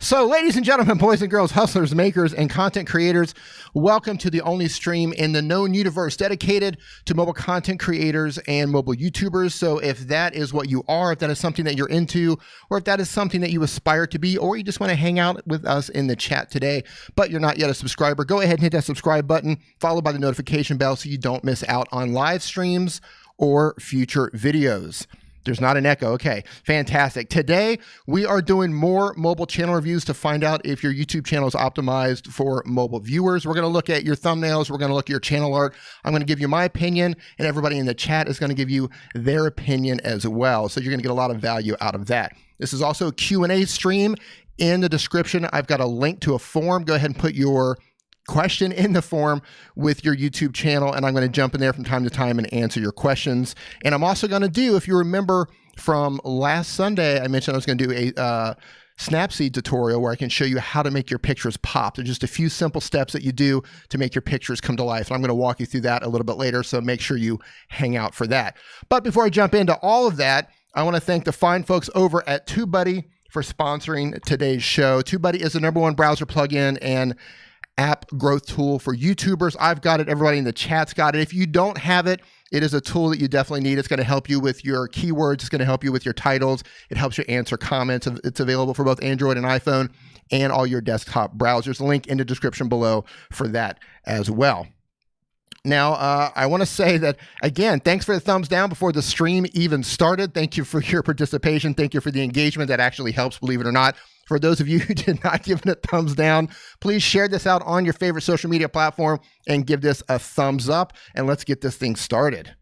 So, ladies and gentlemen, boys and girls, hustlers, makers, and content creators, welcome to the only stream in the known universe dedicated to mobile content creators and mobile YouTubers. So if that is what you are, if that is something that you're into, or if that is something that you aspire to be, or you just want to hang out with us in the chat today, but you're not yet a subscriber, go ahead and hit that subscribe button, followed by the notification bell so you don't miss out on live streams or future videos. There's not an echo. Okay, fantastic. Today, we are doing more mobile channel reviews to find out if your YouTube channel is optimized for mobile viewers. We're going to look at your thumbnails. We're going to look at your channel art. I'm going to give you my opinion, and everybody in the chat is going to give you their opinion as well. So you're going to get a lot of value out of that. This is also a Q&A stream. In the description, I've got a link to a form. Go ahead and put your question in the form with your YouTube channel, and I'm going to jump in there from time to time and answer your questions. And I'm also going to do, if you remember from last Sunday, I mentioned I was going to do a Snapseed tutorial where I can show you how to make your pictures pop. There's just a few simple steps that you do to make your pictures come to life. And I'm going to walk you through that a little bit later, so make sure you hang out for that. But before I jump into all of that, I want to thank the fine folks over at TubeBuddy for sponsoring today's show. TubeBuddy is the #1 browser plugin and app growth tool for YouTubers. I've got it. Everybody in the chat's got it. If you don't have it, it is a tool that you definitely need. It's going to help you with your keywords. It's going to help you with your titles. It helps you answer comments. It's available for both Android and iPhone and all your desktop browsers. Link in the description below for that as well. Now, I want to say that, again, thanks for the thumbs down before the stream even started. Thank you for your participation. Thank you for the engagement. That actually helps, believe it or not. For those of you who did not give it a thumbs down, please share this out on your favorite social media platform and give this a thumbs up, and let's get this thing started.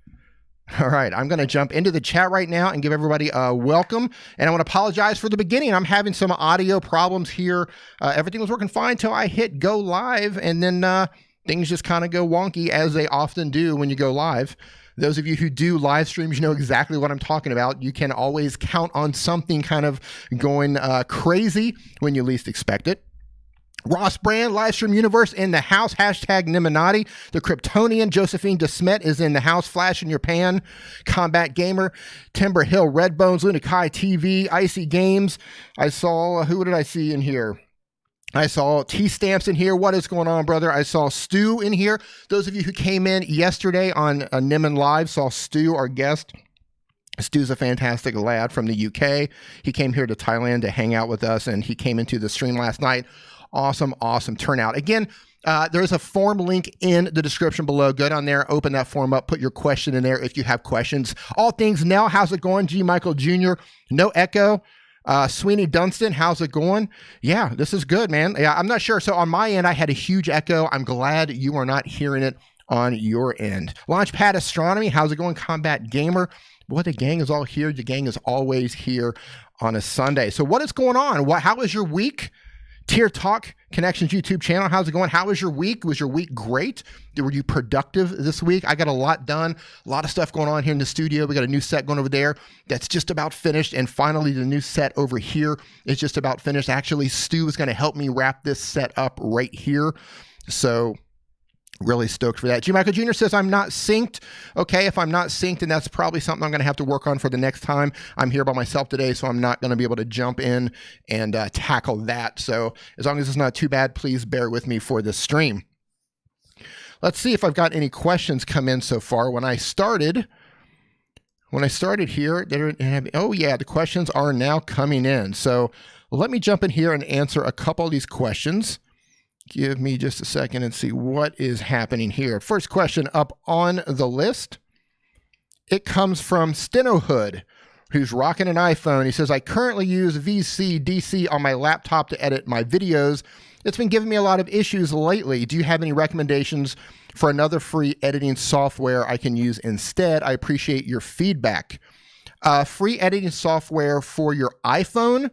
All right, I'm going to jump into the chat right now and give everybody a welcome. And I want to apologize for the beginning. I'm having some audio problems here. Everything was working fine until I hit go live, and then things just kind of go wonky, as they often do when you go live. Those of you who do live streams, you know exactly what I'm talking about. You can always count on something kind of going crazy when you least expect it. Ross Brand, Livestream Universe in the house. Hashtag Nimminati. The Kryptonian, Josephine DeSmet is in the house. Flash in your pan. Combat Gamer. Timber Hill, Red Bones, Lunakai TV, Icy Games. I saw, who did I see in here? I saw T-Stamps in here. What is going on, brother? I saw Stu in here. Those of you who came in yesterday on Nimmin Live saw Stu, our guest. Stu's a fantastic lad from the UK. He came here to Thailand to hang out with us, and he came into the stream last night. Awesome, awesome turnout. Again, there's a form link in the description below. Go down there, open that form up, put your question in there if you have questions. All things Nell, how's it going? G. Michael Jr., no echo. Sweeney Dunstan, how's it going? Yeah, this is good, man. Yeah, I'm not sure. So on my end, I had a huge echo. I'm glad you are not hearing it on your end. Launchpad Astronomy, how's it going? Combat Gamer. Boy, the gang is all here. The gang is always here on a Sunday. So what is going on? How was your week? Tier Talk Connections YouTube channel, how's it going? How was your week? Was your week great? Were you productive this week? I got a lot done, a lot of stuff going on here in the studio. We got a new set going over there that's just about finished, and finally the new set over here is just about finished. Actually, Stu is going to help me wrap this set up right here, so really stoked for that. G. Michael Jr. says, I'm not synced. Okay, if I'm not synced, then that's probably something I'm going to have to work on for the next time. I'm here by myself today, so I'm not going to be able to jump in and tackle that. So as long as it's not too bad, please bear with me for this stream. Let's see if I've got any questions come in so far. When I started here, oh yeah, the questions are now coming in. So let me jump in here and answer a couple of these questions. Give me just a second and see what is happening here. First question up on the list. It comes from Stenohood, who's rocking an iPhone. He says, I currently use VC DC on my laptop to edit my videos. It's been giving me a lot of issues lately. Do you have any recommendations for another free editing software I can use instead? I appreciate your feedback. Free editing software for your iPhone?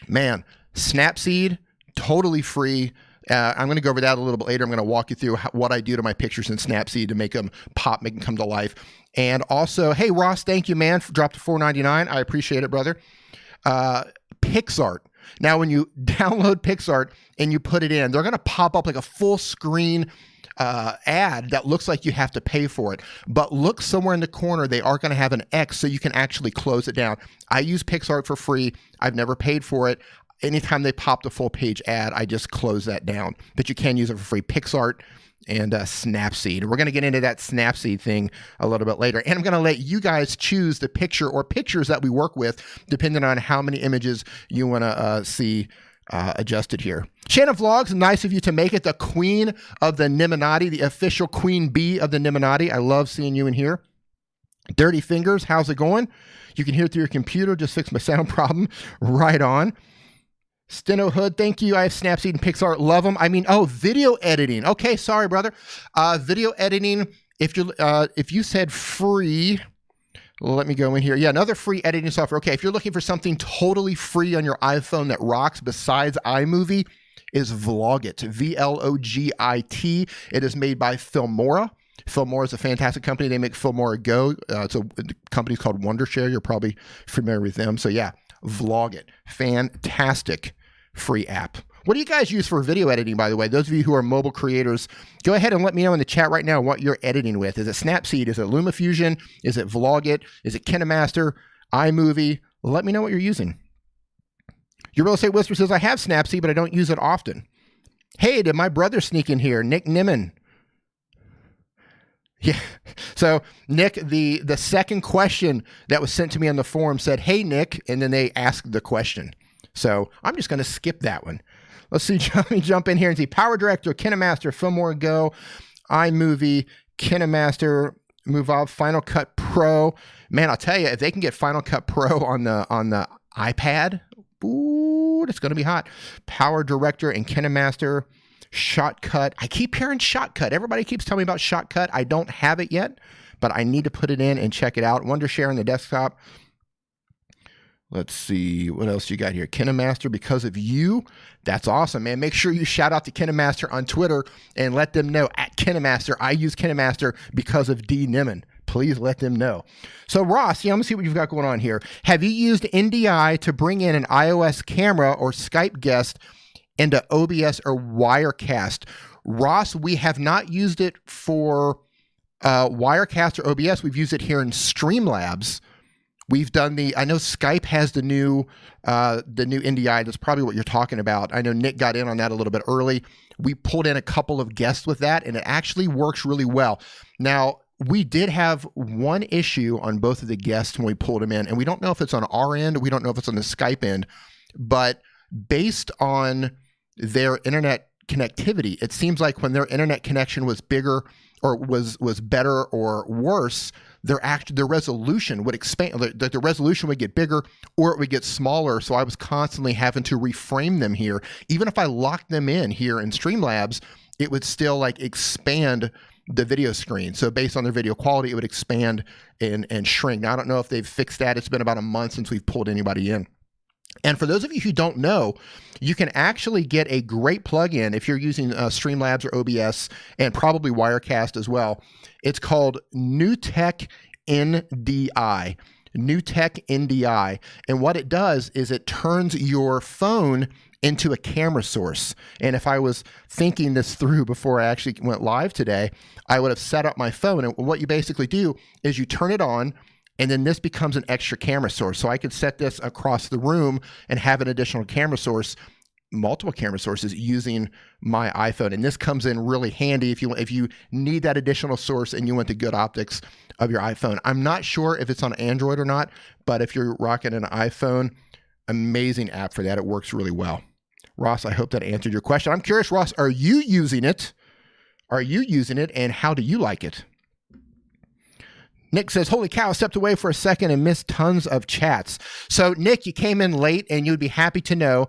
Man, Snapseed. Totally free. I'm going to go over that a little bit later. I'm going to walk you through what I do to my pictures in Snapseed to make them pop, make them come to life. And also, hey, Ross, thank you, man. Dropped to $4.99. I appreciate it, brother. PixArt. Now, when you download PixArt and you put it in, they're going to pop up like a full screen ad that looks like you have to pay for it. But look somewhere in the corner, they are going to have an X so you can actually close it down. I use PixArt for free. I've never paid for it. anytime they pop the full page ad, I just close that down. But you can use it for free. PixArt and Snapseed. We're going to get into that Snapseed thing a little bit later. And I'm going to let you guys choose the picture or pictures that we work with, depending on how many images you want to see adjusted here. Shannon Vlogs, nice of you to make it the queen of the Nimminati, the official queen bee of the Nimminati. I love seeing you in here. Dirty Fingers, how's it going? You can hear it through your computer. Just fixed my sound problem. Right on. Steno Hood, thank you. I have Snapseed and PixArt. Love them. I mean, oh, video editing. Okay, sorry, brother. Video editing, if you said free, let me go in here. Yeah, another free editing software. Okay, if you're looking for something totally free on your iPhone that rocks besides iMovie, is Vlogit, Vlogit. It is made by Filmora. Filmora is a fantastic company. They make Filmora Go. It's a company called Wondershare. You're probably familiar with them. So yeah, Vlogit, fantastic free app. What do you guys use for video editing, by the way? Those of you who are mobile creators, go ahead and let me know in the chat right now what you're editing with. Is it Snapseed? Is it LumaFusion? Is it Vlogit? Is it KineMaster? iMovie? Let me know what you're using. Your Real Estate Whisper says, I have Snapseed, but I don't use it often. Hey, did my brother sneak in here? Nick Nimmin. Yeah. So Nick, the second question that was sent to me on the forum said, hey, Nick, and then they asked the question. So I'm just going to skip that one. Let's see, let me jump in here and see Power Director, KineMaster, Filmora Go, iMovie, KineMaster, Move Final Cut Pro. Man, I'll tell you, if they can get Final Cut Pro on the iPad, ooh, it's going to be hot. Power Director and KineMaster. Shotcut. I keep hearing Shotcut. Everybody keeps telling me about Shotcut. I don't have it yet, but I need to put it in and check it out. Wondershare on the desktop. Let's see. What else you got here? KineMaster, because of you. That's awesome, man. Make sure you shout out to KineMaster on Twitter and let them know at KineMaster. I use KineMaster because of D. Nimmin. Please let them know. So Ross, yeah, I'm gonna see what you've got going on here. Have you used NDI to bring in an iOS camera or Skype guest into OBS or Wirecast? Ross, we have not used it for Wirecast or OBS. We've used it here in Streamlabs. We've done I know Skype has the new NDI. That's probably what you're talking about. I know Nick got in on that a little bit early. We pulled in a couple of guests with that, and it actually works really well. Now, we did have one issue on both of the guests when we pulled them in, and we don't know if it's on our end. We don't know if it's on the Skype end, but based on their internet connectivity, it seems like when their internet connection was bigger or was better or worse, their resolution would expand. The resolution would get bigger or it would get smaller. So I was constantly having to reframe them here. Even if I locked them in here in Streamlabs, it would still like expand the video screen. So based on their video quality, it would expand and shrink. Now, I don't know if they've fixed that. It's been about a month since we've pulled anybody in. And for those of you who don't know, you can actually get a great plugin if you're using Streamlabs or OBS and probably Wirecast as well. It's called NewTek NDI. NewTek NDI. And what it does is it turns your phone into a camera source. And if I was thinking this through before I actually went live today, I would have set up my phone. And what you basically do is you turn it on, and then this becomes an extra camera source. So I could set this across the room and have an additional camera source, multiple camera sources using my iPhone. And this comes in really handy if you need that additional source and you want the good optics of your iPhone. I'm not sure if it's on Android or not, but if you're rocking an iPhone, amazing app for that. It works really well. Ross, I hope that answered your question. I'm curious, Ross, are you using it? Are you using it, and how do you like it? Nick says, holy cow, I stepped away for a second and missed tons of chats. So Nick, you came in late, and you'd be happy to know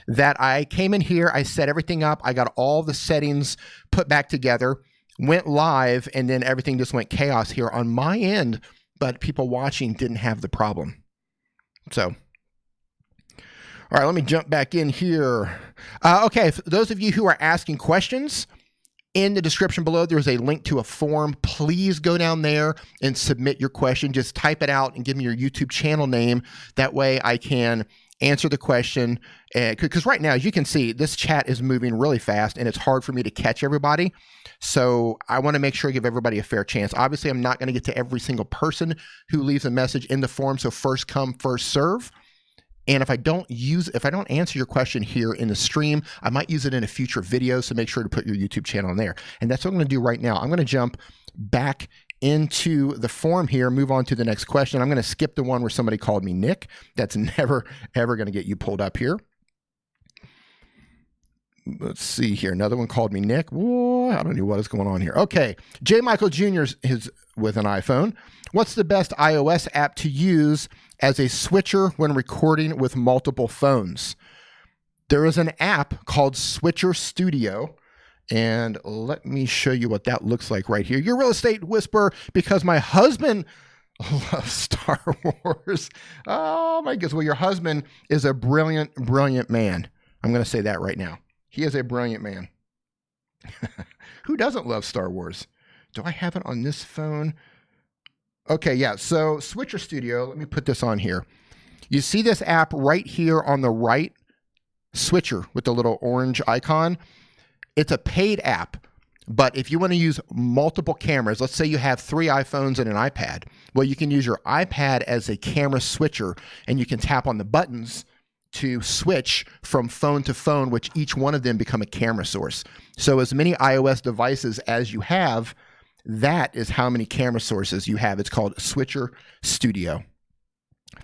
that I came in here, I set everything up, I got all the settings put back together, went live, and then everything just went chaos here on my end, but people watching didn't have the problem. So, all right, let me jump back in here. Okay, for those of you who are asking questions, in the description below, there's a link to a form. Please go down there and submit your question. Just type it out and give me your YouTube channel name. That way I can answer the question. Because right now, as you can see, this chat is moving really fast and it's hard for me to catch everybody. So I want to make sure I give everybody a fair chance. Obviously, I'm not going to get to every single person who leaves a message in the form. So first come, first serve. And if I don't answer your question here in the stream, I might use it in a future video. So make sure to put your YouTube channel in there. And that's what I'm going to do right now. I'm going to jump back into the form here, move on to the next question. I'm going to skip the one where somebody called me Nick. That's never, ever going to get you pulled up here. Let's see here. Another one called me Nick. Whoa, I don't know what is going on here. Okay. J. Michael Jr. is with an iPhone. What's the best iOS app to use as a switcher when recording with multiple phones? There is an app called Switcher Studio. And let me show you what that looks like right here. Your real estate whisperer, because my husband loves Star Wars. Oh my goodness. Well, your husband is a brilliant, brilliant man. I'm going to say that right now. He is a brilliant man. Who doesn't love Star Wars? Do I have it on this phone? Okay, yeah. So Switcher Studio, let me put this on here. You see this app right here on the right, Switcher with the little orange icon. It's a paid app, but if you want to use multiple cameras, let's say you have 3 iPhones and an iPad. Well, you can use your iPad as a camera switcher, and you can tap on the buttons to switch from phone to phone, which each one of them become a camera source. So as many iOS devices as you have, that is how many camera sources you have. It's called Switcher Studio.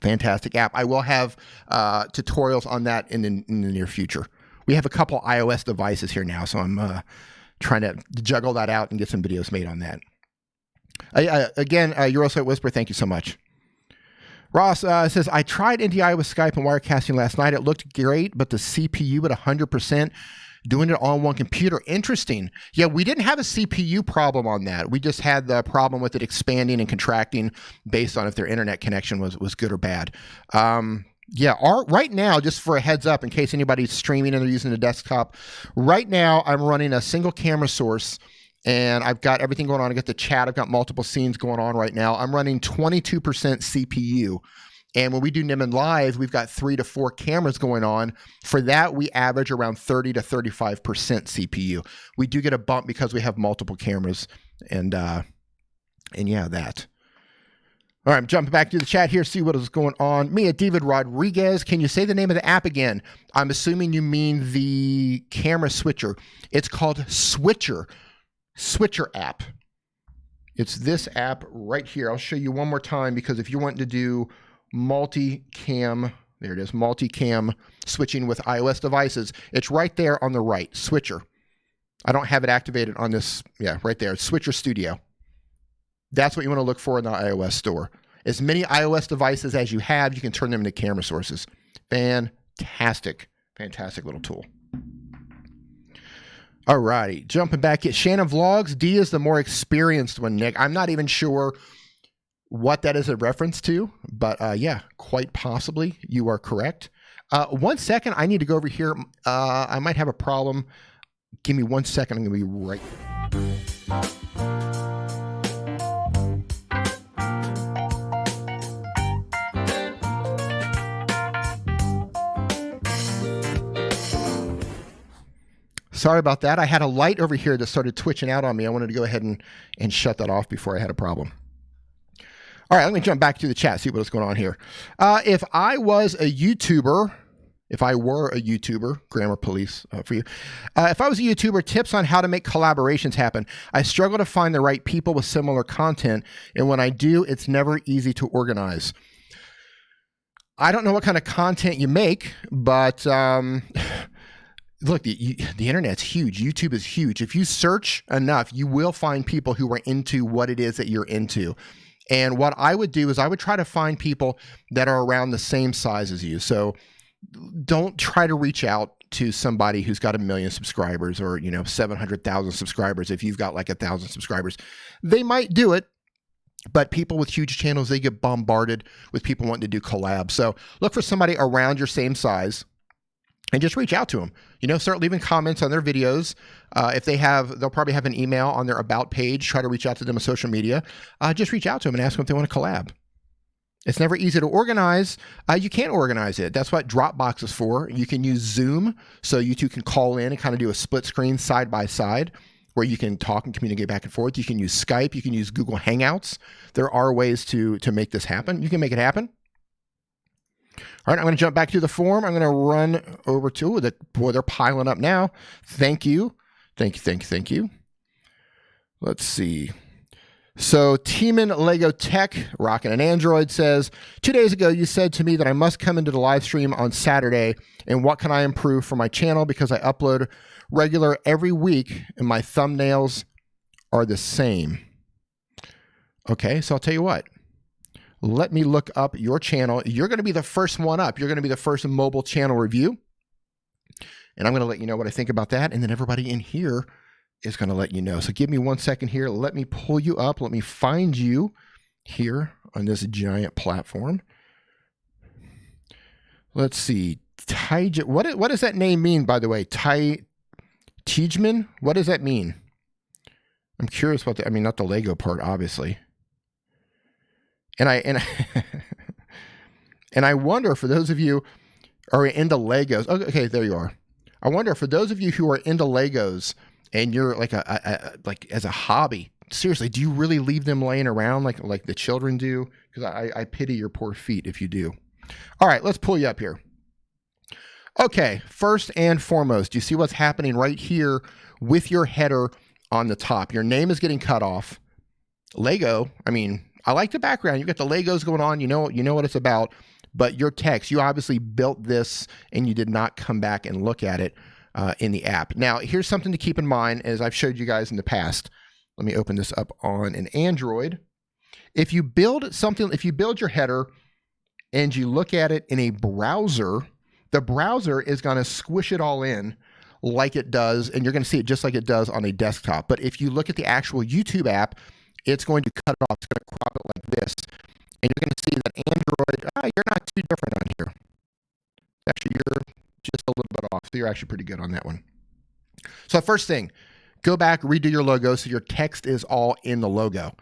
Fantastic app. I will have tutorials on that in the near future. We have a couple iOS devices here now, so I'm trying to juggle that out and get some videos made on that. Again, Eurosite Whisper, thank you so much. Ross says, I tried NDI with Skype and Wirecasting last night. It looked great, but the CPU at 100%, doing it all on one computer. Interesting. Yeah, we didn't have a CPU problem on that. We just had the problem with it expanding and contracting based on if their internet connection was good or bad. Yeah, right now, just for a heads up, in case anybody's streaming and they're using the desktop, right now I'm running a single camera source. And I've got everything going on. I got the chat. I've got multiple scenes going on right now. I'm running 22% CPU. And when we do Nimmin Live, we've got 3 to 4 cameras going on. For that, we average around 30 to 35% CPU. We do get a bump because we have multiple cameras. And yeah, that. All right, I'm jumping back to the chat here, see what is going on. Mia David Rodriguez, can you say the name of the app again? I'm assuming you mean the camera switcher. It's called Switcher app. It's this app right here. I'll show you one more time, because if you want to do multicam, there it is, multicam switching with iOS devices, it's right there on the right, Switcher. I don't have it activated on this. Yeah, right there, Switcher Studio. That's what you want to look for in the iOS store. As many iOS devices as you have, you can turn them into camera sources. Fantastic, fantastic little tool. All righty, jumping back at Shannon Vlogs. D is the more experienced one, Nick. I'm not even sure what that is a reference to, but yeah, quite possibly you are correct. 1 second, I need to go over here. I might have a problem. Give me 1 second. I'm going to be right there. Sorry about that. I had a light over here that started twitching out on me. I wanted to go ahead and shut that off before I had a problem. All right, let me jump back to the chat, see what's going on here. If I was a YouTuber, grammar police for you. If I was a YouTuber, tips on how to make collaborations happen. I struggle to find the right people with similar content, and when I do, it's never easy to organize. I don't know what kind of content you make, but look, the internet's huge. YouTube is huge. If you search enough, you will find people who are into what it is that you're into. And what I would do is I would try to find people that are around the same size as you. So don't try to reach out to somebody who's got 1 million subscribers or, 700,000 subscribers. If you've got like 1,000 subscribers, they might do it. But people with huge channels, they get bombarded with people wanting to do collabs. So look for somebody around your same size and just reach out to them. Start leaving comments on their videos. If they'll probably have an email on their about page. Try to reach out to them on social media. Just reach out to them and ask them if they want to collab. It's never easy to organize. You can't organize it. That's what Dropbox is for. You can use Zoom, so you two can call in and kind of do a split screen side by side where you can talk and communicate back and forth. You can use Skype. You can use Google Hangouts. There are ways to make this happen. You can make it happen. All right, I'm going to jump back to the form. I'm going to run over to boy, they're piling up now. Thank you. Thank you. Let's see. So Teamin Lego Tech, rocking an Android, says, 2 days ago, you said to me that I must come into the live stream on Saturday, and what can I improve for my channel because I upload regular every week and my thumbnails are the same. Okay, so I'll tell you what. Let me look up your channel. You're going to be the first one up. You're going to be the first mobile channel review. And I'm going to let you know what I think about that. And then everybody in here is going to let you know. So give me 1 second here. Let me pull you up. Let me find you here on this giant platform. Let's see. What does that name mean, by the way? Tijman? What does that mean? I'm curious about that. I mean, not the Lego part, obviously. And I wonder, for those of you who are into Legos, okay, there you are. I wonder, for those of you who are into Legos and you're like like as a hobby, seriously, do you really leave them laying around like the children do? Because I pity your poor feet if you do. All right, let's pull you up here. Okay, first and foremost, you see what's happening right here with your header on the top. Your name is getting cut off. Lego, I mean, I like the background. You've got the Legos going on. You know what it's about. But your text, you obviously built this and you did not come back and look at it in the app. Now, here's something to keep in mind, as I've showed you guys in the past. Let me open this up on an Android. If you build your header and you look at it in a browser, the browser is going to squish it all in like it does, and you're going to see it just like it does on a desktop. But if you look at the actual YouTube app, it's going to cut it off. It's going to crop it like this. And you're going to see that Android, you're not too different on here. Actually, you're just a little bit off. So you're actually pretty good on that one. So first thing, go back, redo your logo so your text is all in the logo.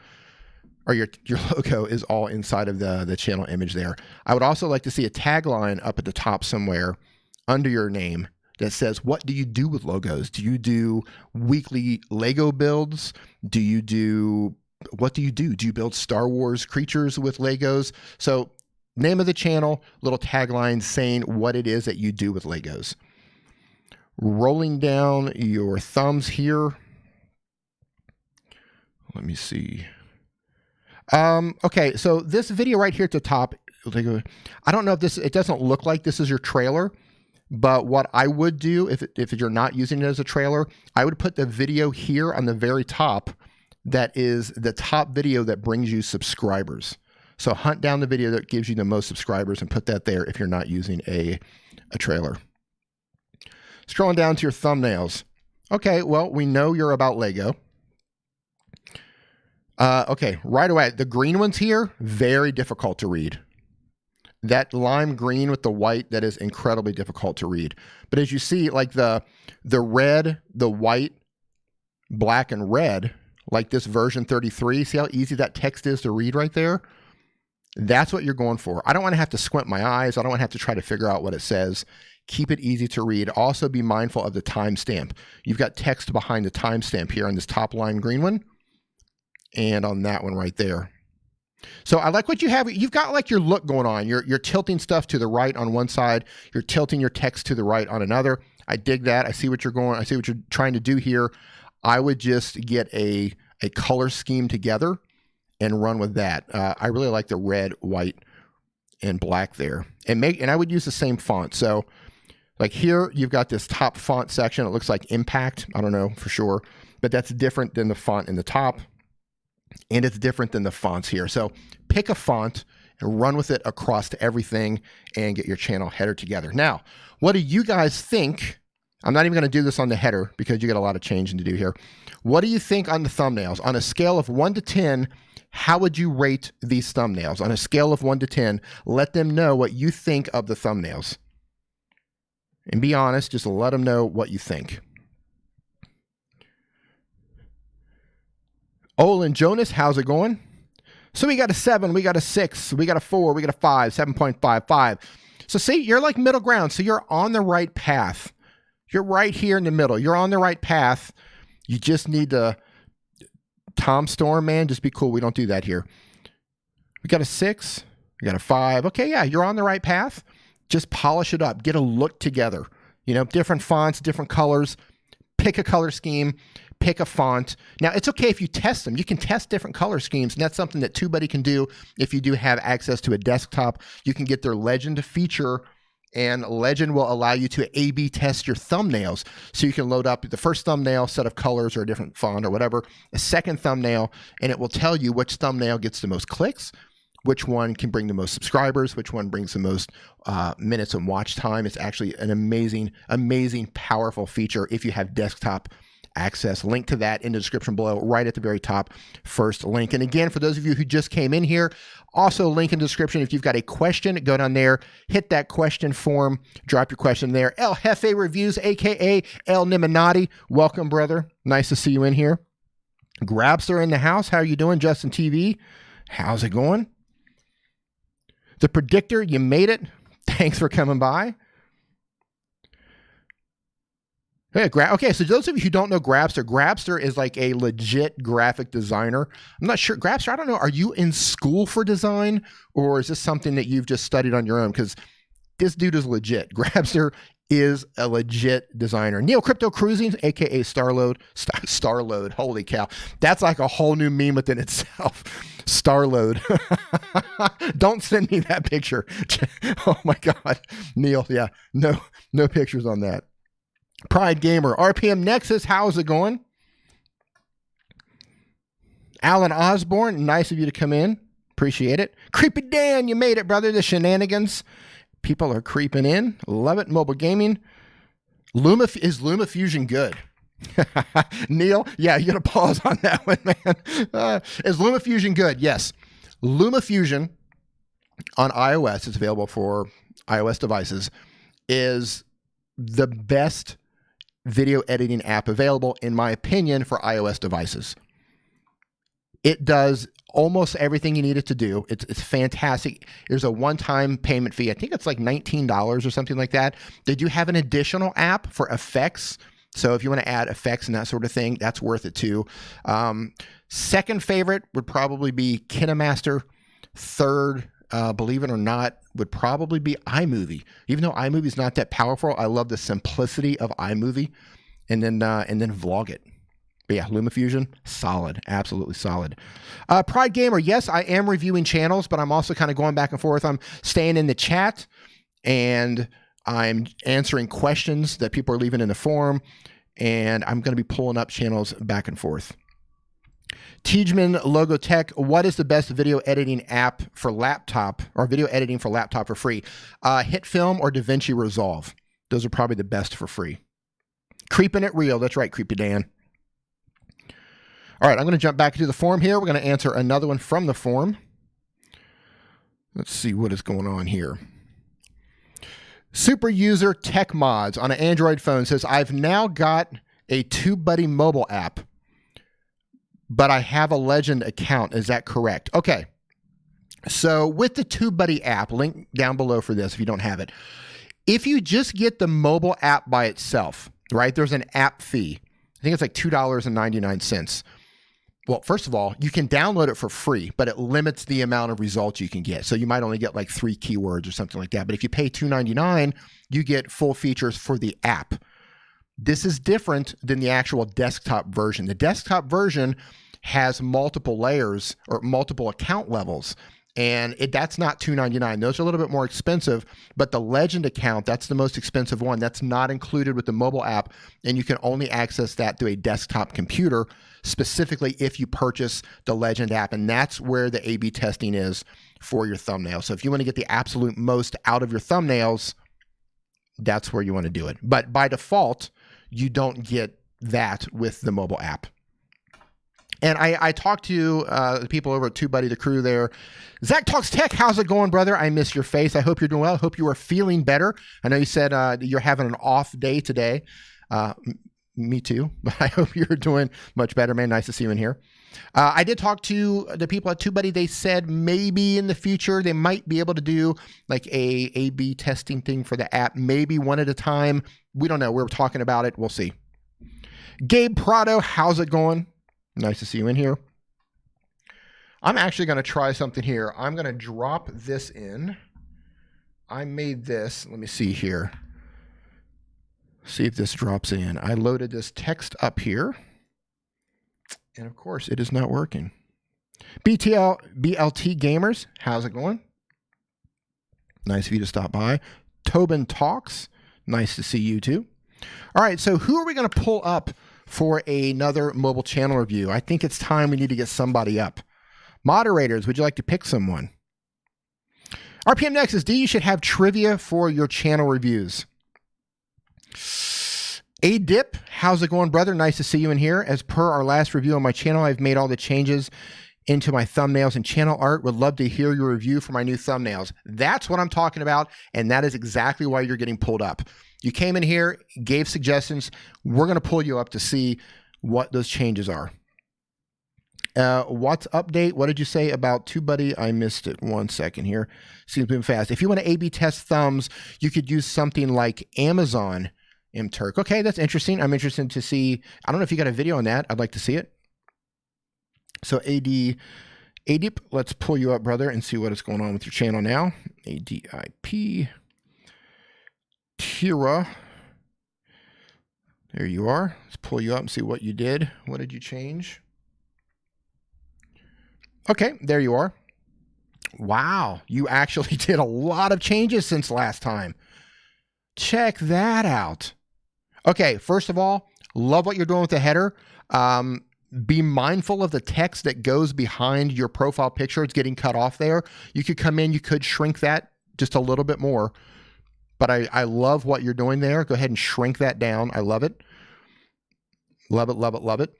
Or your logo is all inside of the channel image there. I would also like to see a tagline up at the top somewhere under your name that says, what do you do with logos? Do you do weekly Lego builds? What do you do? Do you build Star Wars creatures with Legos? So name of the channel, little tagline saying what it is that you do with Legos. Rolling down your thumbs here. Let me see. Okay, so this video right here at the top, I don't know if it doesn't look like this is your trailer, but what I would do if you're not using it as a trailer, I would put the video here on the very top. That is the top video that brings you subscribers. So hunt down the video that gives you the most subscribers and put that there if you're not using a trailer. Scrolling down to your thumbnails. Okay, well, we know you're about Lego. Okay, right away, the green ones here, very difficult to read. That lime green with the white, that is incredibly difficult to read. But as you see, like the red, the white, black, and red, like this version 33, see how easy that text is to read right there? That's what you're going for. I don't want to have to squint my eyes. I don't want to have to try to figure out what it says. Keep it easy to read. Also be mindful of the timestamp. You've got text behind the timestamp here on this top line green one and on that one right there. So I like what you have. You've got like your look going on. You're tilting stuff to the right on one side. You're tilting your text to the right on another. I dig that. I see what you're trying to do here. I would just get a color scheme together and run with that. I really like the red, white, and black there. And I would use the same font. So like here, you've got this top font section. It looks like Impact. I don't know for sure, but that's different than the font in the top. And it's different than the fonts here. So pick a font and run with it across to everything and get your channel header together. Now, what do you guys think? I'm not even going to do this on the header because you got a lot of changing to do here. What do you think on the thumbnails? On a scale of 1 to 10, how would you rate these thumbnails? On a scale of 1 to 10, let them know what you think of the thumbnails. And be honest, just let them know what you think. Olin Jonas, how's it going? So we got a 7, we got a 6, we got a 4, we got a 5, 7.55. So see, you're like middle ground. So you're on the right path. You're right here in the middle. You're on the right path. You just need to, Tom Storm, man, just be cool. We don't do that here. We got a 6. You got a 5. Okay, yeah, you're on the right path. Just polish it up. Get a look together. You know, different fonts, different colors. Pick a color scheme. Pick a font. Now, it's okay if you test them. You can test different color schemes, and that's something that TubeBuddy can do if you do have access to a desktop. You can get their Legend feature, and Legend will allow you to A/B test your thumbnails. So you can load up the first thumbnail, set of colors or a different font or whatever, a second thumbnail, and it will tell you which thumbnail gets the most clicks, which one can bring the most subscribers, which one brings the most minutes of watch time. It's actually an amazing, amazing, powerful feature if you have desktop access. Link to that in the description below, right at the very top, first link. And again, for those of you who just came in here, also link in the description. If you've got a question, go down there, hit that question form, drop your question there. El Jefe Reviews, aka El Nimminati, welcome, brother. Nice to see you in here. Grabster in the house. How are you doing, Justin TV? How's it going? The Predictor, you made it. Thanks for coming by. Okay, so those of you who don't know Grabster is like a legit graphic designer. I'm not sure. Grabster, I don't know. Are you in school for design, or is this something that you've just studied on your own? Because this dude is legit. Grabster is a legit designer. Neil Crypto Cruising, aka Starload. Starload, holy cow. That's like a whole new meme within itself. Starload. Don't send me that picture. Oh my God. Neil, yeah, no pictures on that. Pride Gamer, RPM Nexus, how's it going? Alan Osborne, nice of you to come in. Appreciate it. Creepy Dan, you made it, brother. The shenanigans. People are creeping in. Love it. Mobile gaming. Is LumaFusion good? Neil, yeah, you got to pause on that one, man. Is LumaFusion good? Yes. LumaFusion on iOS, it's available for iOS devices, is the best video editing app available, in my opinion, for iOS devices. It does almost everything you need it to do. It's fantastic. There's a one-time payment fee. I think it's like $19 or something like that. They do have an additional app for effects. So if you want to add effects and that sort of thing, that's worth it too. Second favorite would probably be KineMaster. Third, believe it or not, would probably be iMovie. Even though iMovie is not that powerful, I love the simplicity of iMovie. And then Vlogit. But yeah, LumaFusion, solid, absolutely solid. Pride Gamer, yes, I am reviewing channels, but I'm also kind of going back and forth. I'm staying in the chat, and I'm answering questions that people are leaving in the forum, and I'm going to be pulling up channels back and forth. Teejman Logo Tech, what is the best video editing app for laptop, or video editing for laptop for free? HitFilm or DaVinci Resolve. Those are probably the best for free. Creeping It Real, that's right, Creepy Dan. All right, I'm going to jump back into the forum here. We're going to answer another one from the forum. Let's see what is going on here. Super User Tech Mods on an Android phone says, I've now got a TubeBuddy mobile app, but I have a Legend account. Is that correct? Okay. So with the TubeBuddy app, link down below for this if you don't have it. If you just get the mobile app by itself, right, there's an app fee. I think it's like $2.99. Well, first of all, you can download it for free, but it limits the amount of results you can get. So you might only get like 3 keywords or something like that. But if you pay $2.99, you get full features for the app. This is different than the actual desktop version. The desktop version has multiple layers or multiple account levels. And that's not $2.99. Those are a little bit more expensive, but the Legend account, that's the most expensive one. That's not included with the mobile app, and you can only access that through a desktop computer, specifically if you purchase the Legend app, and that's where the A/B testing is for your thumbnail. So if you want to get the absolute most out of your thumbnails, that's where you want to do it. But by default, you don't get that with the mobile app. And I talked to the people over at TubeBuddy, the crew there. Zach Talks Tech, how's it going, brother? I miss your face. I hope you're doing well. I hope you are feeling better. I know you said you're having an off day today. Me too, but I hope you're doing much better, man. Nice to see you in here. I did talk to the people at TubeBuddy. They said maybe in the future they might be able to do like a A/B testing thing for the app, maybe one at a time. We don't know. We're talking about it. We'll see. Gabe Prado, how's it going? Nice to see you in here. I'm actually going to try something here. I'm going to drop this in. I made this. Let me see here. See if this drops in. I loaded this text up here. And of course, it is not working. BLT Gamers, how's it going? Nice of you to stop by. Tobin Talks, nice to see you too. All right, so who are we going to pull up for another mobile channel review? I think it's time we need to get somebody up. Moderators, would you like to pick someone? RPM Nexus D, you should have trivia for your channel reviews. A-Dip, how's it going, brother? Nice to see you in here. As per our last review on my channel, I've made all the changes into my thumbnails and channel art. Would love to hear your review for my new thumbnails. That's what I'm talking about, and that is exactly why you're getting pulled up. You came in here, gave suggestions. We're going to pull you up to see what those changes are. What's update? What did you say about TubeBuddy? I missed it. 1 second here. Seems moving fast. If you want to A/B test thumbs, you could use something like Amazon MTurk. Okay, that's interesting. I'm interested to see. I don't know if you got a video on that. I'd like to see it. So ADIP, let's pull you up, brother, and see what is going on with your channel now. ADIP. Tira. There you are. Let's pull you up and see what you did. What did you change? Okay, there you are. Wow, you actually did a lot of changes since last time. Check that out. Okay, first of all, love what you're doing with the header. Be mindful of the text that goes behind your profile picture. It's getting cut off there. You could come in, you could shrink that just a little bit more. But I love what you're doing there. Go ahead and shrink that down. I love it. Love it, love it, love it.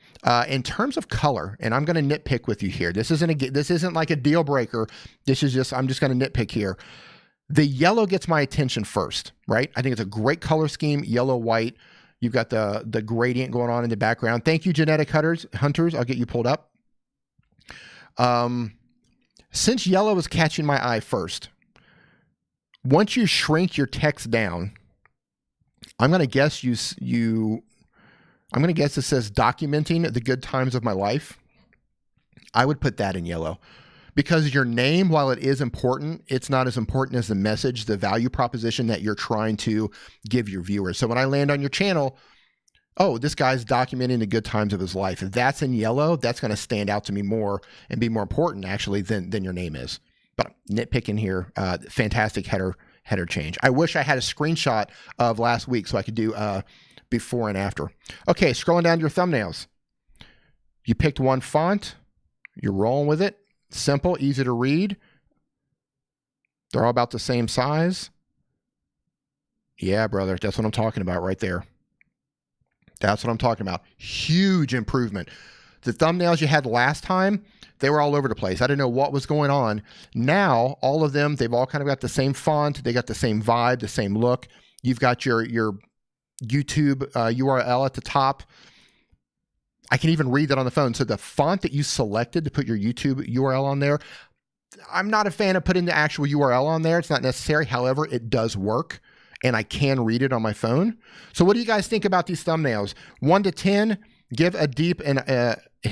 In terms of color, and I'm going to nitpick with you here. This isn't like a deal breaker. This is just, I'm just going to nitpick here. The yellow gets my attention first, right? I think it's a great color scheme, yellow, white. You've got the gradient going on in the background. Thank you, Genetic Hunters. I'll get you pulled up. Since yellow is catching my eye first, once you shrink your text down, I'm going to guess I'm going to guess it says documenting the good times of my life. I would put that in yellow because your name, while it is important, it's not as important as the message, the value proposition that you're trying to give your viewers. So when I land on your channel, oh, this guy's documenting the good times of his life. If that's in yellow, that's going to stand out to me more and be more important actually than your name is. But nitpicking here, fantastic header change. I wish I had a screenshot of last week so I could do before and after. Okay, scrolling down to your thumbnails. You picked one font. You're rolling with it. Simple, easy to read. They're all about the same size. Yeah, brother, that's what I'm talking about right there. That's what I'm talking about. Huge improvement. The thumbnails you had last time, they were all over the place. I didn't know what was going on. Now, all of them, they've all kind of got the same font. They got the same vibe, the same look. You've got your YouTube URL at the top. I can even read that on the phone. So the font that you selected to put your YouTube URL on there, I'm not a fan of putting the actual URL on there. It's not necessary. However, it does work, and I can read it on my phone. So what do you guys think about these thumbnails? 1 to 10, give a deep and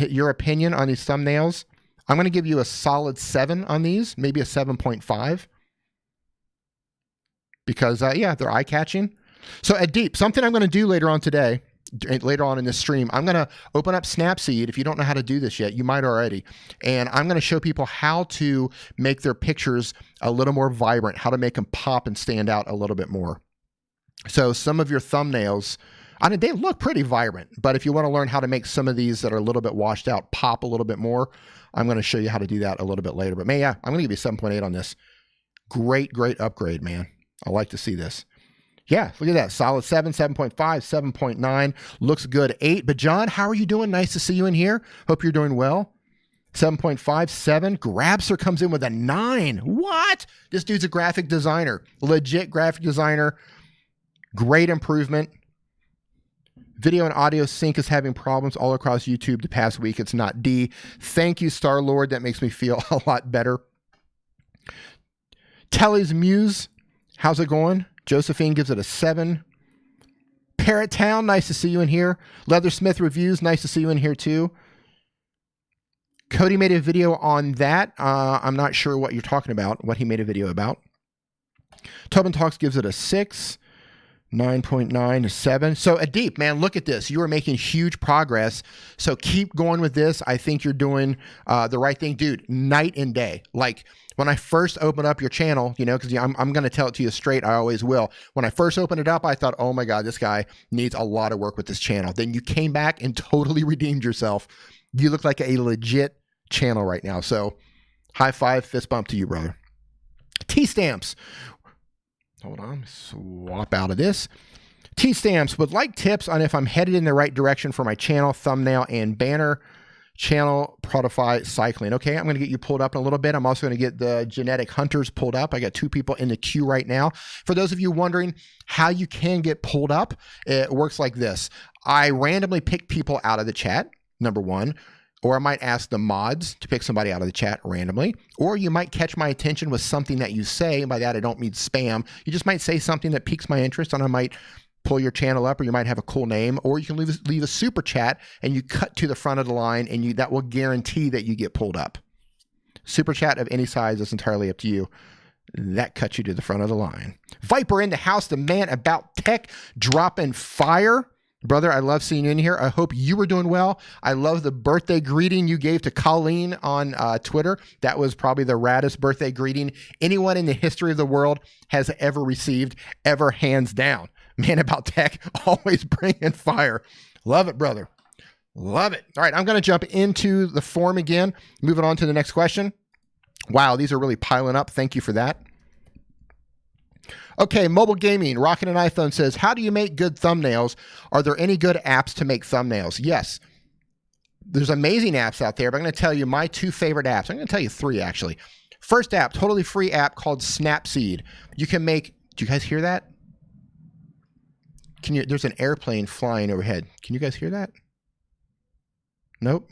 your opinion on these thumbnails. I'm going to give you a solid 7 on these, maybe a 7.5. Because, yeah, they're eye-catching. So at Deep, something I'm going to do later on today, later on in this stream, I'm going to open up Snapseed. If you don't know how to do this yet, you might already. And I'm going to show people how to make their pictures a little more vibrant, how to make them pop and stand out a little bit more. So some of your thumbnails, I mean, they look pretty vibrant, but if you want to learn how to make some of these that are a little bit washed out pop a little bit more, I'm going to show you how to do that a little bit later. But man, yeah, I'm going to give you 7.8 on this. Great, great upgrade, man. I like to see this. Yeah, look at that. Solid 7, 7.5, 7.9. Looks good. 8. But John, how are you doing? Nice to see you in here. Hope you're doing well. 7.5, 7. Grabster comes in with a 9. What? This dude's a graphic designer. Legit graphic designer. Great improvement. Video and audio sync is having problems all across YouTube the past week. It's not D. Thank you, Star-Lord. That makes me feel a lot better. Telly's Muse. How's it going? Josephine gives it a 7. Parrot Town, nice to see you in here. Leathersmith Reviews, nice to see you in here too. Cody made a video on that. I'm not sure what you're talking about, what he made a video about. Tobin Talks gives it a 6. 9.9 to 7. So Adeep, man, look at this. You are making huge progress. So keep going with this. I think you're doing the right thing. Dude, night and day. Like when I first opened up your channel, you know, because I'm going to tell it to you straight. I always will. When I first opened it up, I thought, oh my God, this guy needs a lot of work with this channel. Then you came back and totally redeemed yourself. You look like a legit channel right now. So high five, fist bump to you, brother. T-stamps. Hold on, swap out of this. T-stamps would like tips on if I'm headed in the right direction for my channel, thumbnail, and banner. Channel, Protify, cycling. Okay, I'm going to get you pulled up in a little bit. I'm also going to get the genetic hunters pulled up. I got 2 people in the queue right now. For those of you wondering how you can get pulled up, it works like this. I randomly pick people out of the chat, number 1. Or I might ask the mods to pick somebody out of the chat randomly. Or you might catch my attention with something that you say. And by that, I don't mean spam. You just might say something that piques my interest, and I might pull your channel up, or you might have a cool name. Or you can leave a super chat, and you cut to the front of the line, and that will guarantee that you get pulled up. Super chat of any size is entirely up to you. That cuts you to the front of the line. Viper in the house, the man about tech, dropping fire. Brother, I love seeing you in here. I hope you were doing well. I love the birthday greeting you gave to Colleen on Twitter. That was probably the raddest birthday greeting anyone in the history of the world has ever received, ever, hands down. Man about tech, always bringing fire. Love it, brother. Love it. All right, I'm going to jump into the form again. Moving on to the next question. Wow, these are really piling up. Thank you for that. Okay, mobile gaming, Rockin' an iPhone says, how do you make good thumbnails? Are there any good apps to make thumbnails? Yes, there's amazing apps out there, but I'm going to tell you my 2 favorite apps. I'm going to tell you 3, actually. First app, totally free app called Snapseed. You can make, do you guys hear that? There's an airplane flying overhead. Can you guys hear that? Nope.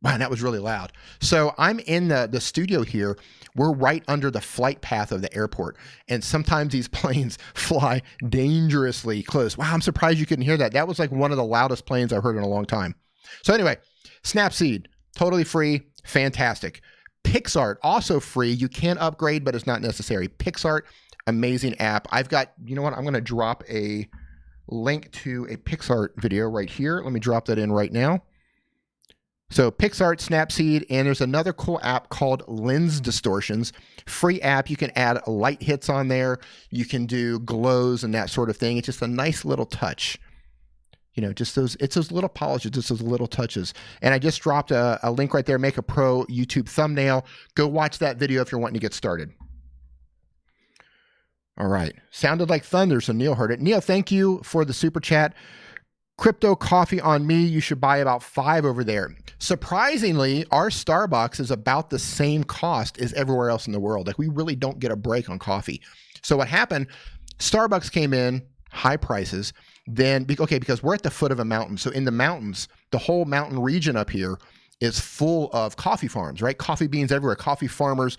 Wow, that was really loud. So I'm in the studio here. We're right under the flight path of the airport. And sometimes these planes fly dangerously close. Wow, I'm surprised you couldn't hear that. That was like one of the loudest planes I've heard in a long time. So anyway, Snapseed, totally free, fantastic. PixArt, also free. You can upgrade, but it's not necessary. PixArt, amazing app. I've got, you know what? I'm going to drop a link to a PixArt video right here. Let me drop that in right now. So PixArt, Snapseed, and there's another cool app called Lens Distortions. Free app. You can add light hits on there. You can do glows and that sort of thing. It's just a nice little touch. You know, just it's those little polishes, just those little touches. And I just dropped a link right there, Make a Pro YouTube thumbnail. Go watch that video if you're wanting to get started. All right. Sounded like thunder, so Neil heard it. Neil, thank you for the super chat. Crypto coffee on me. You should buy about 5 over there. Surprisingly, our Starbucks is about the same cost as everywhere else in the world. Like, we really don't get a break on coffee. So what happened, Starbucks came in, high prices. Then, okay, because we're at the foot of a mountain. So in the mountains, the whole mountain region up here is full of coffee farms, right? Coffee beans everywhere, coffee farmers.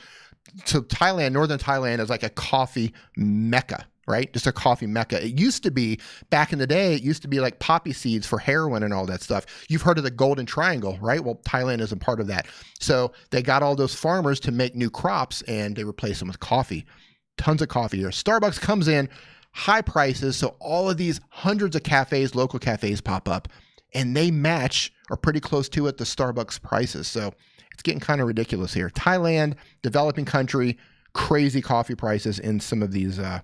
So Thailand, northern Thailand is like a coffee mecca, right? Just a coffee mecca. It used to be, back in the day, it used to be like poppy seeds for heroin and all that stuff. You've heard of the Golden Triangle, right? Well, Thailand isn't part of that. So they got all those farmers to make new crops, and they replaced them with coffee. Tons of coffee here. Starbucks comes in, high prices, so all of these hundreds of cafes, local cafes pop up, and they match, or pretty close to it, the Starbucks prices. So it's getting kind of ridiculous here. Thailand, developing country, crazy coffee prices in some of these cafes.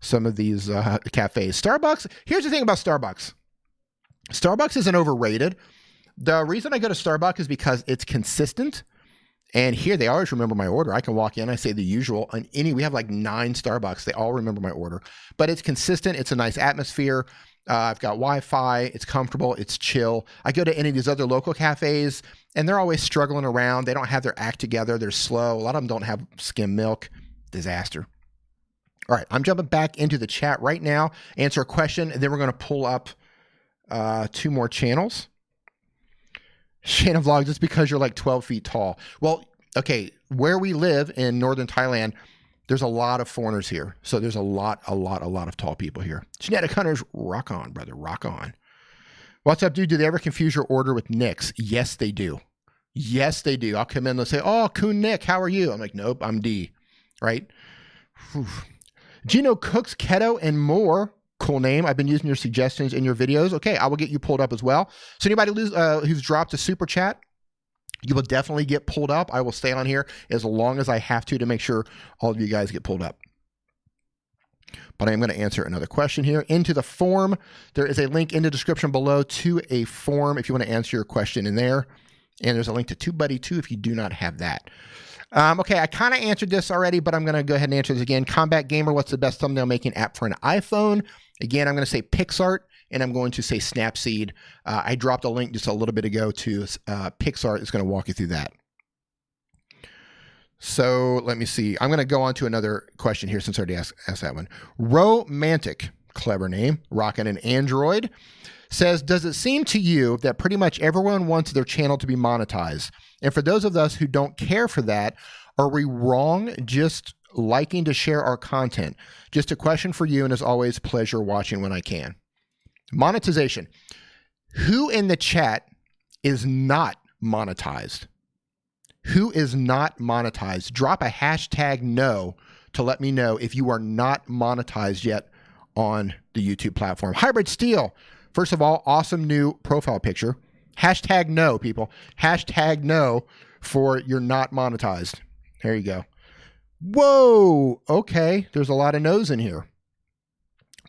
Starbucks, here's the thing about Starbucks. Starbucks isn't overrated. The reason I go to Starbucks is because it's consistent. And here they always remember my order. I can walk in, I say the usual. And we have like 9 Starbucks. They all remember my order. But it's consistent. It's a nice atmosphere. I've got Wi-Fi. It's comfortable. It's chill. I go to any of these other local cafes, and they're always struggling around. They don't have their act together. They're slow. A lot of them don't have skim milk. Disaster. All right, I'm jumping back into the chat right now, answer a question, and then we're going to pull up 2 more channels. Shannon Vlogs, it's because you're like 12 feet tall. Well, okay, where we live in northern Thailand, there's a lot of foreigners here. So there's a lot of tall people here. Genetic Hunters, rock on, brother, rock on. What's up, dude? Do they ever confuse your order with Nick's? Yes, they do. Yes, they do. I'll come in and they'll say, oh, Coon Nick, how are you? I'm like, nope, I'm D, right? Whew. Gino Cooks Keto and More. Cool name. I've been using your suggestions in your videos. Okay, I will get you pulled up as well. So anybody who's dropped a super chat, you will definitely get pulled up. I will stay on here as long as I have to make sure all of you guys get pulled up. But I am going to answer another question here. Into the form, there is a link in the description below to a form if you want to answer your question in there. And there's a link to TubeBuddy too if you do not have that. Okay, I kind of answered this already, but I'm going to go ahead and answer this again. Combat Gamer, what's the best thumbnail making app for an iPhone? Again, I'm going to say PixArt, and I'm going to say Snapseed. I dropped a link just a little bit ago to PixArt. It's going to walk you through that. So let me see. I'm going to go on to another question here since I already asked that one. Romantic, clever name, rocking an Android, says, does it seem to you that pretty much everyone wants their channel to be monetized? And for those of us who don't care for that, are we wrong just liking to share our content? Just a question for you, and as always, pleasure watching when I can. Monetization. Who in the chat is not monetized? Who is not monetized? Drop a hashtag no to let me know if you are not monetized yet on the YouTube platform. Hybrid Steel. First of all, awesome new profile picture. Hashtag no, people. Hashtag no for you're not monetized. There you go. Whoa. Okay. There's a lot of no's in here.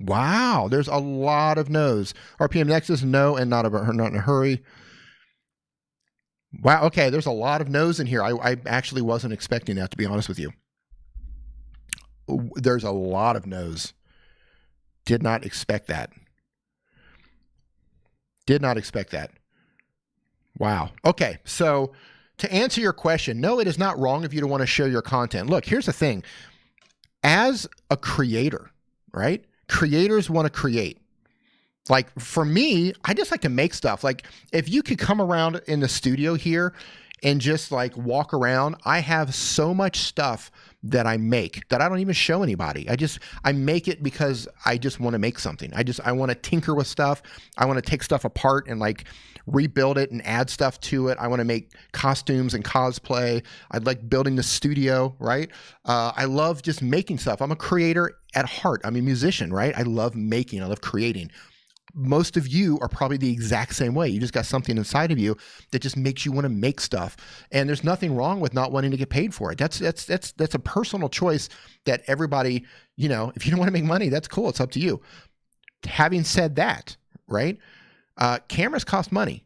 Wow. There's a lot of no's. RPM Nexus, no, and not in a hurry. Wow. Okay. There's a lot of no's in here. I actually wasn't expecting that, to be honest with you. There's a lot of no's. Did not expect that. Did not expect that. Wow. Okay. So to answer your question, no, it is not wrong if you don't want to share your content. Look, here's the thing. As a creator, right? Creators want to create. Like for me, I just like to make stuff. Like if you could come around in the studio here and just like walk around, I have so much stuff that I make that I don't even show anybody. I make it because I just want to make something. I want to tinker with stuff. I want to take stuff apart and like rebuild it and add stuff to it. I want to make costumes and cosplay. I like building the studio, right? I love just making stuff. I'm a creator at heart. I'm a musician, right? I love making, I love creating. Most of you are probably the exact same way. You just got something inside of you that just makes you want to make stuff. And there's nothing wrong with not wanting to get paid for it. That's a personal choice that everybody, you know, if you don't want to make money, that's cool. It's up to you. Having said that, right? Cameras cost money,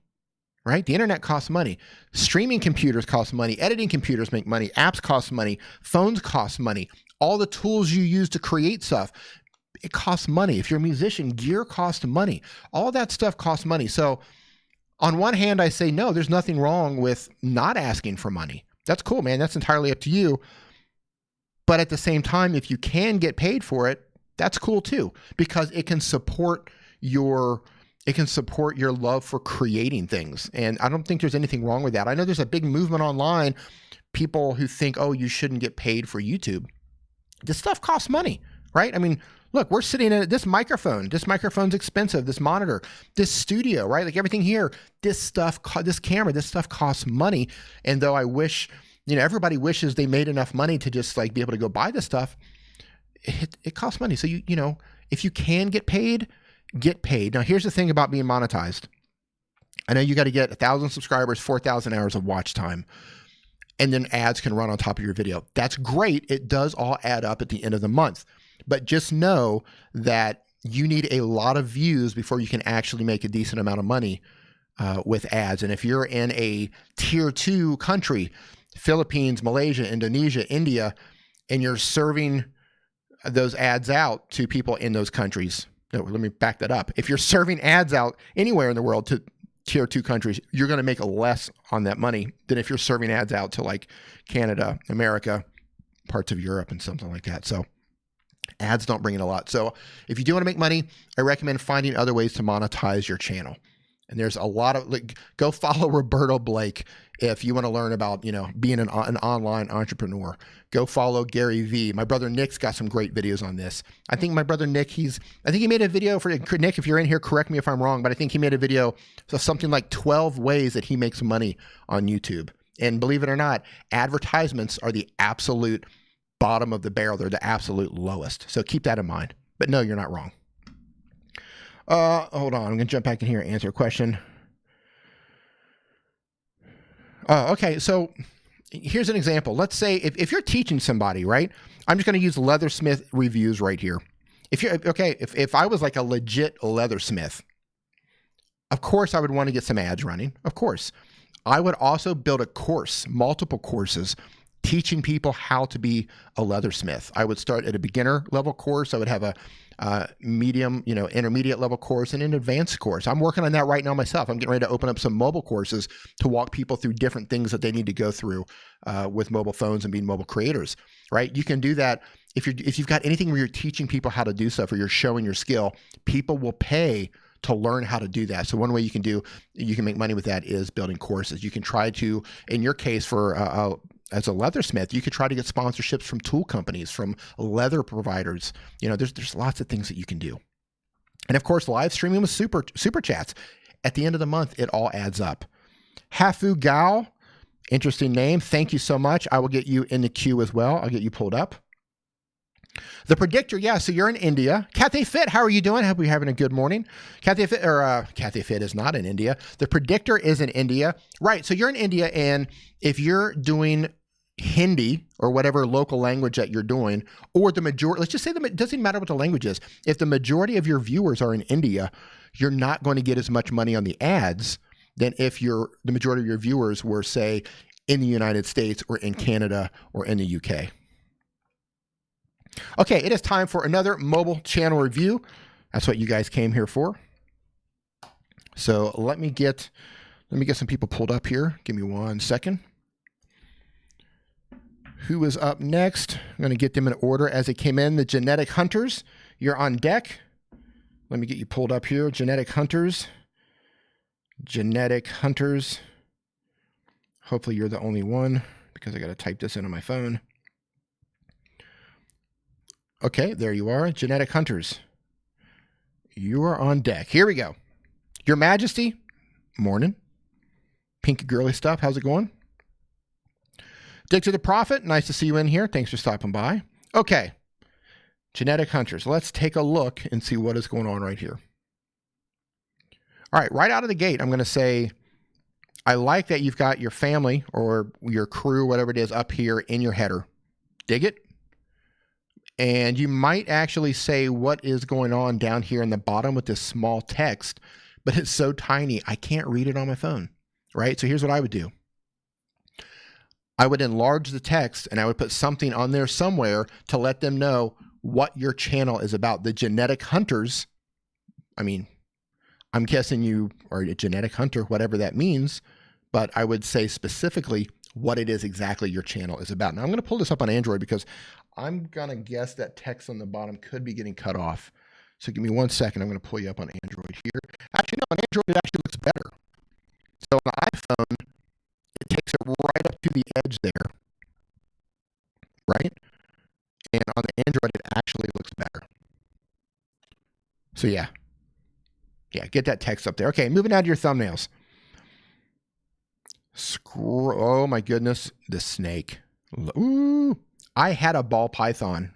right? The internet costs money. Streaming computers cost money. Editing computers make money. Apps cost money. Phones cost money. All the tools you use to create stuff, it costs money. If you're a musician, gear costs money. All that stuff costs money. So on one hand, I say, no, there's nothing wrong with not asking for money. That's cool, man. That's entirely up to you. But at the same time, if you can get paid for it, that's cool too, because it can support your love for creating things. And I don't think there's anything wrong with that. I know there's a big movement online, people who think, oh, you shouldn't get paid for YouTube. This stuff costs money, right? I mean, look, we're sitting in this microphone. This microphone's expensive. This monitor, this studio, right? Like everything here, this camera, this stuff costs money. And though I wish, you know, everybody wishes they made enough money to just like be able to go buy this stuff, it costs money. So you know, if you can get paid, get paid. Now, here's the thing about being monetized. I know you got to get 1,000 subscribers, 4,000 hours of watch time, and then ads can run on top of your video. That's great. It does all add up at the end of the month. But just know that you need a lot of views before you can actually make a decent amount of money with ads. And if you're in a tier 2 country, Philippines, Malaysia, Indonesia, India, and you're serving those ads out to people in those countries, no, let me back that up. If you're serving ads out anywhere in the world to tier 2 countries, you're going to make less on that money than if you're serving ads out to like Canada, America, parts of Europe, and something like that. So ads don't bring in a lot. So if you do want to make money, I recommend finding other ways to monetize your channel. And there's a lot of, like, go follow Roberto Blake if you want to learn about, you know, being an online entrepreneur. Go follow Gary Vee. My brother Nick's got some great videos on this. I think my brother Nick, I think he made a video for Nick. If you're in here, correct me if I'm wrong, but I think he made a video of something like 12 ways that he makes money on YouTube. And believe it or not, advertisements are the absolute bottom of the barrel. They're the absolute lowest. So keep that in mind. But no, you're not wrong. Hold on. I'm going to jump back in here and answer a question. Okay. So here's an example. Let's say if you're teaching somebody, right? I'm just going to use leathersmith reviews right here. If I was like a legit leathersmith, of course I would want to get some ads running. Of course. I would also build a course, multiple courses, teaching people how to be a leathersmith. I would start at a beginner level course. I would have a medium, intermediate level course and an advanced course. I'm working on that right now myself. I'm getting ready to open up some mobile courses to walk people through different things that they need to go through with mobile phones and being mobile creators, right? You can do that if you've got anything where you're teaching people how to do stuff or you're showing your skill. People will pay to learn how to do that. So one way you can make money with that is building courses. You can try to, in your case, as a leathersmith, you could try to get sponsorships from tool companies, from leather providers. There's lots of things that you can do. And of course, live streaming with super chats. At the end of the month, it all adds up. Hafu Gao, interesting name. Thank you so much. I will get you in the queue as well. I'll get you pulled up. The predictor, yeah, so you're in India. Cathay Fit, how are you doing? Hope you're having a good morning. Cathay Fit is not in India. The predictor is in India. Right, so you're in India, and if you're doing Hindi or whatever local language that you're doing, or the majority, let's just say it doesn't matter what the language is. If the majority of your viewers are in India, you're not going to get as much money on the ads than if the majority of your viewers were, say, in the United States or in Canada or in the UK. Okay, it is time for another mobile channel review. That's what you guys came here for. So let me get some people pulled up here. Give me 1 second. Who is up next? I'm going to get them in order as they came in. The Genetic Hunters, you're on deck. Let me get you pulled up here. Genetic Hunters. Genetic Hunters. Hopefully you're the only one because I got to type this in on my phone. Okay, there you are. Genetic Hunters. You are on deck. Here we go. Your Majesty, morning. Pink girly stuff, how's it going? Dick to the Prophet, nice to see you in here. Thanks for stopping by. Okay, Genetic Hunters. Let's take a look and see what is going on right here. All right, right out of the gate, I'm going to say, I like that you've got your family or your crew, whatever it is, up here in your header. Dig it? And you might actually say what is going on down here in the bottom with this small text, but it's so tiny, I can't read it on my phone, right? So here's what I would do. I would enlarge the text and I would put something on there somewhere to let them know what your channel is about. The Genetic Hunters, I mean, I'm guessing you are a genetic hunter, whatever that means, but I would say specifically what it is exactly your channel is about. Now I'm going to pull this up on Android because I'm going to guess that text on the bottom could be getting cut off. So give me 1 second. I'm going to pull you up on Android here. Actually, no, on Android, it actually looks better. So on the iPhone, it takes it right up to the edge there, right? And on the Android, it actually looks better. So yeah, get that text up there. Okay, moving on to your thumbnails. Oh my goodness, the snake. Ooh. I had a ball python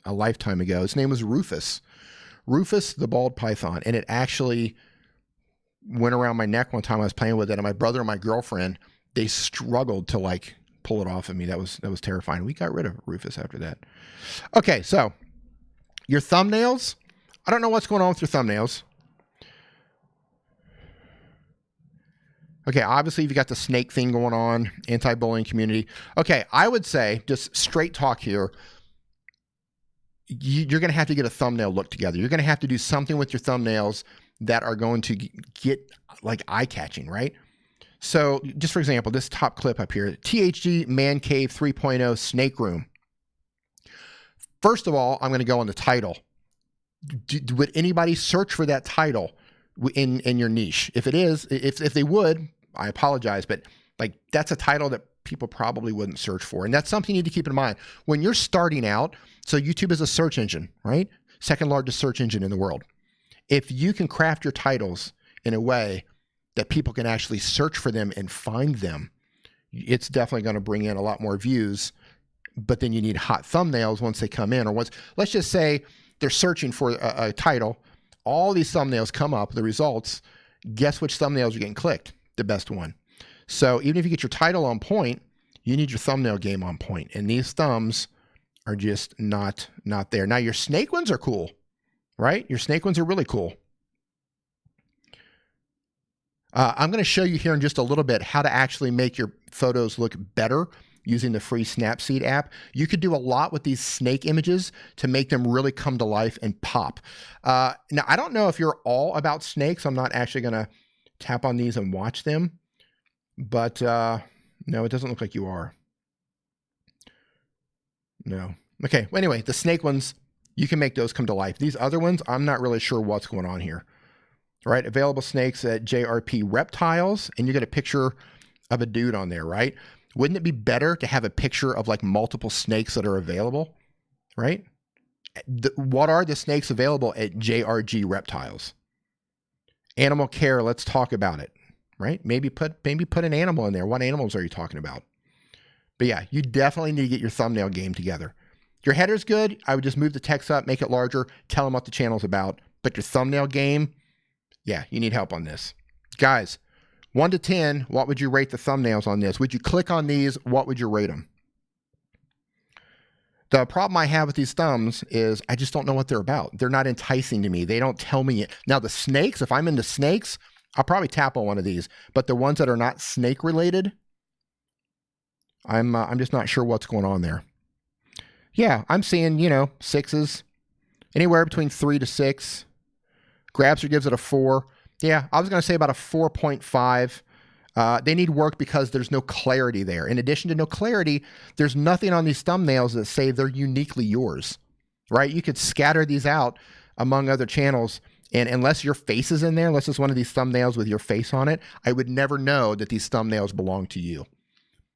a lifetime ago. His name was Rufus. Rufus the bald python. And it actually went around my neck one time. I was playing with it, and my brother and my girlfriend, they struggled to like pull it off of me. That was terrifying. We got rid of Rufus after that. Okay, so your thumbnails. I don't know what's going on with your thumbnails. Okay, obviously you've got the snake thing going on, anti-bullying community. Okay, I would say, just straight talk here, you're going to have to get a thumbnail look together. You're going to have to do something with your thumbnails that are going to get like eye-catching, right? So just for example, this top clip up here, THG Man Cave 3.0 Snake Room. First of all, I'm going to go on the title. Would anybody search for that title? in your niche. If it is, if they would, I apologize, but like that's a title that people probably wouldn't search for. And that's something you need to keep in mind when you're starting out. So YouTube is a search engine, right? Second largest search engine in the world. If you can craft your titles in a way that people can actually search for them and find them, it's definitely going to bring in a lot more views. But then you need hot thumbnails once they come in, or once, let's just say they're searching for a title. All these thumbnails come up, the results. Guess which thumbnails are getting clicked? The best one. So even if you get your title on point, you need your thumbnail game on point. And these thumbs are just not there. Now your snake ones are cool, right? Your snake ones are really cool. I'm going to show you here in just a little bit how to actually make your photos look better using the free Snapseed app. You could do a lot with these snake images to make them really come to life and pop. Now, I don't know if you're all about snakes. I'm not actually going to tap on these and watch them. But no, it doesn't look like you are. No. Okay, well, anyway, the snake ones, you can make those come to life. These other ones, I'm not really sure what's going on here. All right, available snakes at JRP Reptiles, and you get a picture of a dude on there, right? Wouldn't it be better to have a picture of like multiple snakes that are available, right? What are the snakes available at JRG Reptiles? Animal care, let's talk about it, right? Maybe put an animal in there. What animals are you talking about? But yeah, you definitely need to get your thumbnail game together. Your header's good. I would just move the text up, make it larger, tell them what the channel's about. But your thumbnail game, yeah, you need help on this. Guys, 1 to 10, what would you rate the thumbnails on this? Would you click on these? What would you rate them? The problem I have with these thumbs is I just don't know what they're about. They're not enticing to me. They don't tell me it. Now the snakes, if I'm into snakes, I'll probably tap on one of these. But the ones that are not snake related, I'm just not sure what's going on there. Yeah, I'm seeing, you know, 6s, anywhere between 3 to 6. Grabster gives it a 4. Yeah, I was going to say about a 4.5. They need work because there's no clarity there. In addition to no clarity, there's nothing on these thumbnails that say they're uniquely yours, right? You could scatter these out among other channels, and unless your face is in there, unless it's one of these thumbnails with your face on it, I would never know that these thumbnails belong to you.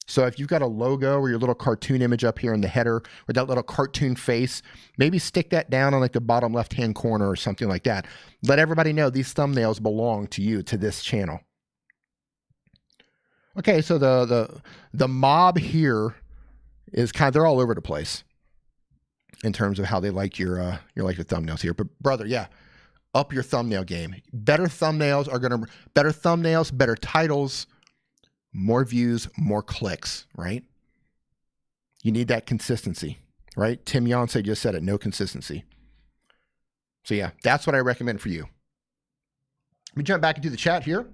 So if you've got a logo or your little cartoon image up here in the header or that little cartoon face, maybe stick that down on like the bottom left-hand corner or something like that. Let everybody know these thumbnails belong to you, to this channel. Okay, so the mob here is kind of, they're all over the place in terms of how they like your thumbnails here. But brother, yeah, up your thumbnail game. Better thumbnails are going to, better thumbnails, better titles, more views, more clicks, right? You need that consistency, right? Tim Yonsei just said it, no consistency. So yeah, that's what I recommend for you. Let me jump back into the chat here.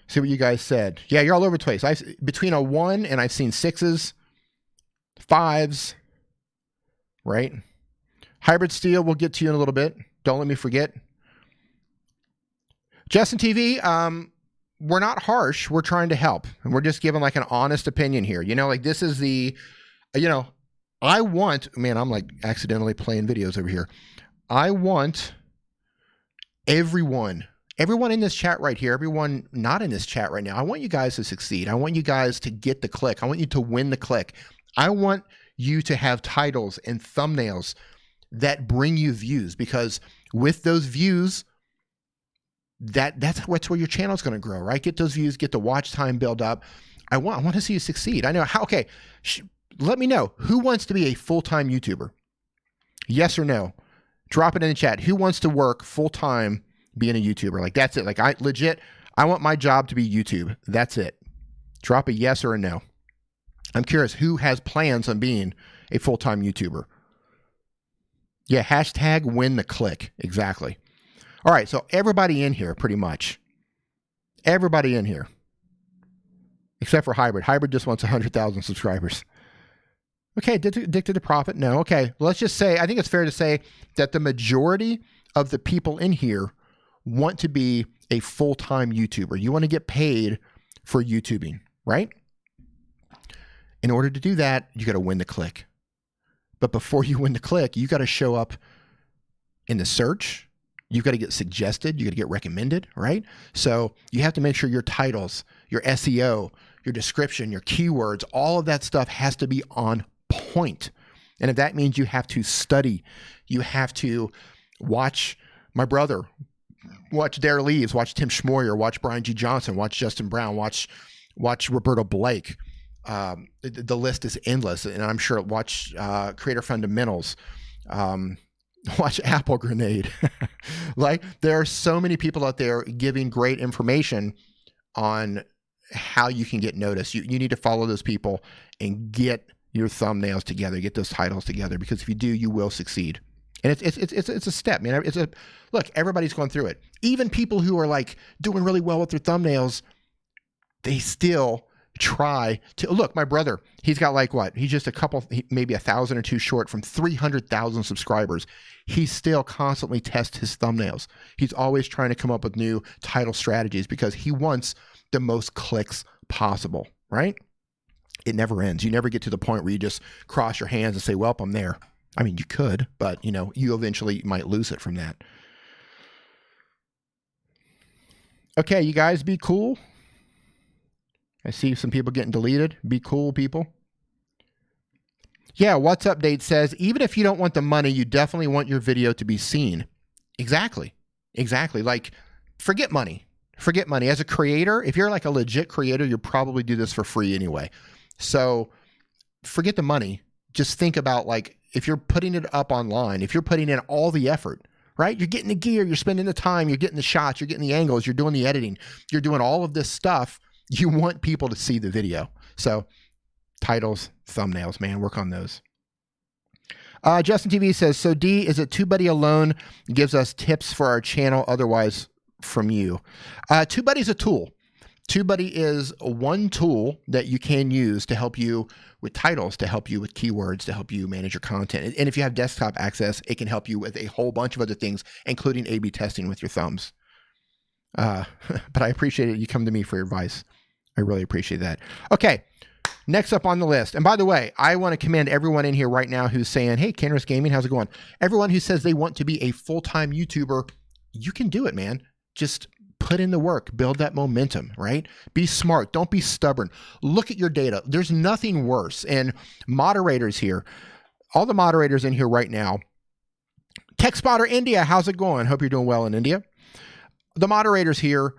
See what you guys said. Yeah, you're all over the place. Between a 1 and I've seen 6s, 5s, right? Hybrid steel, we'll get to you in a little bit. Don't let me forget. Justin TV, we're not harsh. We're trying to help. And we're just giving like an honest opinion here. You know, like this is the, you know, I want, man, I'm like accidentally playing videos over here. I want everyone in this chat right here, everyone not in this chat right now, I want you guys to succeed. I want you guys to get the click. I want you to win the click. I want you to have titles and thumbnails that bring you views, because with those views, that's where your channel is going to grow, right? Get those views, get the watch time build up. I want to see you succeed. I know how. Okay, let me know who wants to be a full-time YouTuber. Yes or no? Drop it in the chat. Who wants to work full-time being a YouTuber? Like that's it. Like I want my job to be YouTube. That's it. Drop a yes or a no. I'm curious who has plans on being a full-time YouTuber. Yeah, hashtag win the click. Exactly. All right, so everybody in here, pretty much. Everybody in here. Except for Hybrid. Hybrid just wants 100,000 subscribers. Okay, addicted to profit? No. Okay, let's just say, I think it's fair to say that the majority of the people in here want to be a full-time YouTuber. You want to get paid for YouTubing, right? In order to do that, you got to win the click. But before you win the click, you got to show up in the search. You've got to get suggested. You got to get recommended, right? So you have to make sure your titles, your SEO, your description, your keywords, all of that stuff has to be on point. And if that means you have to study, you have to watch my brother, watch Dare Leaves, watch Tim Schmoyer, watch Brian G. Johnson, watch Justin Brown, watch Roberto Blake. The list is endless. And I'm sure watch Creator Fundamentals, watch Apple Grenade. Like, there are so many people out there giving great information on how you can get noticed. You need to follow those people and get your thumbnails together, get those titles together, because if you do, you will succeed. And it's a step, man. Look, everybody's going through it. Even people who are like doing really well with their thumbnails, they still try to look. My brother, he's got like what? He's just maybe 1,000 or 2 short from 300,000 subscribers. He still constantly tests his thumbnails. He's always trying to come up with new title strategies because he wants the most clicks possible, right? It never ends. You never get to the point where you just cross your hands and say, well, I'm there. I mean, you could, but you eventually might lose it from that. Okay, you guys be cool. I see some people getting deleted. Be cool, people. Yeah, What's Update says, even if you don't want the money, you definitely want your video to be seen. Exactly. Like, forget money. Forget money. As a creator, if you're like a legit creator, you'll probably do this for free anyway. So forget the money. Just think about, like, if you're putting it up online, if you're putting in all the effort, right? You're getting the gear, you're spending the time, you're getting the shots, you're getting the angles, you're doing the editing, you're doing all of this stuff. You want people to see the video. So titles, thumbnails, man, work on those. Justin TV says, so D, is it TubeBuddy alone gives us tips for our channel, otherwise from you? TubeBuddy is a tool. TubeBuddy is one tool that you can use to help you with titles, to help you with keywords, to help you manage your content. And if you have desktop access, it can help you with a whole bunch of other things, including A/B testing with your thumbs. But I appreciate it. You come to me for your advice. I really appreciate that. Okay. Next up on the list. And by the way, I want to commend everyone in here right now who's saying, hey, Kenris Gaming, how's it going? Everyone who says they want to be a full-time YouTuber, you can do it, man. Just put in the work, build that momentum, right? Be smart. Don't be stubborn. Look at your data. There's nothing worse. And moderators here, all the moderators in here right now, TechSpotter India, how's it going? Hope you're doing well in India. The moderators here,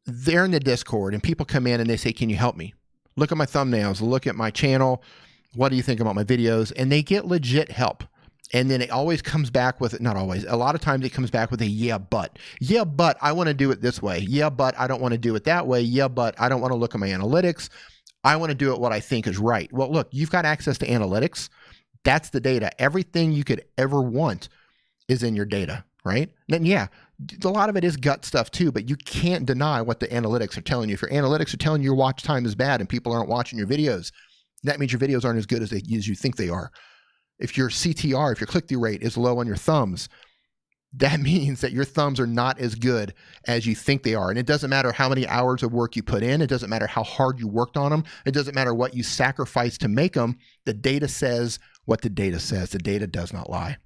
they're in the Discord and people come in and they say, can you help me? Look at my thumbnails, look at my channel. What do you think about my videos? And they get legit help. And then it always comes back with, not always, a lot of times it comes back with a yeah, but. Yeah, but I want to do it this way. Yeah, but I don't want to do it that way. Yeah, but I don't want to look at my analytics. I want to do it what I think is right. Well, look, you've got access to analytics. That's the data. Everything you could ever want is in your data, right? And yeah, a lot of it is gut stuff too, but you can't deny what the analytics are telling you. If your analytics are telling you your watch time is bad and people aren't watching your videos, that means your videos aren't as good as you think they are. If your CTR, if your click-through rate is low on your thumbs, that means that your thumbs are not as good as you think they are. And it doesn't matter how many hours of work you put in. It doesn't matter how hard you worked on them. It doesn't matter what you sacrificed to make them. The data says what the data says. The data does not lie.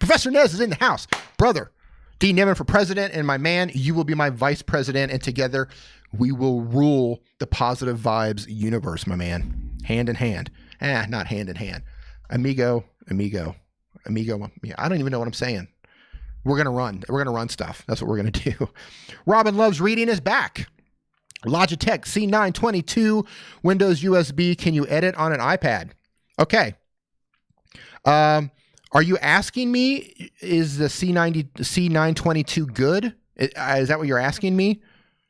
Professor Nez is in the house. Brother, D. Nimmin for president, and my man, you will be my vice president, and together we will rule the positive vibes universe, my man. Hand in hand. Not hand in hand. Amigo. I don't even know what I'm saying. We're going to run stuff. That's what we're going to do. Robin Loves Reading is back. Logitech C922 Windows USB. Can you edit on an iPad? Okay. Are you asking me, is the C922 good? Is that what you're asking me?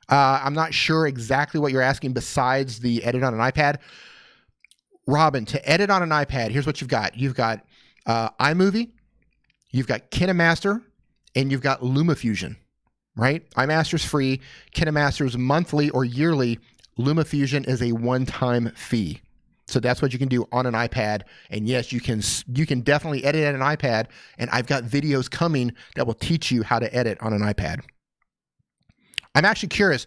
I'm not sure exactly what you're asking besides the edit on an iPad. Robin, to edit on an iPad, here's what you've got. You've got iMovie, you've got KineMaster, and you've got LumaFusion, right? iMaster's free, KineMaster's monthly or yearly. LumaFusion is a one-time fee. So that's what you can do on an iPad. And yes, you can definitely edit on an iPad. And I've got videos coming that will teach you how to edit on an iPad. I'm actually curious.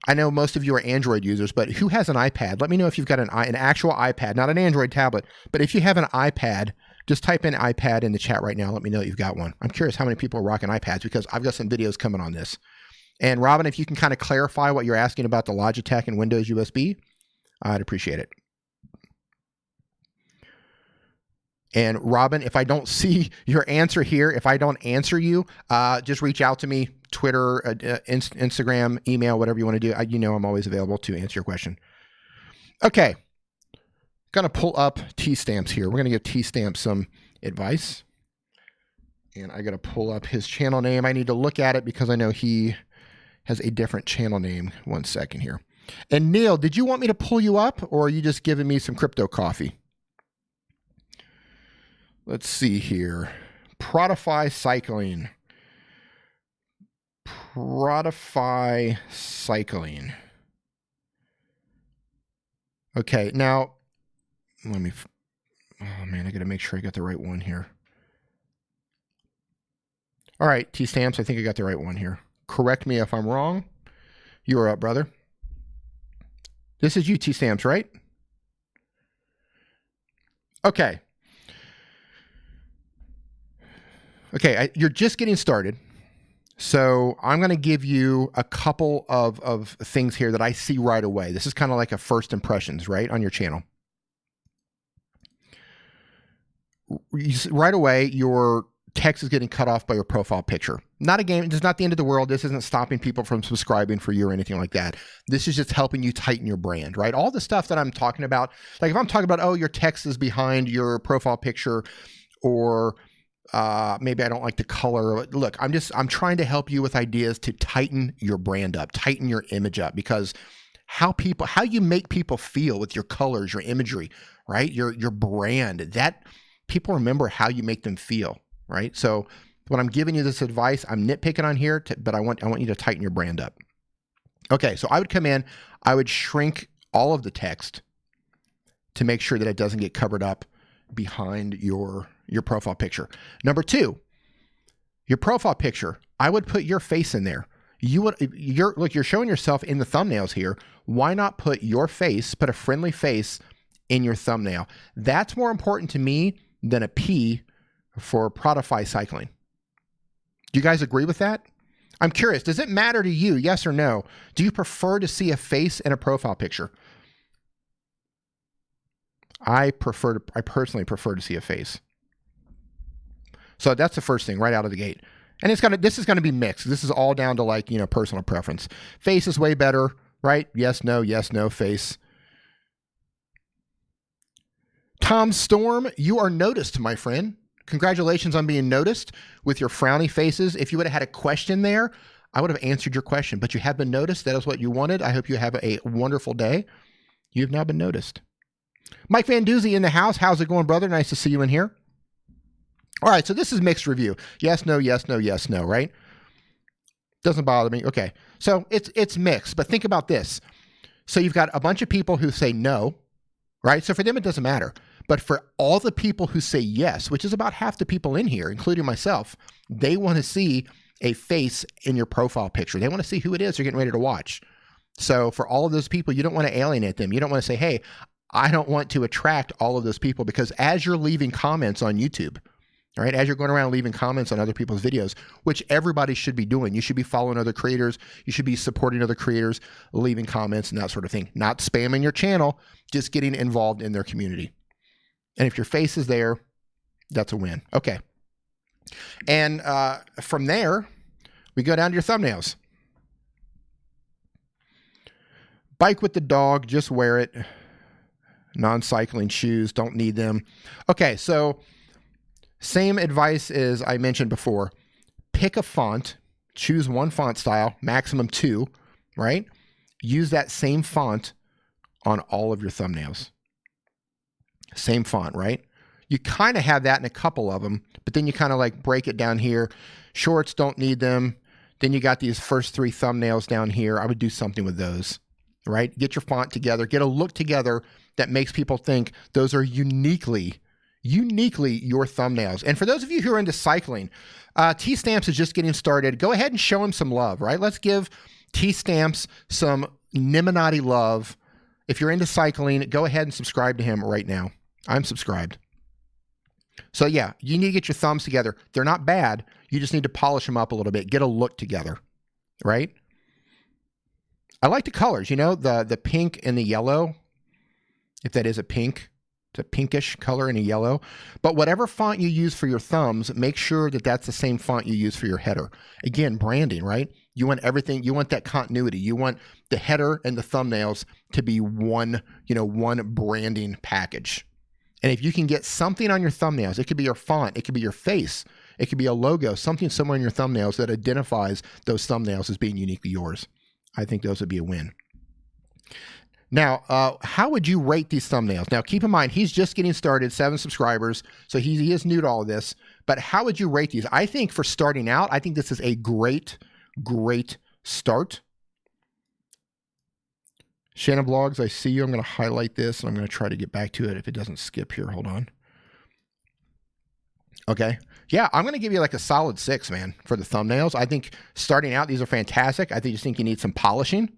I know most of you are Android users, but who has an iPad? Let me know if you've got an actual iPad, not an Android tablet, but if you have an iPad Just type in iPad in the chat right now. Let me know you've got one. I'm curious how many people are rocking iPads because I've got some videos coming on this. And Robin, if you can kind of clarify what you're asking about the Logitech and Windows USB, I'd appreciate it. And Robin, if I don't see your answer here, if I don't answer you, just reach out to me, Twitter, Instagram, email, whatever you want to do. You know I'm always available to answer your question. Okay. Going to pull up T-Stamps here. We're going to give T-Stamps some advice. And I got to pull up his channel name. I need to look at it because I know he has a different channel name. 1 second here. And Neil, did you want me to pull you up or are you just giving me some crypto coffee? Let's see here. Prodify Cycling. Prodify Cycling. Okay, now, let me, oh man, I got to make sure I got the right one here. All right, T-Stamps, I think I got the right one here. Correct me if I'm wrong. You are up, brother. This is you, T-Stamps, right? Okay. Okay, you're just getting started. So I'm going to give you a couple of things here that I see right away. This is kind of like a first impressions, right, on your channel. Right away, your text is getting cut off by your profile picture. Not a game. This is not the end of the world. This isn't stopping people from subscribing for you or anything like that. This is just helping you tighten your brand, right? All the stuff that I'm talking about, like if I'm talking about, oh, your text is behind your profile picture or maybe I don't like the color. Look, I'm trying to help you with ideas to tighten your brand up, tighten your image up, because how you make people feel with your colors, your imagery, right? Your brand, that people remember how you make them feel, right? So when I'm giving you this advice, I'm nitpicking on here, but I want you to tighten your brand up. Okay, so I would come in, I would shrink all of the text to make sure that it doesn't get covered up behind your profile picture. Number two, your profile picture, I would put your face in there. Look, you're showing yourself in the thumbnails here. Why not put your face, put a friendly face in your thumbnail? That's more important to me than a P for Prodify Cycling. Do you guys agree with that? I'm curious, does it matter to you, yes or no? Do you prefer to see a face in a profile picture? I personally prefer to see a face. So that's the first thing right out of the gate. And this is gonna be mixed. This is all down to like, personal preference. Face is way better, right? Yes, no, face. Tom Storm, you are noticed, my friend. Congratulations on being noticed with your frowny faces. If you would have had a question there, I would have answered your question, but you have been noticed. That is what you wanted. I hope you have a wonderful day. You have now been noticed. Mike Van Doozy in the house. How's it going, brother? Nice to see you in here. All right, so this is mixed review. Yes, no, right? Doesn't bother me. Okay, so it's mixed, but think about this. So you've got a bunch of people who say no, right? So for them, it doesn't matter. But for all the people who say yes, which is about half the people in here, including myself, they want to see a face in your profile picture. They want to see who it is you're getting ready to watch. So for all of those people, you don't want to alienate them. You don't want to say, hey, I don't want to attract all of those people, because as you're leaving comments on YouTube, all right, as you're going around leaving comments on other people's videos, which everybody should be doing, you should be following other creators, you should be supporting other creators, leaving comments and that sort of thing, not spamming your channel, just getting involved in their community. And if your face is there, that's a win. Okay. And from there, we go down to your thumbnails. Bike with the dog, just wear it. Non-cycling shoes, don't need them. Okay, so same advice as I mentioned before. Pick a font, choose one font style, maximum 2, right? Use that same font on all of your thumbnails. Same font, right? You kind of have that in a couple of them, but then you kind of like break it down here. Shorts, don't need them. Then you got these first 3 thumbnails down here. I would do something with those, right? Get your font together, get a look together that makes people think those are uniquely your thumbnails. And for those of you who are into cycling, T-Stamps is just getting started. Go ahead and show him some love, right? Let's give T-Stamps some Nimminati love. If you're into cycling, go ahead and subscribe to him right now. I'm subscribed. So yeah, you need to get your thumbs together. They're not bad. You just need to polish them up a little bit, get a look together, right? I like the colors, you know, the pink and the yellow, if that is a pink. It's a pinkish color and a yellow. But whatever font you use for your thumbs, make sure that that's the same font you use for your header. Again, branding, right? You want everything, you want that continuity. You want the header and the thumbnails to be one, you know, one branding package. And if you can get something on your thumbnails, it could be your font, it could be your face, it could be a logo, something somewhere in your thumbnails that identifies those thumbnails as being uniquely yours. I think those would be a win. Now, how would you rate these thumbnails? Now, keep in mind, he's just getting started, 7 subscribers, so he is new to all of this. But how would you rate these? I think for starting out, I think this is a great, great start. Shannon Vlogs, I see you. I'm going to highlight this, and I'm going to try to get back to it if it doesn't skip here. Hold on. Okay. Yeah, I'm going to give you like a solid 6, man, for the thumbnails. I think starting out, these are fantastic. I just think you need some polishing.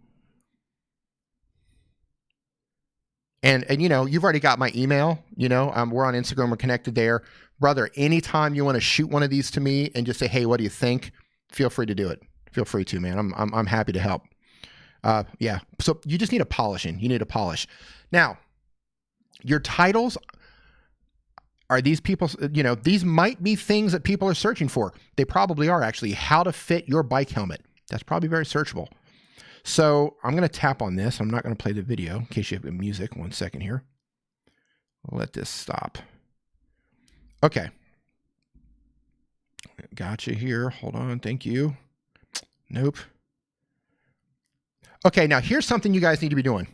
And you know, you've already got my email, you know, we're on Instagram, we're connected there. Brother, anytime you want to shoot one of these to me and just say, hey, what do you think? Feel free to do it. Feel free to, man. I'm happy to help. Yeah, so you just need a polishing. You need a polish. Now, your titles, are these people, you know, these might be things that people are searching for. They probably are actually. How to fit your bike helmet. That's probably very searchable. So I'm going to tap on this. I'm not going to play the video in case you have music. 1 second here. I'll let this stop. Okay. Gotcha here. Hold on. Thank you. Nope. Okay, now here's something you guys need to be doing.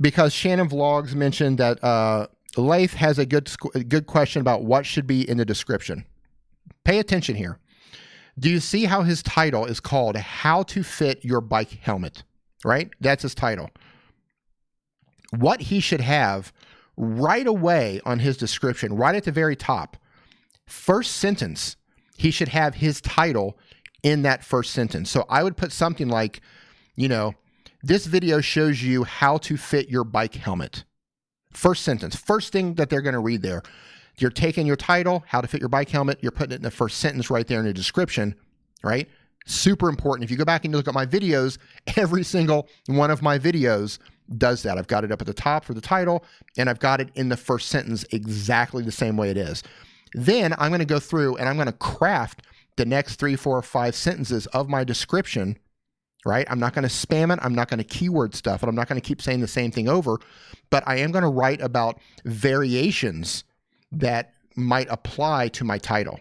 Because Shannon Vlogs mentioned that Leif has a good question about what should be in the description. Pay attention here. Do you see how his title is called How to Fit Your Bike Helmet, right? That's his title. What he should have right away on his description, right at the very top, first sentence, he should have his title in that first sentence. So I would put something like, you know, this video shows you how to fit your bike helmet. First sentence, first thing that they're going to read there. You're taking your title, how to fit your bike helmet, you're putting it in the first sentence right there in the description, right? Super important. If you go back and you look at my videos, every single one of my videos does that. I've got it up at the top for the title, and I've got it in the first sentence exactly the same way it is. Then I'm going to go through and I'm going to craft the next 3, 4, 5 sentences of my description, right? I'm not going to spam it. I'm not going to keyword stuff, and I'm not going to keep saying the same thing over, but I am going to write about variations that might apply to my title.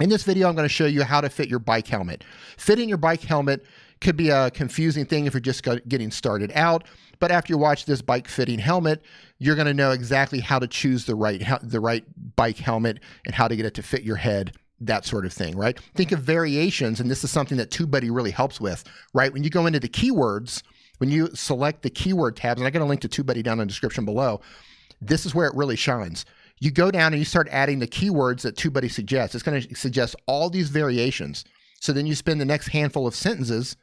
In this video, I'm going to show you how to fit your bike helmet. Fitting your bike helmet could be a confusing thing if you're just getting started out, but after you watch this bike fitting helmet, you're going to know exactly how to choose the right bike helmet and how to get it to fit your head, that sort of thing, right? Think of variations, and this is something that TubeBuddy really helps with, right? When you go into the keywords, when you select the keyword tabs, and I got a link to TubeBuddy down in the description below, this is where it really shines. You go down and you start adding the keywords that TubeBuddy suggests. It's going to suggest all these variations. So then you spend the next handful of sentences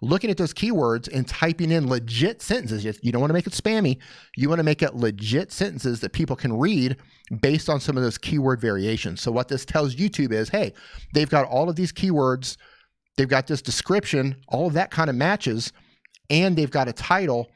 looking at those keywords and typing in legit sentences. You don't want to make it spammy. You want to make it legit sentences that people can read based on some of those keyword variations. So what this tells YouTube is, hey, they've got all of these keywords. They've got this description. All of that kind of matches. And they've got a title.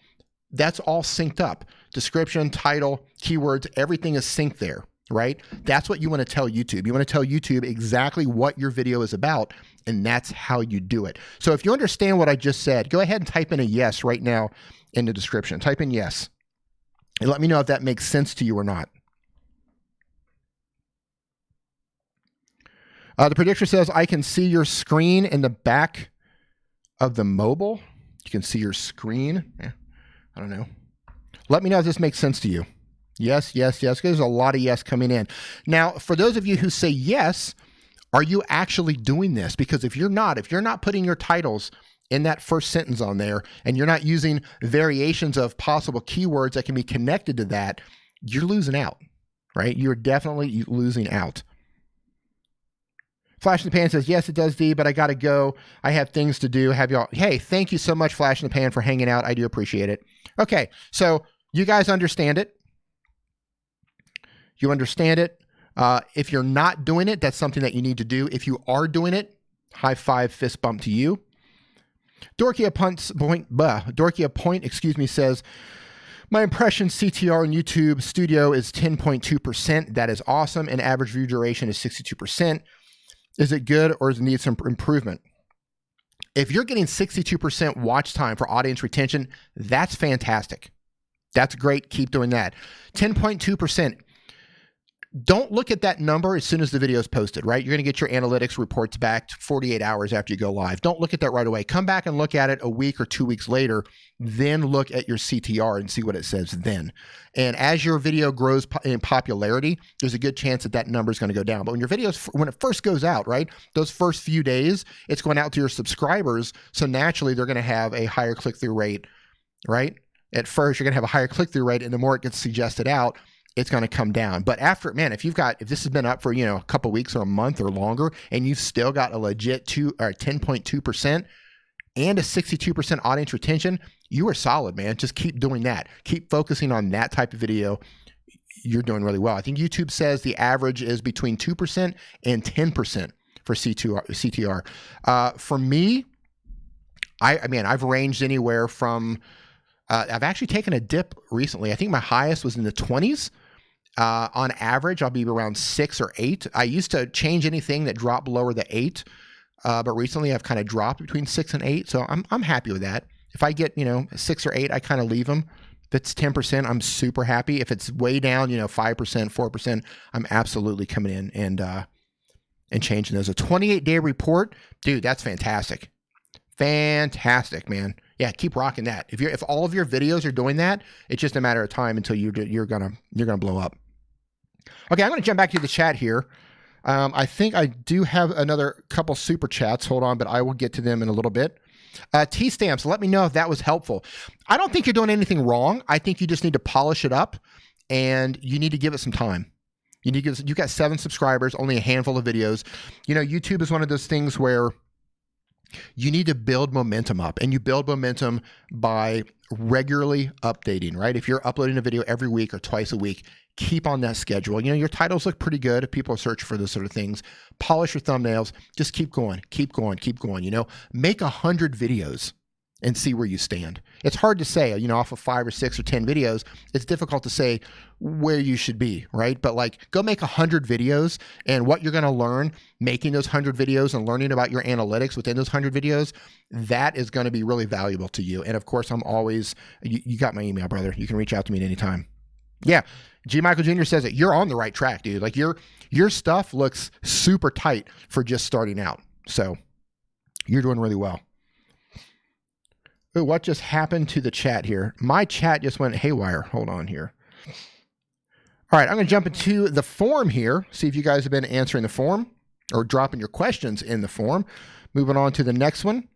That's all synced up. Description, title, keywords, everything is synced there, right? That's what you want to tell YouTube. You want to tell YouTube exactly what your video is about, and that's how you do it. So if you understand what I just said, go ahead and type in a yes right now in the description. Type in yes, and let me know if that makes sense to you or not. The predictor says, I can see your screen in the back of the mobile. You can see your screen. I don't know. Let me know if this makes sense to you. Yes, yes, yes. There's a lot of yes coming in. Now, for those of you who say yes, are you actually doing this? Because if you're not putting your titles in that first sentence on there, and you're not using variations of possible keywords that can be connected to that, you're losing out, right? You're definitely losing out. Flash in the Pan says, yes, it does, D, but I got to go. I have things to do. Have y'all. Hey, thank you so much, Flash in the Pan, for hanging out. I do appreciate it. Okay, so you guys understand it. You understand it. If you're not doing it, that's something that you need to do. If you are doing it, high five, fist bump to you. Dorkia Point, excuse me, says, my impression CTR on YouTube Studio is 10.2%. That is awesome. And average view duration is 62%. Is it good or does it need some improvement? If you're getting 62% watch time for audience retention, that's fantastic. That's great. Keep doing that. 10.2%. Don't look at that number as soon as the video is posted, right? You're going to get your analytics reports back 48 hours after you go live. Don't look at that right away. Come back and look at it a week or 2 weeks later. Then look at your CTR and see what it says then. And as your video grows in popularity, there's a good chance that that number is going to go down. But when your videos, when it first goes out, right, those first few days, it's going out to your subscribers. So naturally, they're going to have a higher click-through rate, right? At first, you're going to have a higher click-through rate, and the more it gets suggested out, it's going to come down. But after, man, if this has been up for, a couple weeks or a month or longer, and you've still got a legit 10.2% and a 62% audience retention, you are solid, man. Just keep doing that. Keep focusing on that type of video. You're doing really well. I think YouTube says the average is between 2% and 10% for CTR. For me, I've ranged anywhere from, I've actually taken a dip recently. I think my highest was in the 20s. On average, I'll be around 6 or 8. I used to change anything that dropped below the 8, but recently I've kind of dropped between 6 and 8. So I'm happy with that. If I get 6 or 8, I kind of leave them. If it's 10%, I'm super happy. If it's way down, 5%, 4%, I'm absolutely coming in and changing those. A 28-day report, dude, that's fantastic. Fantastic, man. Yeah, keep rocking that. If all of your videos are doing that, it's just a matter of time until you're gonna blow up. Okay, I'm gonna jump back to the chat here. I think I do have another couple super chats. Hold on, but I will get to them in a little bit. T-Stamps, let me know if that was helpful. I don't think you're doing anything wrong. I think you just need to polish it up, and you need to give it some time. You got 7 subscribers, only a handful of videos. YouTube is one of those things where you need to build momentum up, and you build momentum by regularly updating, right? If you're uploading a video every week or twice a week, keep on that schedule. Your titles look pretty good if people are searching for those sort of things. Polish your thumbnails. Just keep going, keep going, keep going. Make 100 videos and see where you stand. It's hard to say, off of 5 or 6 or 10 videos, it's difficult to say where you should be, right? But go make 100 videos, and what you're going to learn making those 100 videos and learning about your analytics within those 100 videos, that is going to be really valuable to you. And of course, I'm always, you got my email, brother. You can reach out to me at any time. Yeah. G. Michael Jr. says that you're on the right track, dude. Your stuff looks super tight for just starting out. So you're doing really well. Ooh, what just happened to the chat here? My chat just went haywire. Hold on here. All right, I'm going to jump into the form here, see if you guys have been answering the form or dropping your questions in the form. Moving on to the next one.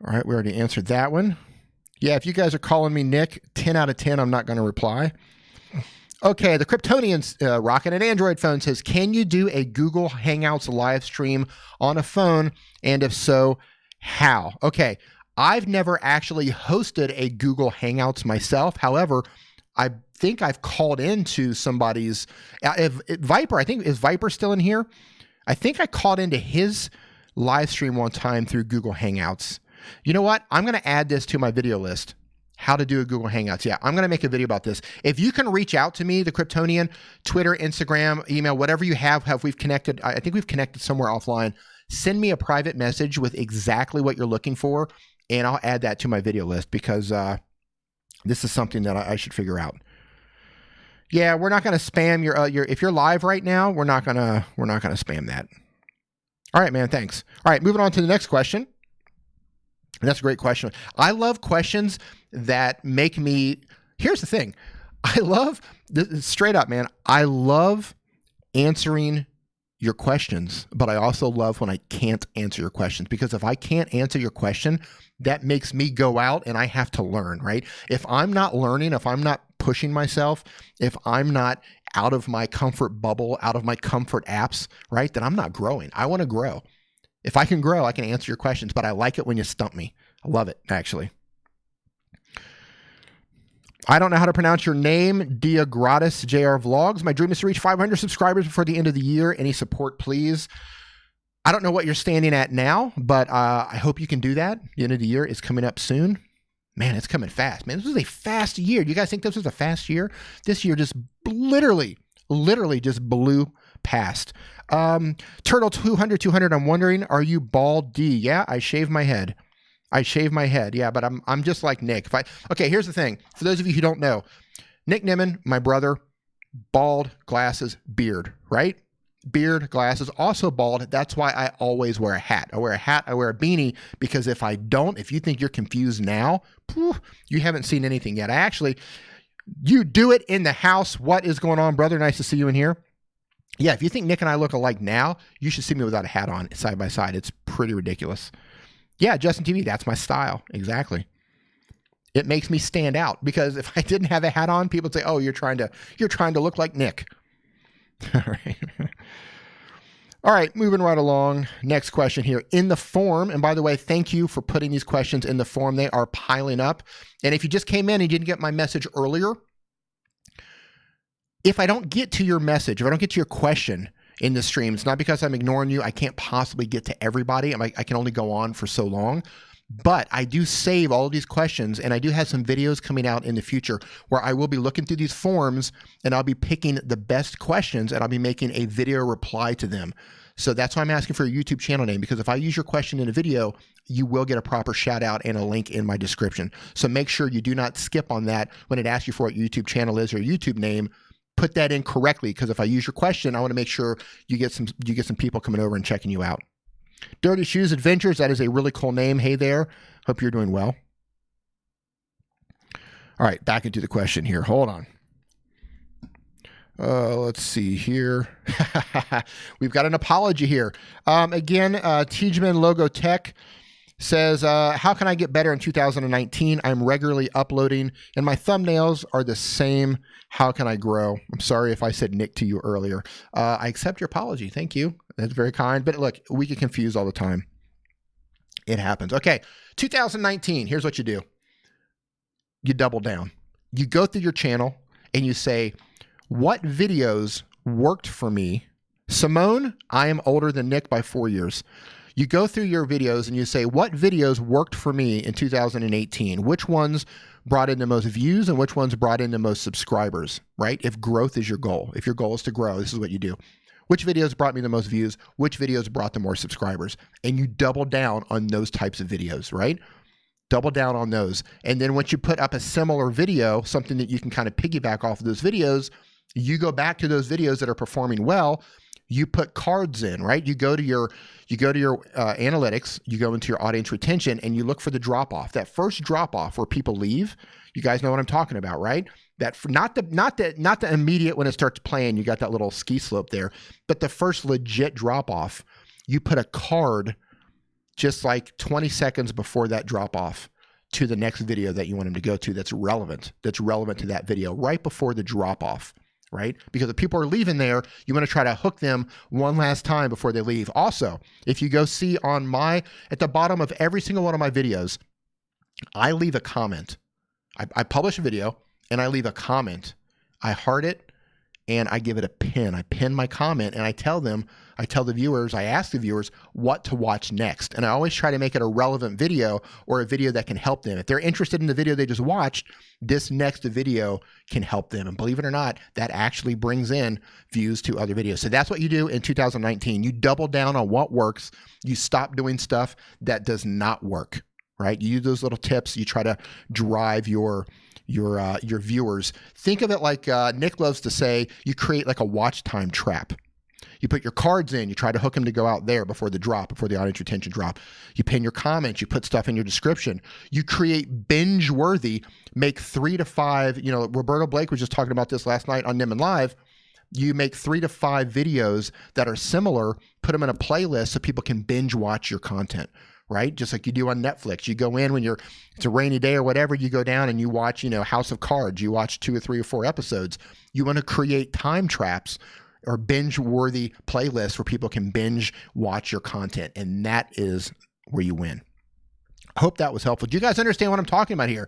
All right, we already answered that one. Yeah, if you guys are calling me Nick, 10 out of 10, I'm not going to reply. Okay, the Kryptonian's rocking an Android phone says, can you do a Google Hangouts live stream on a phone? And if so, how? Okay, I've never actually hosted a Google Hangouts myself. However, I think I've called into somebody's, Viper, I think, is Viper still in here? I think I called into his live stream one time through Google Hangouts. You know what? I'm going to add this to my video list. How to do a Google Hangouts. Yeah, I'm going to make a video about this. If you can reach out to me, the Kryptonian, Twitter, Instagram, email, whatever you have we've connected. I think we've connected somewhere offline. Send me a private message with exactly what you're looking for, and I'll add that to my video list because this is something that I should figure out. Yeah, we're not going to spam your if you're live right now, we're not going to spam that. All right, man, thanks. All right, moving on to the next question. And that's a great question. I love questions that make me, here's the thing. I love, straight up, man, I love answering your questions, but I also love when I can't answer your questions, because if I can't answer your question, that makes me go out and I have to learn, right? If I'm not learning, if I'm not pushing myself, if I'm not out of my comfort bubble, out of my comfort apps, right, then I'm not growing. I want to grow. If I can grow, I can answer your questions, but I like it when you stump me. I love it, actually. I don't know how to pronounce your name, Dia Gratis JR Vlogs. My dream is to reach 500 subscribers before the end of the year. Any support, please? I don't know what you're standing at now, but I hope you can do that. The end of the year is coming up soon. Man, it's coming fast. Man, this was a fast year. You guys think this was a fast year? This year just literally just blew past. Turtle 200, I'm wondering, are you bald D? Yeah, I shave my head. Yeah, but I'm just like Nick. Okay, here's the thing. For those of you who don't know, Nick Nimmin, my brother, bald, glasses, beard, right? Beard, glasses, also bald. That's why I always wear a hat. I wear a beanie, because if I don't, if you think you're confused now, you haven't seen anything yet. You do it in the house. What is going on, brother? Nice to see you in here. Yeah, if you think Nick and I look alike now, you should see me without a hat on, side by side. It's pretty ridiculous. Yeah, Justin TV, that's my style. Exactly. It makes me stand out, because if I didn't have a hat on, people would say, "Oh, you're trying to look like Nick." All right. All right, moving right along. Next question here in the form. And by the way, thank you for putting these questions in the form. They are piling up. And if you just came in and didn't get my message earlier, if I don't get to your message, if I don't get to your question in the stream, it's not because I'm ignoring you. I can't possibly get to everybody. I can only go on for so long. But I do save all of these questions, and I do have some videos coming out in the future where I will be looking through these forms, and I'll be picking the best questions, and I'll be making a video reply to them. So that's why I'm asking for a YouTube channel name, because if I use your question in a video, you will get a proper shout out and a link in my description. So make sure you do not skip on that when it asks you for what YouTube channel is or YouTube name. Put that in correctly, because if I use your question, I want to make sure you get some people coming over and checking you out. Dirty Shoes Adventures, that is a really cool name. Hey there. Hope you're doing well. All right, back into the question here. Hold on. Let's see here. We've got an apology here. Again, Tijman Logo Tech says, how can I get better in 2019? I'm regularly uploading, and my thumbnails are the same. How can I grow? I'm sorry if I said Nick to you earlier. I accept your apology. Thank you. That's very kind. But look, we get confused all the time. It happens. Okay, 2019, here's what you do. You double down. You go through your channel and you say, what videos worked for me? Simone, I am older than Nick by 4 years. You go through your videos and you say, what videos worked for me in 2018? Which ones brought in the most views and which ones brought in the most subscribers, right? If growth is your goal, if your goal is to grow, this is what you do. Which videos brought me the most views? Which videos brought the more subscribers? And you double down on those types of videos, right? Double down on those. And then once you put up a similar video, something that you can kind of piggyback off of those videos, you go back to those videos that are performing well. You put cards in, right? You go to your analytics, you go into your audience retention, and you look for the drop off. That first drop off where people leave. You guys know what I'm talking about, right? That not the immediate when it starts playing. You got that little ski slope there, but the first legit drop off. You put a card just like 20 seconds before that drop off to the next video that you want them to go to. That's relevant to that video right before the drop off. Right? Because if people are leaving there, you want to try to hook them one last time before they leave. Also, if you go see on at the bottom of every single one of my videos, I leave a comment. I publish a video and I leave a comment. I heart it and I give it a pin. I pin my comment and I tell the viewers, I ask the viewers what to watch next. And I always try to make it a relevant video or a video that can help them. If they're interested in the video they just watched, this next video can help them. And believe it or not, that actually brings in views to other videos. So that's what you do in 2019. You double down on what works. You stop doing stuff that does not work, right? You use those little tips. You try to drive your viewers. Think of it like Nick loves to say, you create like a watch time trap. You put your cards in, you try to hook them to go out there before the audience retention drop. You pin your comments, you put stuff in your description. You create binge-worthy, make 3 to 5, Roberto Blake was just talking about this last night on Nimmin Live. You make 3 to 5 videos that are similar, put them in a playlist so people can binge watch your content, right? Just like you do on Netflix. You go in when it's a rainy day or whatever, you go down and you watch, House of Cards. You watch 2 or 3 or 4 episodes. You want to create time traps or binge-worthy playlists where people can binge watch your content, and that is where you win. I hope that was helpful. Do you guys understand what I'm talking about here?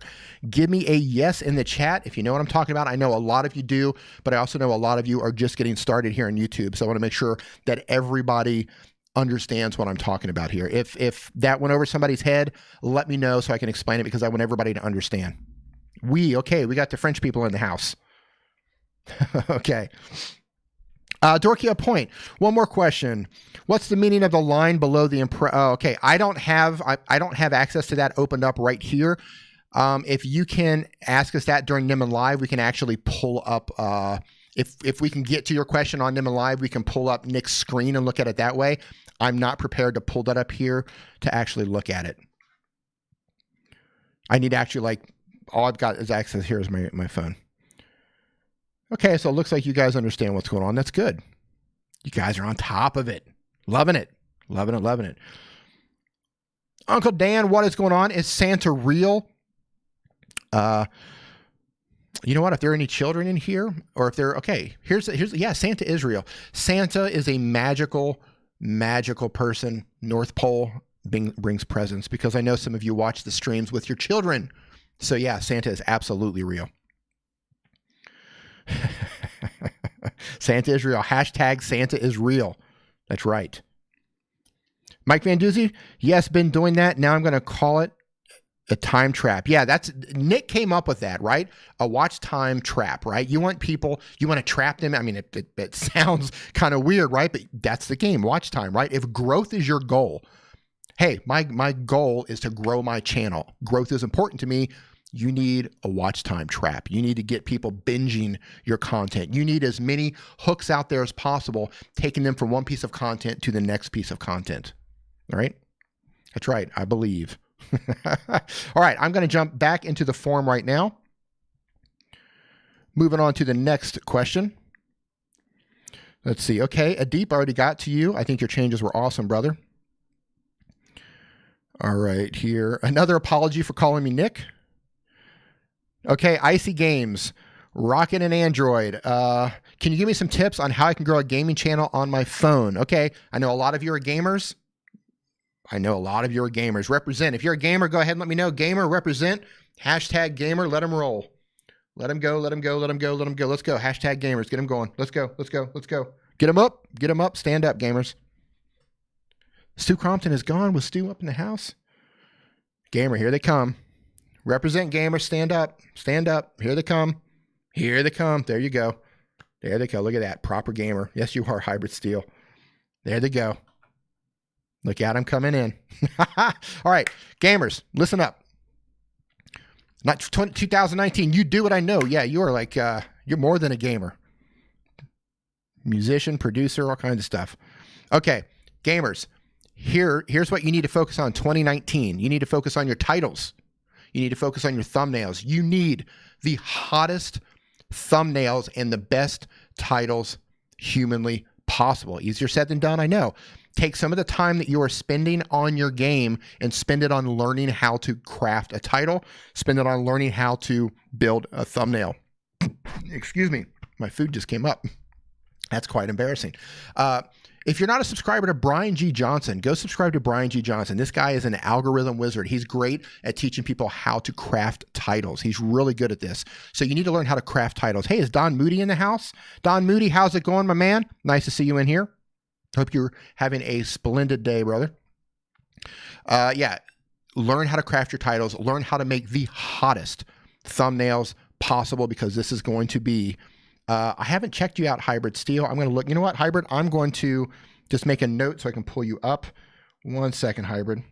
Give me a yes in the chat if you know what I'm talking about. I know a lot of you do, but I also know a lot of you are just getting started here on YouTube. So I want to make sure that everybody understands what I'm talking about here. If that went over somebody's head, let me know so I can explain it, because I want everybody to understand. Okay, we got the French people in the house. Okay. Dorkia Point. One more question. What's the meaning of the line below the okay, I don't have access to that opened up right here. If you can ask us that during Nimmin Live, we can actually pull up. If we can get to your question on Nimmin Live, we can pull up Nick's screen and look at it that way. I'm not prepared to pull that up here to actually look at it. I need to actually, all I've got is access here is my phone. Okay, so it looks like you guys understand what's going on. That's good. You guys are on top of it. Loving it. Loving it, loving it. Uncle Dan, what is going on? Is Santa real? You know what? If there are any children in here, or if they're, okay, yeah, Santa is real. Santa is a magical person. North Pole brings presents, because I know some of you watch the streams with your children. So yeah, Santa is absolutely real. Santa is real. Hashtag Santa is real. That's right. Mike Van Doozy, yes, been doing that. Now I'm going to call it a time trap. Yeah, Nick came up with that, right? A watch time trap, right? You want to trap them. I mean, it sounds kind of weird, right? But that's the game, watch time, right? If growth is your goal, hey, my goal is to grow my channel. Growth is important to me. You need a watch time trap. You need to get people binging your content. You need as many hooks out there as possible, taking them from one piece of content to the next piece of content. All right? That's right. I believe. All right. I'm going to jump back into the form right now. Moving on to the next question. Let's see. Okay. Adeep, I already got to you. I think your changes were awesome, brother. All right. Here. Another apology for calling me Nick. Okay, Icy Games, Rocket and Android. Can you give me some tips on how I can grow a gaming channel on my phone? Okay, I know a lot of you are gamers. Represent. If you're a gamer, go ahead and let me know. Gamer, represent. Hashtag gamer, let them roll. Let them go, let them go, let them go, let them go. Let's go. Hashtag gamers, get them going. Let's go, let's go, let's go. Get them up, stand up, gamers. Stu Crompton is gone. Was Stu up in the house? Gamer, here they come. Represent, gamer, stand up. Stand up. Here they come. Here they come. There you go. There they go. Look at that. Proper gamer. Yes, you are, Hybrid Steel. There they go. Look at them coming in. All right, gamers, listen up. Not 2019. You do what I know. Yeah, you are you're more than a gamer. Musician, producer, all kinds of stuff. Okay, gamers, here's what you need to focus on 2019. You need to focus on your titles. You need to focus on your thumbnails. You need the hottest thumbnails and the best titles humanly possible. Easier said than done, I know. Take some of the time that you are spending on your game and spend it on learning how to craft a title. Spend it on learning how to build a thumbnail. Excuse me, my food just came up. That's quite embarrassing. If you're not a subscriber to Brian G. Johnson, go subscribe to Brian G. Johnson. This guy is an algorithm wizard. He's great at teaching people how to craft titles. He's really good at this. So you need to learn how to craft titles. Hey, is Don Moody in the house? Don Moody, how's it going, my man? Nice to see you in here. Hope you're having a splendid day, brother. Yeah, learn how to craft your titles. Learn how to make the hottest thumbnails possible, because this is going to be I haven't checked you out, Hybrid Steel. I'm going to look. You know what, Hybrid? I'm going to just make a note so I can pull you up. 1 second, Hybrid.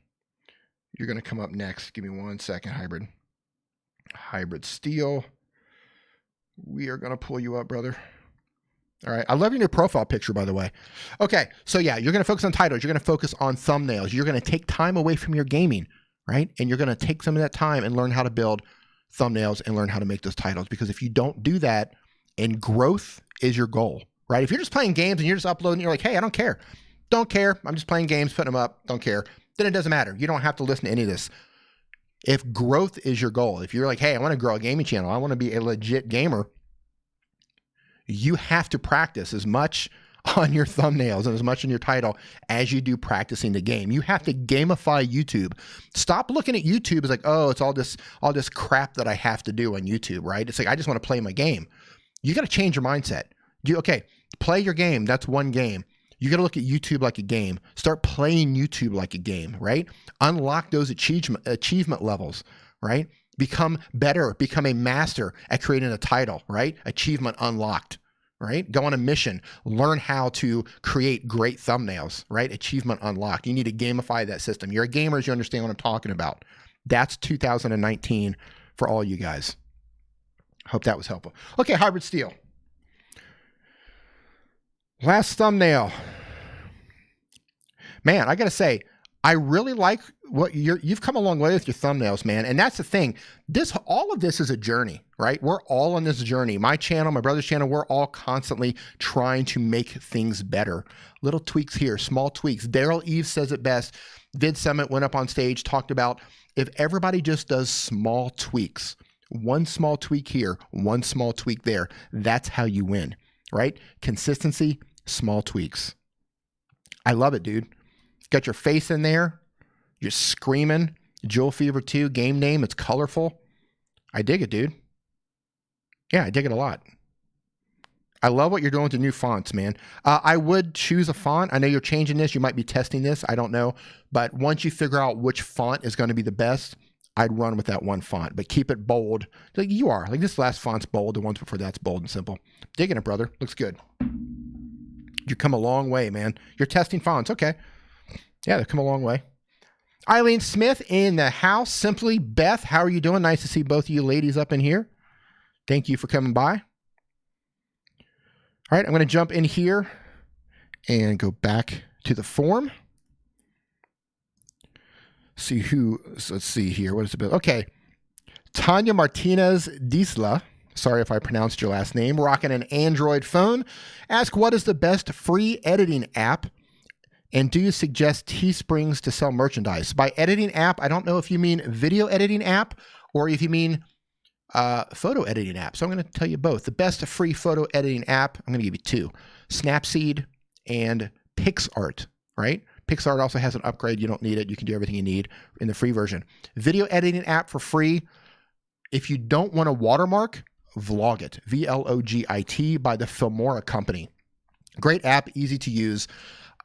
You're going to come up next. Give me 1 second, Hybrid. Hybrid Steel. We are going to pull you up, brother. All right. I love your new profile picture, by the way. Okay. So yeah, you're going to focus on titles. You're going to focus on thumbnails. You're going to take time away from your gaming, right? And you're going to take some of that time and learn how to build thumbnails and learn how to make those titles. Because if you don't do that, and growth is your goal, right? If you're just playing games and you're just uploading, you're like, hey, I don't care. Don't care. I'm just playing games, putting them up. Don't care. Then it doesn't matter. You don't have to listen to any of this. If growth is your goal, if you're like, hey, I want to grow a gaming channel, I want to be a legit gamer, you have to practice as much on your thumbnails and as much in your title as you do practicing the game. You have to gamify YouTube. Stop looking at YouTube as like, oh, it's all this crap that I have to do on YouTube, right? It's like, I just want to play my game. You got to change your mindset. Okay, play your game. That's one game. You got to look at YouTube like a game. Start playing YouTube like a game, right? Unlock those achievement levels, right? Become better, become a master at creating a title, right? Achievement unlocked, right? Go on a mission, learn how to create great thumbnails, right? Achievement unlocked. You need to gamify that system. You're a gamer, you understand what I'm talking about. That's 2019 for all you guys. Hope that was helpful. Okay, hybrid steel. Last thumbnail. Man, I got to say, I really like what you've come a long way with your thumbnails, man. And that's the thing. All of this is a journey, right? We're all on this journey. My channel, my brother's channel, we're all constantly trying to make things better. Little tweaks here, small tweaks. Daryl Eve says it best. Vid Summit went up on stage, talked about if everybody just does small tweaks, one small tweak here, one small tweak there, that's how you win, right? Consistency, small tweaks. I love it, dude. Got your face in there. You're screaming. Jewel Fever 2, game name. It's colorful. I dig it, dude. Yeah, I dig it a lot. I love what you're doing with the new fonts, man. I would choose a font. I know you're changing this. You might be testing this. I don't know. But once you figure out which font is going to be the best, I'd run with that one font. But keep it bold. Like you are. Like this last font's bold. The ones before that's bold and simple. Digging it, brother. Looks good. You've come a long way, man. You're testing fonts. Okay. Yeah, they've come a long way. Eileen Smith in the house. Simply Beth, how are you doing? Nice to see both of you ladies up in here. Thank you for coming by. All right, I'm going to jump in here and go back to the form. See who, so let's see here. What is it? Okay. Tanya Martinez Disla. Sorry if I pronounced your last name. Rocking an Android phone. Ask, what is the best free editing app? And do you suggest Teesprings to sell merchandise? By editing app, I don't know if you mean video editing app or if you mean photo editing app. So I'm going to tell you both. The best free photo editing app, I'm going to give you two. Snapseed and PixArt, right? PixArt also has an upgrade. You don't need it. You can do everything you need in the free version. Video editing app for free. If you don't want a watermark, Vlogit, V-L-O-G-I-T by the Filmora company. Great app, easy to use.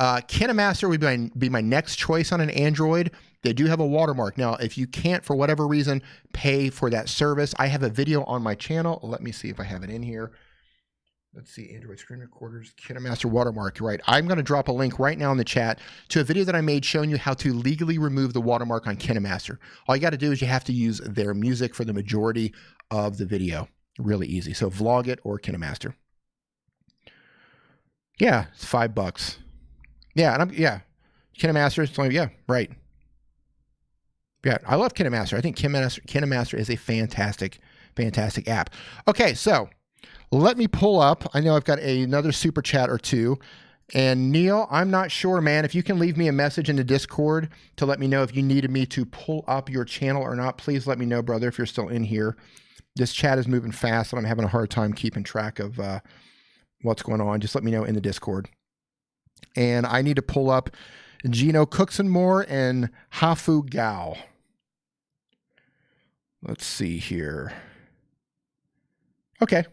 KineMaster would be my next choice on an Android. They do have a watermark. Now, if you can't, for whatever reason, pay for that service, I have a video on my channel. Let me see if I have it in here. Let's see, Android screen recorders, KineMaster watermark. Right. I'm going to drop a link right now in the chat to a video that I made showing you how to legally remove the watermark on KineMaster. All you got to do is you have to use their music for the majority of the video. Really easy. So Vlogit or KineMaster. Yeah, it's $5. Yeah, and KineMaster is only, yeah, right. Yeah, I love KineMaster. I think KineMaster is a fantastic app. Okay, so let me pull up. I know I've got another super chat or two. And Neil, I'm not sure, man. If you can leave me a message in the Discord to let me know if you needed me to pull up your channel or not, please let me know, brother, if you're still in here. This chat is moving fast, and I'm having a hard time keeping track of what's going on. Just let me know in the Discord. And I need to pull up Gino Cookson-Moore and Hafu Gao. Let's see here. Okay.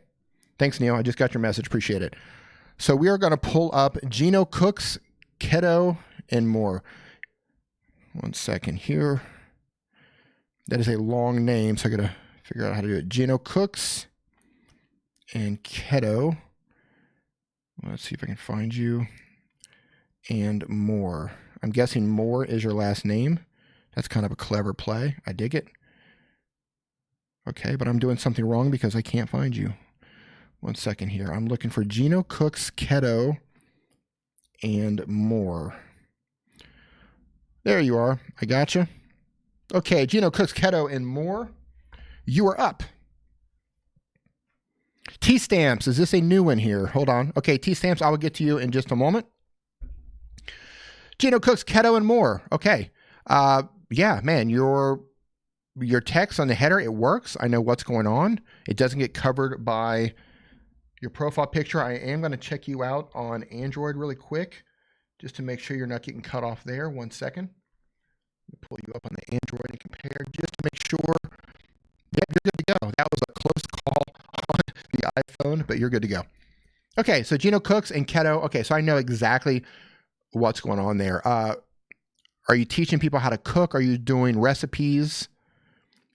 Thanks, Neil. I just got your message. Appreciate it. So we are going to pull up Gino Cooks, Keto, and more. One second here. That is a long name, so I got to figure out how to do it. Gino Cooks and Keto. Let's see if I can find you. And more. I'm guessing Moore is your last name. That's kind of a clever play. I dig it. Okay, but I'm doing something wrong because I can't find you. One second here. I'm looking for Gino Cooks, Keto, and more. There you are. I gotcha. Okay, Gino Cooks, Keto, and more. You are up. T-Stamps. Is this a new one here? Hold on. Okay, T-Stamps, I will get to you in just a moment. Gino Cooks, Keto, and more. Okay. Yeah, man, your text on the header, it works. I know what's going on. It doesn't get covered by your profile picture. I am going to check you out on Android really quick, just to make sure you're not getting cut off there. 1 second. Let me pull you up on the Android and compare, just to make sure. Yeah, you're good to go. That was a close call on the iPhone, but you're good to go. Okay, so Gino cooks and keto. Okay, so I know exactly what's going on there. Are you teaching people how to cook? Are you doing recipes?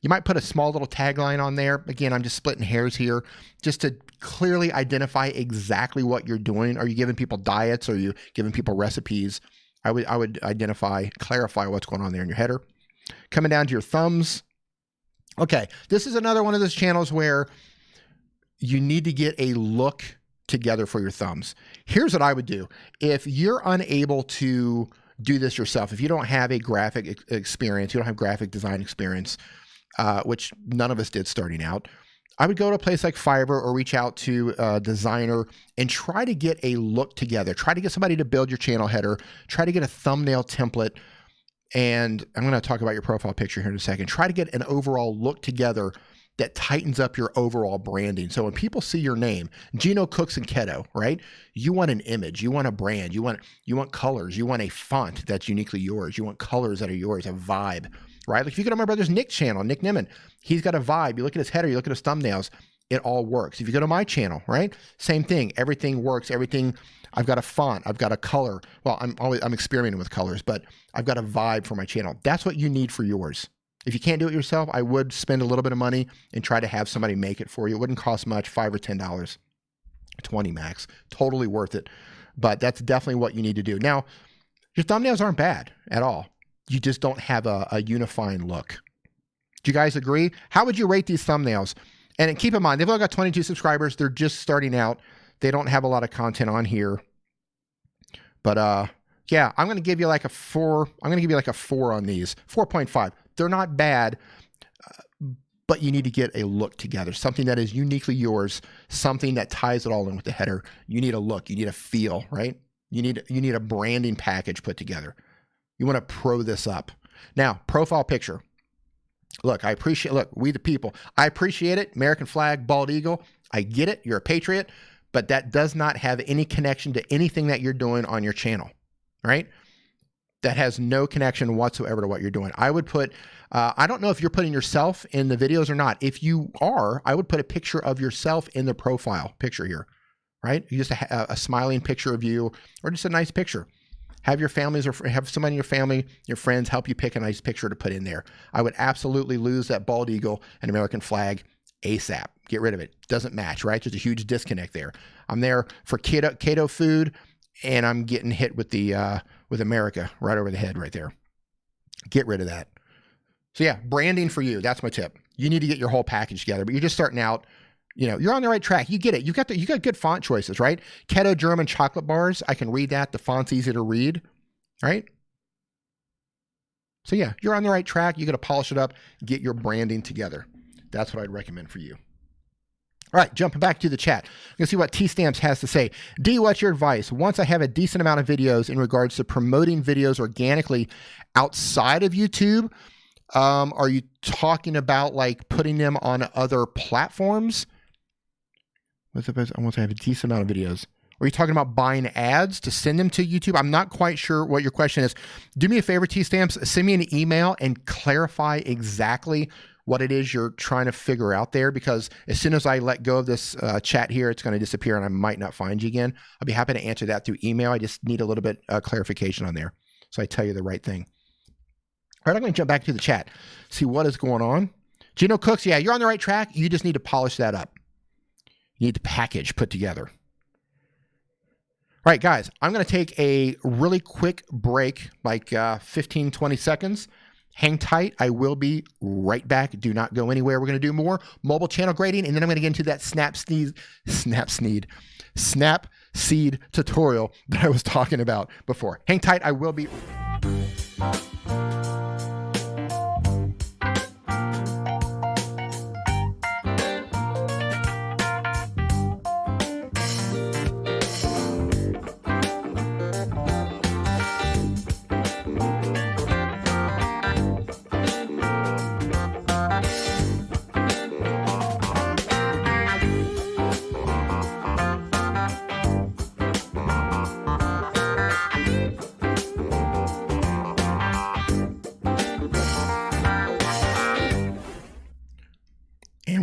You might put a small little tagline on there. Again, I'm just splitting hairs here just to clearly identify exactly what you're doing. Are you giving people diets? Are you giving people recipes? I would identify, clarify what's going on there in your header. Coming down to your thumbs. Okay, this is another one of those channels where you need to get a look together for your thumbs. Here's what I would do. If you're unable to do this yourself, if you don't have a graphic experience, you don't have graphic design experience, which none of us did starting out, I would go to a place like Fiverr or reach out to a designer and try to get a look together. Try to get somebody to build your channel header. Try to get a thumbnail template. And I'm going to talk about your profile picture here in a second. Try to get an overall look together that tightens up your overall branding. So when people see your name, Gino Cooks and Keto, right? You want an image, you want a brand, you want colors, you want a font that's uniquely yours, you want colors that are yours, a vibe, right? Like if you go to my brother's Nick channel, Nick Nimmin, he's got a vibe. You look at his header, you look at his thumbnails, it all works. If you go to my channel, right? Same thing, everything works, everything. I've got a font, I've got a color. Well, I'm experimenting with colors, but I've got a vibe for my channel. That's what you need for yours. If you can't do it yourself, I would spend a little bit of money and try to have somebody make it for you. It wouldn't cost much, $5 or $10, 20 max. Totally worth it. But that's definitely what you need to do. Now, your thumbnails aren't bad at all. You just don't have a unifying look. Do you guys agree? How would you rate these thumbnails? And keep in mind, they've only got 22 subscribers. They're just starting out. They don't have a lot of content on here. But yeah, I'm going to give you like a 4. I'm going to give you like a 4 on these. 4.5. They're not bad, but you need to get a look together, something that is uniquely yours, something that ties it all in with the header. You need a look, you need a feel, right? You need a branding package put together. You want to pro this up. Now, profile picture. Look, we the people, I appreciate it. American flag, bald eagle. I get it. You're a patriot, but that does not have any connection to anything that you're doing on your channel, right? That has no connection whatsoever to what you're doing. I would put, I don't know if you're putting yourself in the videos or not. If you are, I would put a picture of yourself in the profile picture here, right? You just a smiling picture of you, or just a nice picture. Have your families or have somebody in your family, your friends help you pick a nice picture to put in there. I would absolutely lose that bald eagle and American flag ASAP. Get rid of it. Doesn't match, right? There's a huge disconnect there. I'm there for keto food, and I'm getting hit with the with America right over the head right there. Get rid of that. So yeah, branding for you. That's my tip. You need to get your whole package together, but you're just starting out. You know, you're on the right track. You get it. You got good font choices, right? Keto German chocolate bars. I can read that. The font's easy to read, right? So yeah, you're on the right track. You got to polish it up, get your branding together. That's what I'd recommend for you. All right, jumping back to the chat. Let's see what T-Stamps has to say. D, what's your advice? Once I have a decent amount of videos in regards to promoting videos organically outside of YouTube, are you talking about like putting them on other platforms? Once I have a decent amount of videos. Are you talking about buying ads to send them to YouTube? I'm not quite sure what your question is. Do me a favor, T-Stamps. Send me an email and clarify exactly what it is you're trying to figure out there, because as soon as I let go of this chat here, it's going to disappear and I might not find you again. I'll be happy to answer that through email. I just need a little bit clarification on there, so I tell you the right thing. All right, I'm going to jump back to the chat, see what is going on. Gino Cooks, yeah, you're on the right track. You just need to polish that up. You need the package put together. All right, guys, I'm going to take a really quick break, like 15, 20 seconds. Hang tight. I will be right back. Do not go anywhere. We're going to do more mobile channel grading, and then I'm going to get into that snap seed tutorial that I was talking about before. Hang tight. I will be...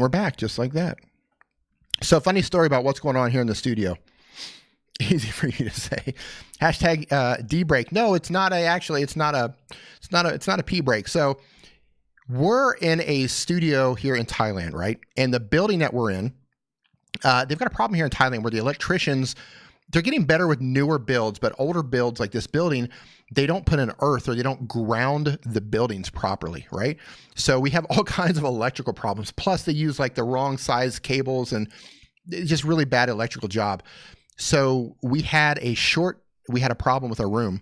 we're back just like that. So funny story about what's going on here in the studio. Easy for you to say. Hashtag D break. No, it's not it's not a P break. So we're in a studio here in Thailand, right? And the building that we're in, they've got a problem here in Thailand where the electricians, they're getting better with newer builds, but older builds like this building, they don't put in earth or they don't ground the buildings properly, right? So we have all kinds of electrical problems. Plus they use like the wrong size cables and it's just really bad electrical job. So we had a problem with our room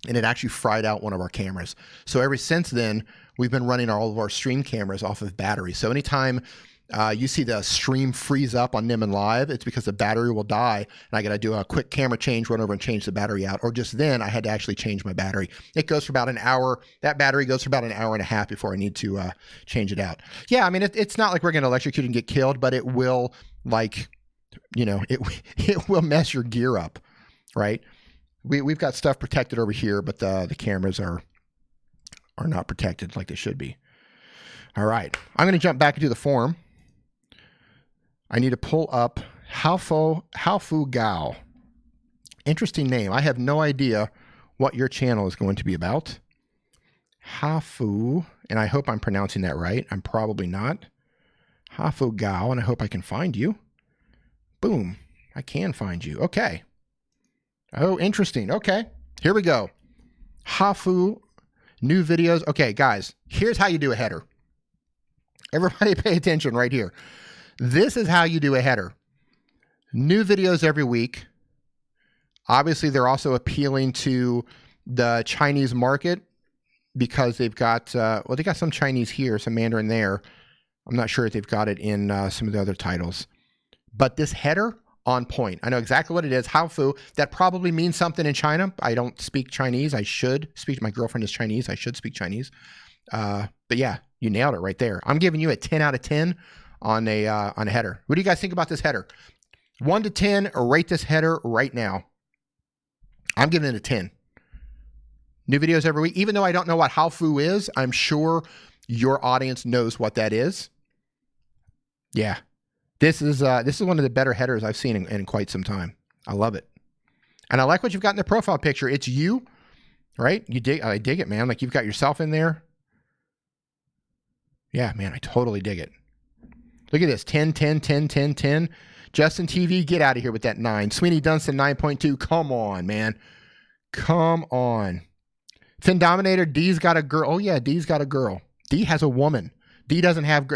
and it actually fried out one of our cameras. So ever since then, we've been running all of our stream cameras off of battery. So anytime you see the stream freeze up on Nimmin Live, it's because the battery will die and I got to do a quick camera change, run over and change the battery out. Or just then I had to actually change my battery. It goes for about an hour. That battery goes for about an hour and a half before I need to change it out. Yeah, I mean, it's not like we're going to electrocute and get killed, but it will like, you know, it will mess your gear up, right? We've got stuff protected over here, but the cameras are not protected like they should be. All right, I'm going to jump back into the forum. I need to pull up Haofu Gao. Interesting name. I have no idea what your channel is going to be about. Haofu, and I hope I'm pronouncing that right. I'm probably not. Haofu Gao, and I hope I can find you. Boom. I can find you. Okay. Oh, interesting. Okay. Here we go. Haofu, new videos. Okay, guys, here's how you do a header. Everybody pay attention right here. This is how you do a header. New videos every week. Obviously, they're also appealing to the Chinese market because they've got, well, they got some Chinese here, some Mandarin there. I'm not sure if they've got it in some of the other titles. But this header, on point. I know exactly what it is. Haofu, that probably means something in China. I don't speak Chinese. I should speak. My girlfriend is Chinese. I should speak Chinese. But yeah, you nailed it right there. I'm giving you a 10 out of 10 on a header. What do you guys think about this header? 1 to 10, rate this header right now. I'm giving it a 10. New videos every week. Even though I don't know what Haofu is, I'm sure your audience knows what that is. Yeah. This is one of the better headers I've seen in quite some time. I love it. And I like what you've got in the profile picture. It's you, right? I dig it, man. Like you've got yourself in there. Yeah, man, I totally dig it. Look at this, 10, 10, 10, 10, 10. Justin TV, get out of here with that 9. Sweeney Dunstan, 9.2. Come on, man. Come on. Finn Dominator, D's got a girl. Oh, yeah, D's got a girl. D has a woman. D doesn't have...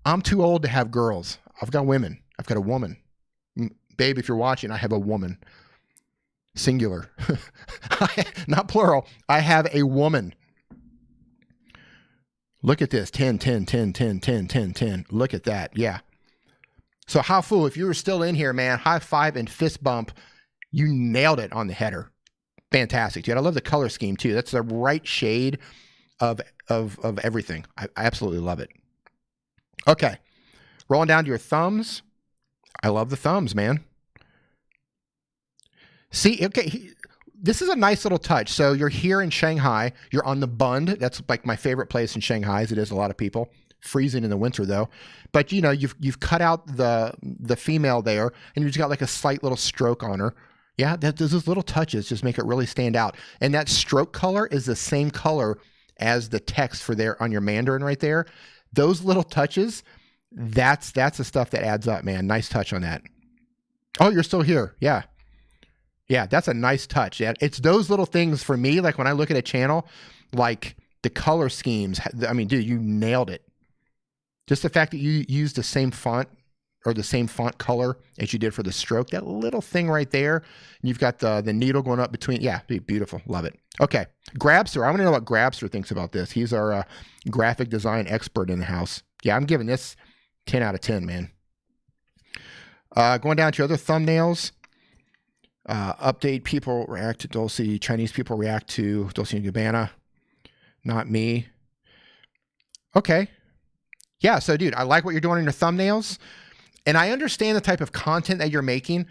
I'm too old to have girls. I've got women. I've got a woman. Babe, if you're watching, I have a woman. Singular. Not plural. I have a woman. Look at this. 10, 10, 10, 10, 10, 10, 10. Look at that. Yeah. So Haofu, if you were still in here, man, high five and fist bump. You nailed it on the header. Fantastic, dude. I love the color scheme, too. That's the right shade of everything. I absolutely love it. Okay. Rolling down to your thumbs. I love the thumbs, man. See, okay, this is a nice little touch. So you're here in Shanghai. You're on the Bund. That's like my favorite place in Shanghai, as it is a lot of people. Freezing in the winter, though. But, you know, you've cut out the female there, and you've just got like a slight little stroke on her. Yeah, those little touches just make it really stand out. And that stroke color is the same color as the text for there on your Mandarin right there. Those little touches, that's the stuff that adds up, man. Nice touch on that. Oh, you're still here. Yeah. Yeah, that's a nice touch. Yeah, it's those little things for me, like when I look at a channel, like the color schemes. I mean, dude, you nailed it. Just the fact that you used the same font or the same font color as you did for the stroke, that little thing right there. And you've got the needle going up between. Yeah, beautiful. Love it. Okay. Grabster. I want to know what Grabster thinks about this. He's our graphic design expert in the house. Yeah, I'm giving this 10 out of 10, man. Going down to other thumbnails. Update people react to Dolce. Chinese people react to Dolce & Gabbana. Not me. Okay. Yeah, so dude, I like what you're doing in your thumbnails. And I understand the type of content that you're making.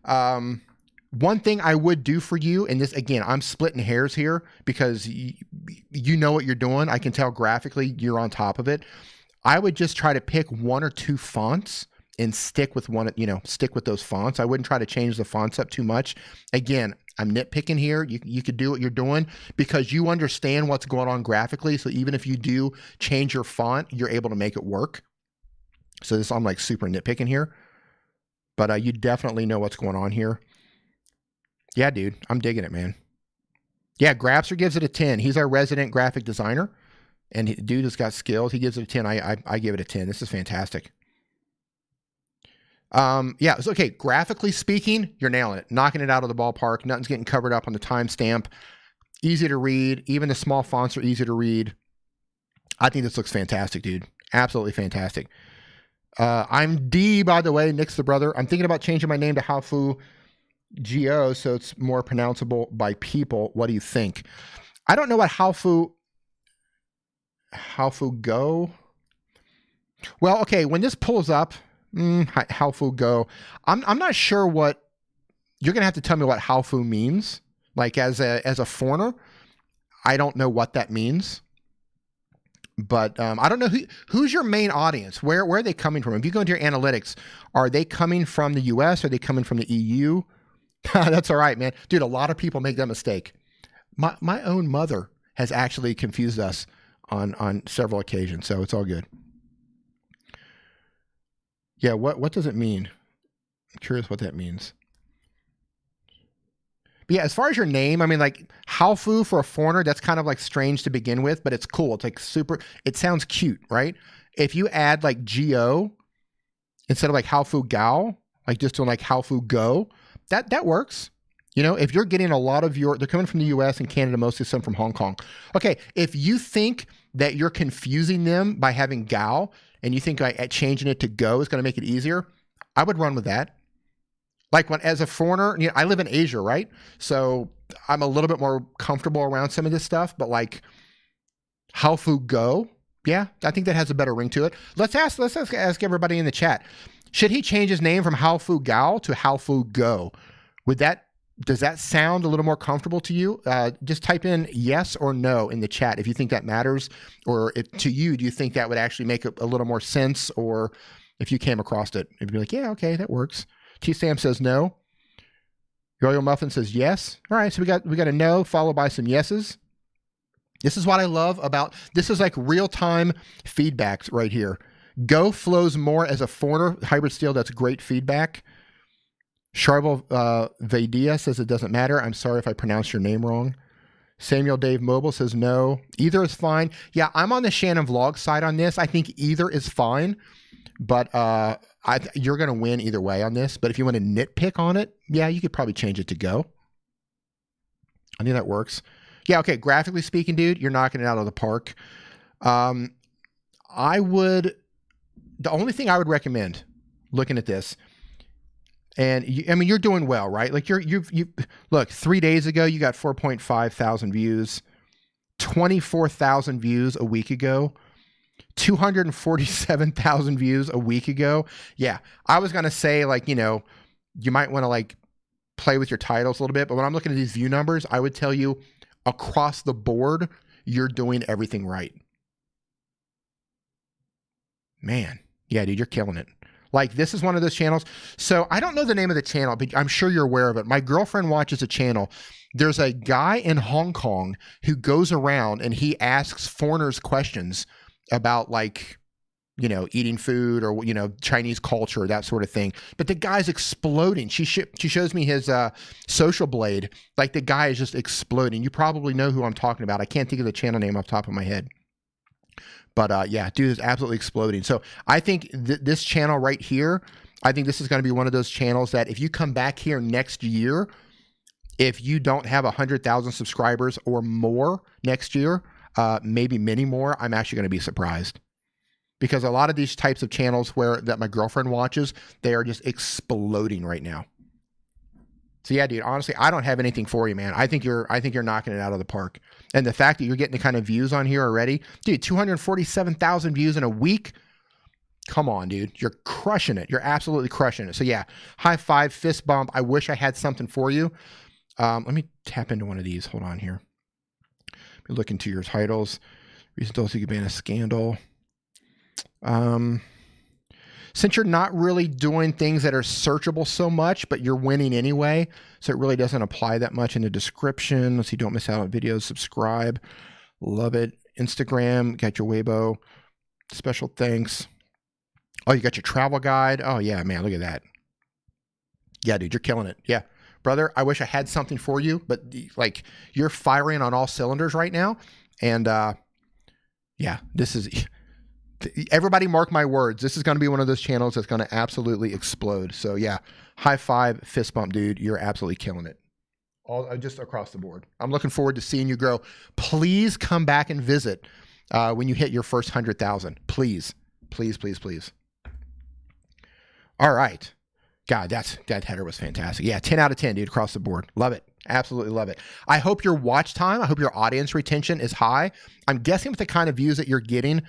One thing I would do for you, and this, again, I'm splitting hairs here because you know what you're doing. I can tell graphically you're on top of it. I would just try to pick 1 or 2 fonts and stick with stick with those fonts. I wouldn't try to change the fonts up too much. Again, I'm nitpicking here. You could do what you're doing because you understand what's going on graphically. So even if you do change your font, you're able to make it work. So this, I'm like super nitpicking here, but you definitely know what's going on here. Yeah, dude, I'm digging it, man. Yeah, Grapster gives it a 10. He's our resident graphic designer, and dude has got skills. He gives it a 10. I give it a 10. This is fantastic. Yeah, it's okay. Graphically speaking, you're nailing it, knocking it out of the ballpark. Nothing's getting covered up on the timestamp. Easy to read. Even the small fonts are easy to read. I think this looks fantastic, dude. Absolutely fantastic. I'm D, by the way. Nick's the brother. I'm thinking about changing my name to Haofu Go so it's more pronounceable by people. What do you think? I don't know what Haofu Go. Well, okay, when this pulls up, Haofu Go, I'm not sure what you're gonna have to tell me what Haofu means. Like as a foreigner, I don't know what that means. But I don't know who's your main audience. Where are they coming from? If you go into your analytics, are they coming from the US? Are they coming from the EU? That's all right, man. Dude, a lot of people make that mistake. My own mother has actually confused us on several occasions, so it's all good. Yeah, what does it mean? I'm curious what that means. But yeah, as far as your name, I mean, like Haofu for a foreigner, that's kind of like strange to begin with, but it's cool. It's like super, it sounds cute, right? If you add like Go instead of like Haofu Gao, like just doing like Haofu Go, that works. You know, if you're getting a lot of they're coming from the US and Canada, mostly some from Hong Kong. Okay, if you think that you're confusing them by having Gao and you think changing it to Go is going to make it easier, I would run with that. Like as a foreigner, you know, I live in Asia, right? So I'm a little bit more comfortable around some of this stuff, but like Haofu Go, yeah, I think that has a better ring to it. Let's ask everybody in the chat. Should he change his name from Haofu Gao to Haofu Go? Does that sound a little more comfortable to you? Just type in yes or no in the chat if you think that matters, or to you, do you think that would actually make a little more sense? Or if you came across it, it'd be like, yeah, okay, that works. T Sam says no. Royal Muffin says yes. All right, so we got a no followed by some yeses. This is what I love about this is like real-time feedback right here. Go flows more as a foreigner. Hybrid Steel, that's great feedback. Charvel Vadia says it doesn't matter. I'm sorry if I pronounced your name wrong. Samuel Dave Mobile says no. Either is fine. Yeah, I'm on the Shannon Vlog side on this. I think either is fine, but you're going to win either way on this. But if you want to nitpick on it, yeah, you could probably change it to Go. I think that works. Yeah, okay, graphically speaking, dude, you're knocking it out of the park. The only thing I would recommend looking at this, and I mean, you're doing well, right? Like you look, 3 days ago, you got 4.5 thousand views, 24,000 views a week ago, 247,000 views a week ago. Yeah, I was going to say like, you know, you might want to like play with your titles a little bit, but when I'm looking at these view numbers, I would tell you across the board, you're doing everything right. Man. Yeah, dude, you're killing it. Like, this is one of those channels. So I don't know the name of the channel, but I'm sure you're aware of it. My girlfriend watches a channel. There's a guy in Hong Kong who goes around and he asks foreigners questions about, like, you know, eating food or, you know, Chinese culture, that sort of thing. But the guy's exploding. She shows me his social blade. Like, the guy is just exploding. You probably know who I'm talking about. I can't think of the channel name off the top of my head. But yeah, dude is absolutely exploding. So I think this channel right here, I think this is going to be one of those channels that if you come back here next year, if you don't have 100,000 subscribers or more next year, maybe many more, I'm actually going to be surprised. Because a lot of these types of channels that my girlfriend watches, they are just exploding right now. So yeah, dude, honestly, I don't have anything for you, man. I think you're knocking it out of the park. And the fact that you're getting the kind of views on here already, dude, 247,000 views in a week. Come on, dude. You're crushing it. You're absolutely crushing it. So yeah, high five, fist bump. I wish I had something for you. Let me tap into one of these. Hold on here. Look into your titles. Recent Dolce Gabbana scandal. Since you're not really doing things that are searchable so much, but you're winning anyway, so it really doesn't apply that much in the description. Let's see, don't miss out on videos, subscribe. Love it. Instagram, got your Weibo. Special thanks. Oh, you got your travel guide. Oh, yeah, man, look at that. Yeah, dude, you're killing it. Yeah. Brother, I wish I had something for you, but like you're firing on all cylinders right now. And yeah, this is... Everybody mark my words. This is going to be one of those channels that's going to absolutely explode. So yeah, high five, fist bump, dude. You're absolutely killing it. All just across the board. I'm looking forward to seeing you grow. Please come back and visit when you hit your first 100,000. Please, please, please, please. All right. God, that header was fantastic. Yeah, 10 out of 10, dude, across the board. Love it. Absolutely love it. I hope your watch time, I hope your audience retention is high. I'm guessing with the kind of views that you're getting,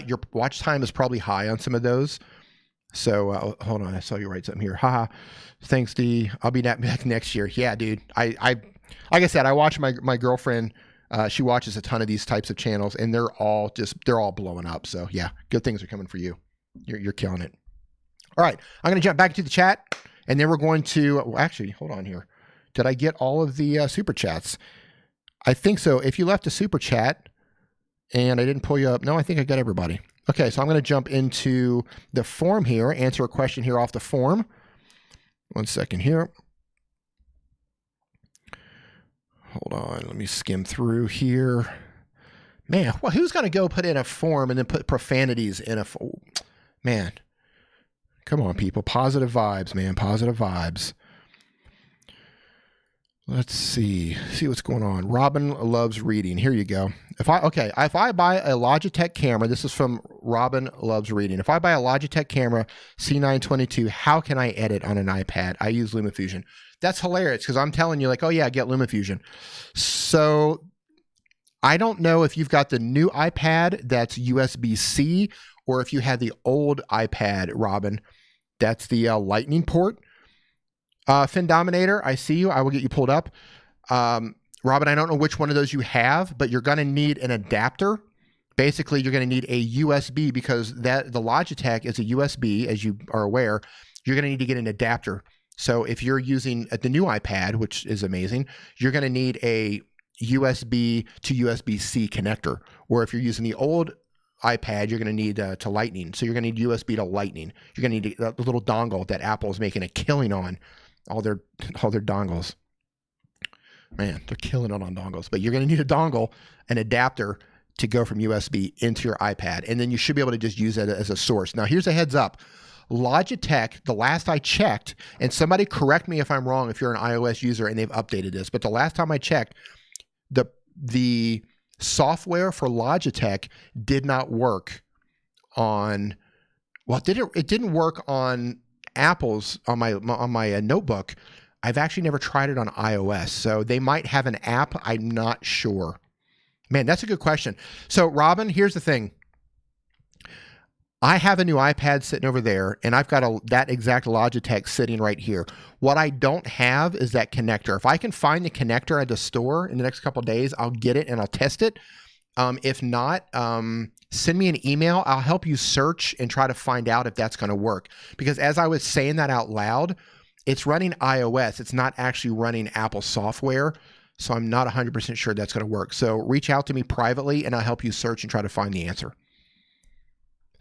your watch time is probably high on some of those. So hold on, I saw you write something here. Haha. Thanks, D. I'll be back next year. Yeah, dude. I like I said, I watch my girlfriend. She watches a ton of these types of channels, and they're all blowing up. So yeah, good things are coming for you. You're killing it. All right, I'm gonna jump back into the chat, and then we're going to. Well, actually, hold on here. Did I get all of the super chats? I think so. If you left a super chat and I didn't pull you up, no, I think I got everybody. Okay, so I'm going to jump into the form here, answer a question here off the form. 1 second here. Hold on, let me skim through here. Man, well, who's going to go put in a form and then put profanities in a form? Man, come on, people. Positive vibes, man. Positive vibes. Let's see what's going on. Robin loves reading. Here you go. If I buy a Logitech camera, this is from Robin loves reading. If I buy a Logitech camera C922, how can I edit on an iPad? I use LumaFusion. That's hilarious because I'm telling you like, oh yeah, get LumaFusion. So I don't know if you've got the new iPad that's USB-C or if you had the old iPad, Robin, that's the Lightning port. Fin Dominator, I see you. I will get you pulled up. Robin, I don't know which one of those you have, but you're going to need an adapter. Basically, you're going to need a USB because the Logitech is a USB, as you are aware. You're going to need to get an adapter. So if you're using the new iPad, which is amazing, you're going to need a USB to USB-C connector. Or if you're using the old iPad, you're going to need to Lightning. So you're going to need USB to Lightning. You're going to need the little dongle that Apple is making a killing on. All their dongles. Man, they're killing it on dongles. But you're going to need a dongle, an adapter to go from USB into your iPad. And then you should be able to just use it as a source. Now, here's a heads up. Logitech, the last I checked, and somebody correct me if I'm wrong if you're an iOS user and they've updated this, but the last time I checked, the software for Logitech did not work on, well, it didn't work on Apple's on my notebook. I've actually never tried it on iOS, so they might have an app. I'm not sure. Man, that's a good question. So, Robin, here's the thing. I have a new iPad sitting over there, and I've got that exact Logitech sitting right here. What I don't have is that connector. If I can find the connector at the store in the next couple of days, I'll get it and I'll test it. If not, send me an email. I'll help you search and try to find out if that's going to work. Because as I was saying that out loud, it's running iOS. It's not actually running Apple software. So I'm not 100% sure that's going to work. So reach out to me privately and I'll help you search and try to find the answer.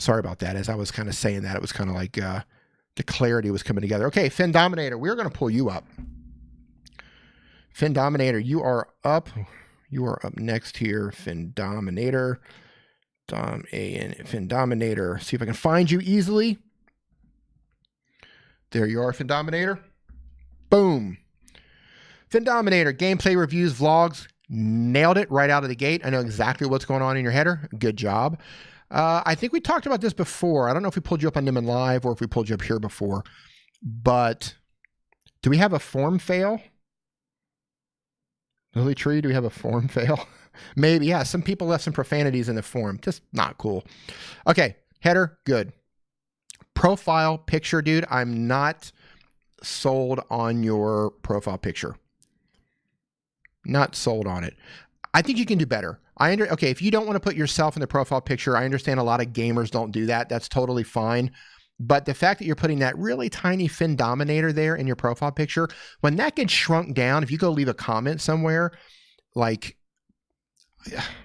Sorry about that. As I was kind of saying that, it was kind of like the clarity was coming together. Okay, Fin Dominator, we're going to pull you up. Fin Dominator, you are up. You are up next here, Fin Dominator. Fin Dominator. See if I can find you easily. There you are, Fin Dominator. Boom. Fin Dominator, gameplay reviews, vlogs. Nailed it right out of the gate. I know exactly what's going on in your header. Good job. I think we talked about this before. I don't know if we pulled you up on Nimmin Live or if we pulled you up here before. But do we have a form fail? Lily Tree, do we have a form fail? Maybe, yeah. Some people left some profanities in the form. Just not cool. Okay, header, good. Profile picture, dude. I'm not sold on your profile picture. Not sold on it. I think you can do better. Okay, if you don't want to put yourself in the profile picture, I understand a lot of gamers don't do that. That's totally fine. But the fact that you're putting that really tiny fin dominator there in your profile picture, when that gets shrunk down, if you go leave a comment somewhere, like,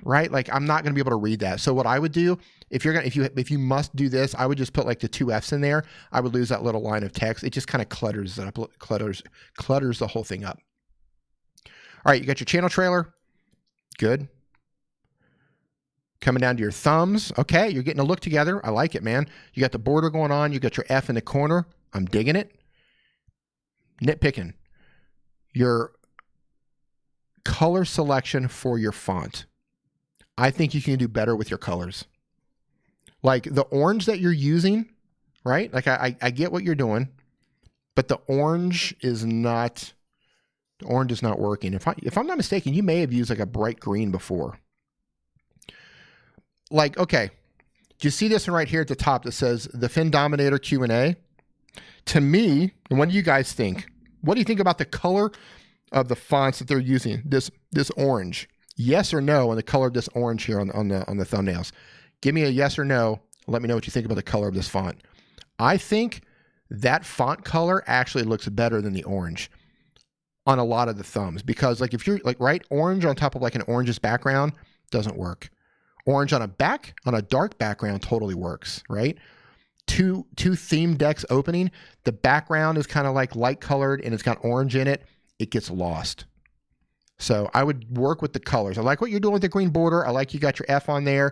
right, like I'm not going to be able to read that. So what I would do, if you must do this, I would just put like the 2 F's in there. I would lose that little line of text. It just kind of clutters it up, clutters the whole thing up. All right, you got your channel trailer. Good. Coming down to your thumbs. Okay, you're getting a look together. I like it, man. You got the border going on. You got your F in the corner. I'm digging it. Nitpicking. Your color selection for your font. I think you can do better with your colors. Like the orange that you're using, right? Like I get what you're doing, but the orange is not working. If I'm not mistaken, you may have used like a bright green before. Like, okay, do you see this one right here at the top that says the Fin Dominator Q&A? To me, and what do you guys think? What do you think about the color of the fonts that they're using? This orange, yes or no on the color of this orange here on the thumbnails. Give me a yes or no. Let me know what you think about the color of this font. I think that font color actually looks better than the orange on a lot of the thumbs, because like if you're like right orange on top of like an orange's background doesn't work. Orange on a dark background totally works, right? Two theme decks opening, the background is kind of like light colored and it's got orange in it. It gets lost. So I would work with the colors. I like what you're doing with the green border. I like you got your F on there.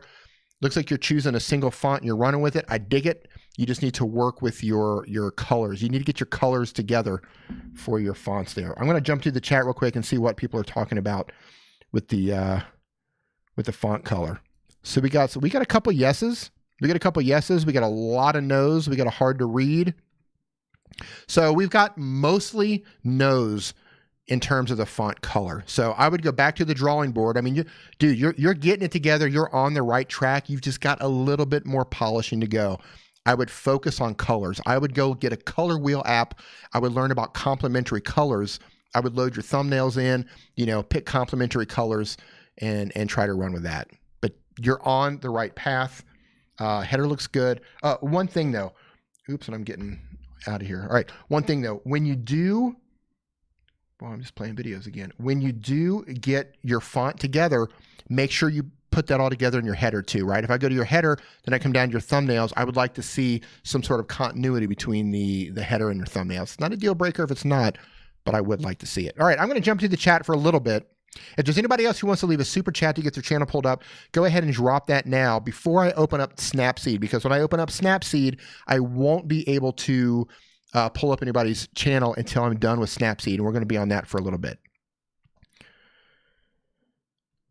Looks like you're choosing a single font and you're running with it. I dig it. You just need to work with your colors. You need to get your colors together for your fonts there. I'm going to jump to the chat real quick and see what people are talking about with the font color. So we got a couple yeses. We got a couple yeses. We got a lot of no's. We got a hard to read. So we've got mostly no's in terms of the font color. So I would go back to the drawing board. I mean, you're getting it together. You're on the right track. You've just got a little bit more polishing to go. I would focus on colors. I would go get a color wheel app. I would learn about complementary colors. I would load your thumbnails in, pick complementary colors and try to run with that. But you're on the right path. Header looks good. One thing though, oops, and I'm getting out of here. All right. One thing though, when you do, well, I'm just playing videos again. When you do get your font together, make sure you put that all together in your header too, right? If I go to your header, then I come down to your thumbnails, I would like to see some sort of continuity between the header and your thumbnails. It's not a deal breaker if it's not, but I would like to see it. All right, I'm going to jump to the chat for a little bit. If there's anybody else who wants to leave a super chat to get their channel pulled up, go ahead and drop that now before I open up Snapseed, because when I open up Snapseed, I won't be able to pull up anybody's channel until I'm done with Snapseed, and we're going to be on that for a little bit.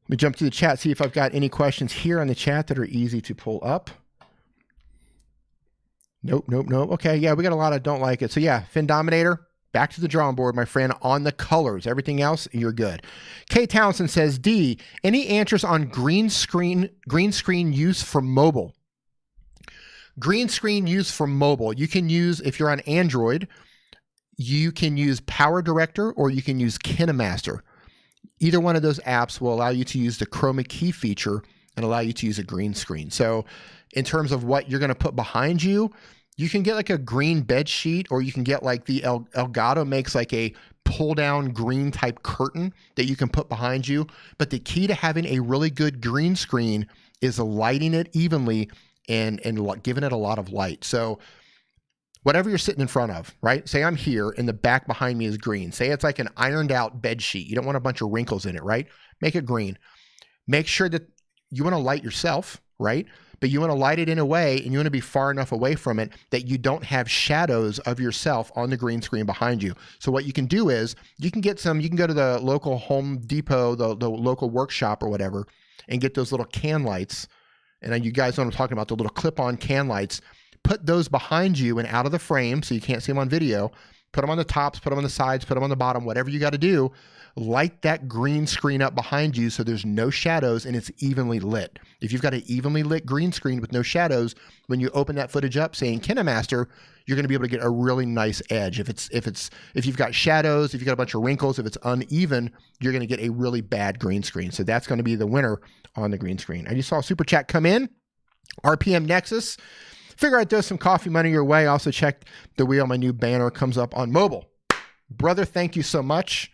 Let me jump to the chat, see if I've got any questions here on the chat that are easy to pull up. Nope. Okay, yeah, we got a lot of don't like it. So yeah, Fin Dominator, back to the drawing board, my friend, on the colors. Everything else, you're good. Kay Townsend says, D, any answers on green screen use for mobile? Green screen use for mobile. You can use, if you're on Android, you can use Power Director or you can use KineMaster. Either one of those apps will allow you to use the chroma key feature and allow you to use a green screen. So in terms of what you're going to put behind you, you can get like a green bed sheet, or you can get like the Elgato makes like a pull down green type curtain that you can put behind you. But the key to having a really good green screen is lighting it evenly and giving it a lot of light. So whatever you're sitting in front of, right? Say I'm here and the back behind me is green. Say it's like an ironed out bed sheet. You don't want a bunch of wrinkles in it, right? Make it green. Make sure that you want to light yourself, right? But you want to light it in a way, and you want to be far enough away from it that you don't have shadows of yourself on the green screen behind you. So what you can do is you can go to the local Home Depot, the local workshop or whatever, and get those little can lights. And you guys know what I'm talking about, the little clip-on can lights. Put those behind you and out of the frame so you can't see them on video. Put them on the tops, put them on the sides, put them on the bottom, whatever you got to do. Light that green screen up behind you so there's no shadows and it's evenly lit. If you've got an evenly lit green screen with no shadows, when you open that footage up saying KineMaster, you're going to be able to get a really nice edge. If you've got shadows, if you've got a bunch of wrinkles, if it's uneven, you're going to get a really bad green screen. So that's going to be the winner on the green screen. I just saw a super chat come in. RPM Nexus. Figure I'd throw some coffee money your way. Also check the wheel. My new banner comes up on mobile. Brother, thank you so much.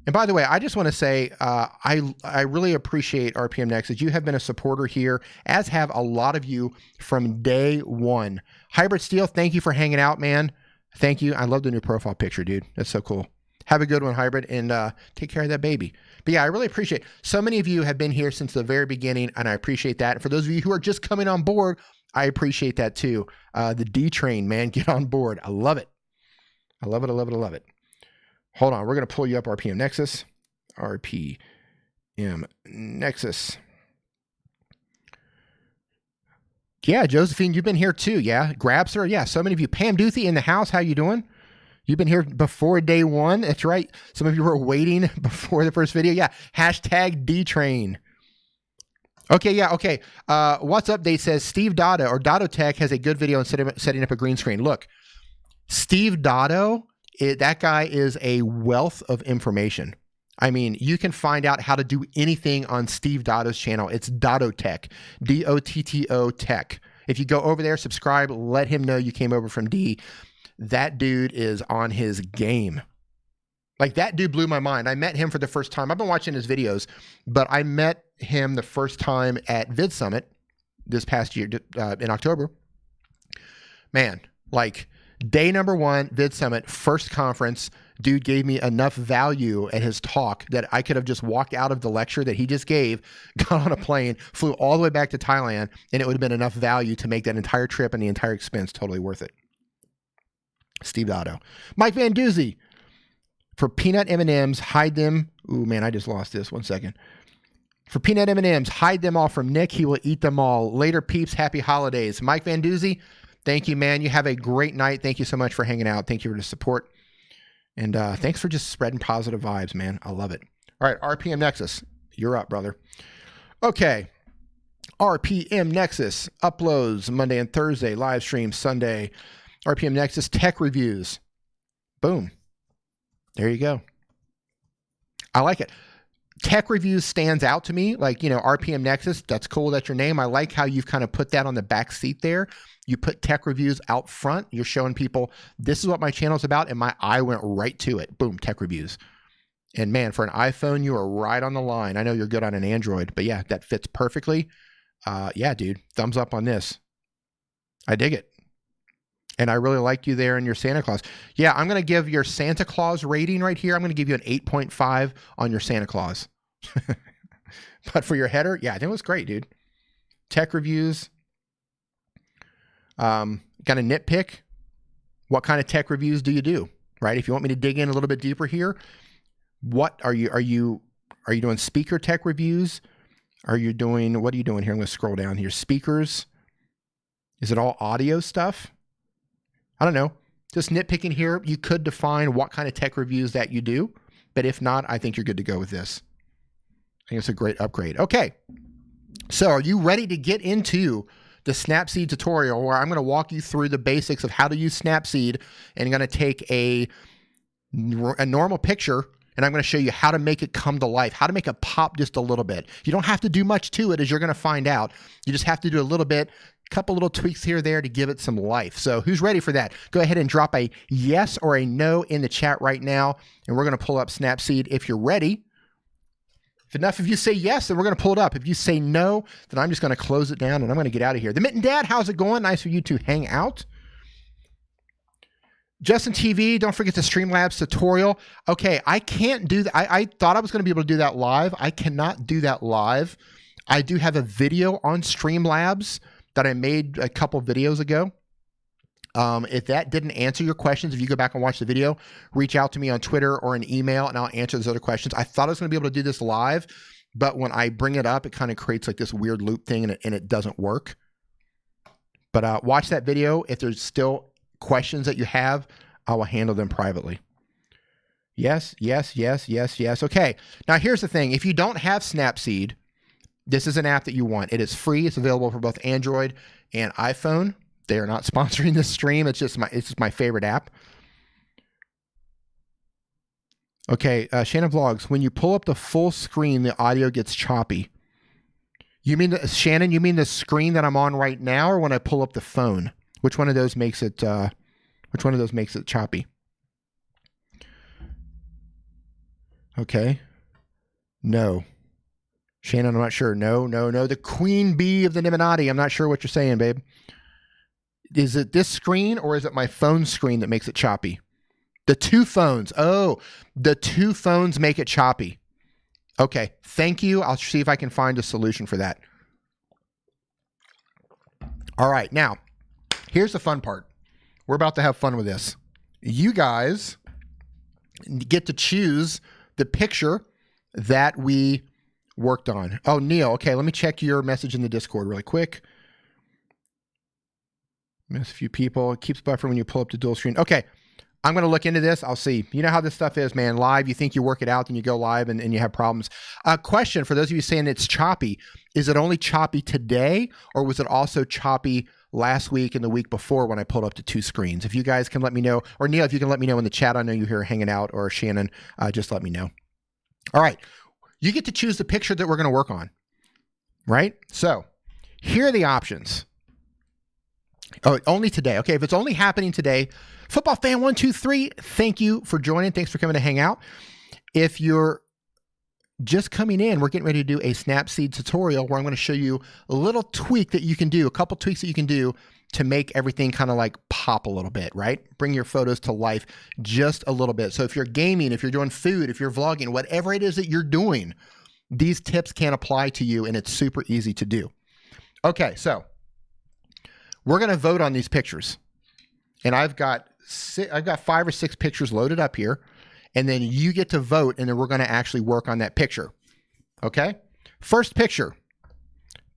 And by the way, I just want to say I really appreciate RPM Nexus. You have been a supporter here, as have a lot of you from day one. Hybrid Steel, thank you for hanging out, man. Thank you. I love the new profile picture, dude. That's so cool. Have a good one, Hybrid, and take care of that baby. But yeah, I really appreciate it. So many of you have been here since the very beginning, and I appreciate that. And for those of you who are just coming on board, I appreciate that too. The D train, man, get on board. I love it. I love it. I love it. I love it. Hold on. We're going to pull you up, RPM Nexus. RPM Nexus. Yeah, Josephine, you've been here too. Yeah. Grabster. Yeah. So many of you. Pam Duthie in the house. How you doing? You've been here before day one. That's right. Some of you were waiting before the first video. Yeah. Hashtag D-Train. Okay, yeah, okay. What's Update says Steve Dotto or Dotto Tech has a good video on setting up a green screen. Look, Steve Dotto, that guy is a wealth of information. I mean, you can find out how to do anything on Steve Dotto's channel. It's Dotto Tech, D-O-T-T-O Tech. If you go over there, subscribe, let him know you came over from D. That dude is on his game. Like, that dude blew my mind. I met him for the first time. I've been watching his videos, but I met him the first time at Vid Summit this past year in October. Man, like, day number one, Vid Summit, first conference, dude gave me enough value at his talk that I could have just walked out of the lecture that he just gave, got on a plane, flew all the way back to Thailand, and it would have been enough value to make that entire trip and the entire expense totally worth it. Steve Dotto. Mike Van Doozy. For peanut M&Ms, hide them. Ooh, man, I just lost this. 1 second. For peanut M&Ms, hide them all from Nick. He will eat them all. Later, peeps. Happy holidays. Mike Van Doozy, thank you, man. You have a great night. Thank you so much for hanging out. Thank you for the support. And thanks for just spreading positive vibes, man. I love it. All right, RPM Nexus. You're up, brother. Okay. RPM Nexus. Uploads Monday and Thursday. Live stream Sunday. RPM Nexus tech reviews. Boom. There you go. I like it. Tech reviews stands out to me. Like, you know, RPM Nexus, that's cool. That's your name. I like how you've kind of put that on the back seat there. You put tech reviews out front. You're showing people, this is what my channel's about. And my eye went right to it. Boom, tech reviews. And man, for an iPhone, you are right on the line. I know you're good on an Android, but yeah, that fits perfectly. Yeah, dude, thumbs up on this. I dig it. And I really like you there in your Santa Claus. Yeah, I'm going to give your Santa Claus rating right here. I'm going to give you an 8.5 on your Santa Claus. But for your header, yeah, I think it was great, dude. Tech reviews. Got a nitpick. What kind of tech reviews do you do? Right? If you want me to dig in a little bit deeper here, what are you doing speaker tech reviews? What are you doing here? I'm going to scroll down here. Speakers. Is it all audio stuff? I don't know. Just nitpicking here. You could define what kind of tech reviews that you do, but if not, I think you're good to go with this. I think it's a great upgrade. Okay. So are you ready to get into the Snapseed tutorial where I'm going to walk you through the basics of how to use Snapseed, and I'm going to take a normal picture and I'm going to show you how to make it come to life, how to make it pop just a little bit. You don't have to do much to it, as you're going to find out. You just have to do a little bit, couple little tweaks here or there to give it some life. So who's ready for that? Go ahead and drop a yes or a no in the chat right now, and we're going to pull up Snapseed if you're ready. If you say yes, then we're going to pull it up. If you say no, then I'm just going to close it down and I'm going to get out of here. The Mitten Dad, how's it going? Nice for you to hang out. Justin TV, don't forget the Streamlabs tutorial. Okay, I can't do that. I thought I was going to be able to do that live. I cannot do that live. I do have a video on Streamlabs that I made a couple videos ago. If that didn't answer your questions, if you go back and watch the video, reach out to me on Twitter or an email and I'll answer those other questions. I thought I was going to be able to do this live, but when I bring it up, it kind of creates like this weird loop thing and it doesn't work. But watch that video. If there's still questions that you have, I will handle them privately. Yes, yes, yes, yes, yes. Okay. Now here's the thing. If you don't have Snapseed, this is an app that you want. It is free. It's available for both Android and iPhone. They are not sponsoring this stream. It's just my favorite app. Okay, Shannon Vlogs, when you pull up the full screen, the audio gets choppy. You mean, Shannon, you mean the screen that I'm on right now, or when I pull up the phone? Which one of those makes it choppy? Okay. No. Shannon, I'm not sure. No. The queen bee of the Nimminati. I'm not sure what you're saying, babe. Is it this screen, or is it my phone screen that makes it choppy? The two phones. Oh, the two phones make it choppy. Okay, thank you. I'll see if I can find a solution for that. All right, now, here's the fun part. We're about to have fun with this. You guys get to choose the picture that we worked on. Oh, Neil, okay, let me check your message in the Discord really quick. Miss a few people. It keeps buffering when you pull up the dual screen. Okay. I'm going to look into this. I'll see. You know how this stuff is, man. Live, you think you work it out, then you go live and you have problems. Question for those of you saying it's choppy. Is it only choppy today, or was it also choppy last week and the week before when I pulled up to two screens? If you guys can let me know, or Neil, if you can let me know in the chat. I know you're here hanging out, or Shannon, just let me know. All right. You get to choose the picture that we're going to work on, right? So here are the options. Oh, only today. Okay, if it's only happening today, Football Fan 123, thank you for joining. Thanks for coming to hang out. If you're just coming in, we're getting ready to do a Snapseed tutorial where I'm going to show you a little tweak that you can do, a couple tweaks that you can do to make everything kind of like pop a little bit, right? Bring your photos to life just a little bit. So if you're gaming, if you're doing food, if you're vlogging, whatever it is that you're doing, these tips can apply to you, and it's super easy to do. Okay, so we're going to vote on these pictures, and I've got 5 or 6 pictures loaded up here, and then you get to vote, and then we're going to actually work on that picture. Okay? First picture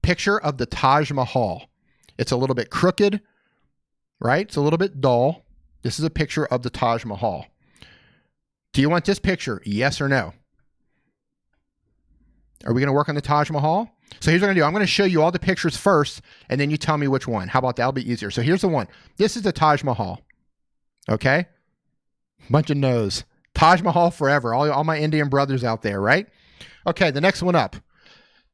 of the Taj Mahal. It's a little bit crooked, right? It's a little bit dull. This is a picture of the Taj Mahal. Do you want this picture? Yes or no? Are we going to work on the Taj Mahal? So here's what I'm going to do. I'm going to show you all the pictures first, and then you tell me which one. How about that? That'll be easier. So here's the one. This is the Taj Mahal. Okay? Bunch of no's. Taj Mahal forever. All my Indian brothers out there, right? Okay, the next one up.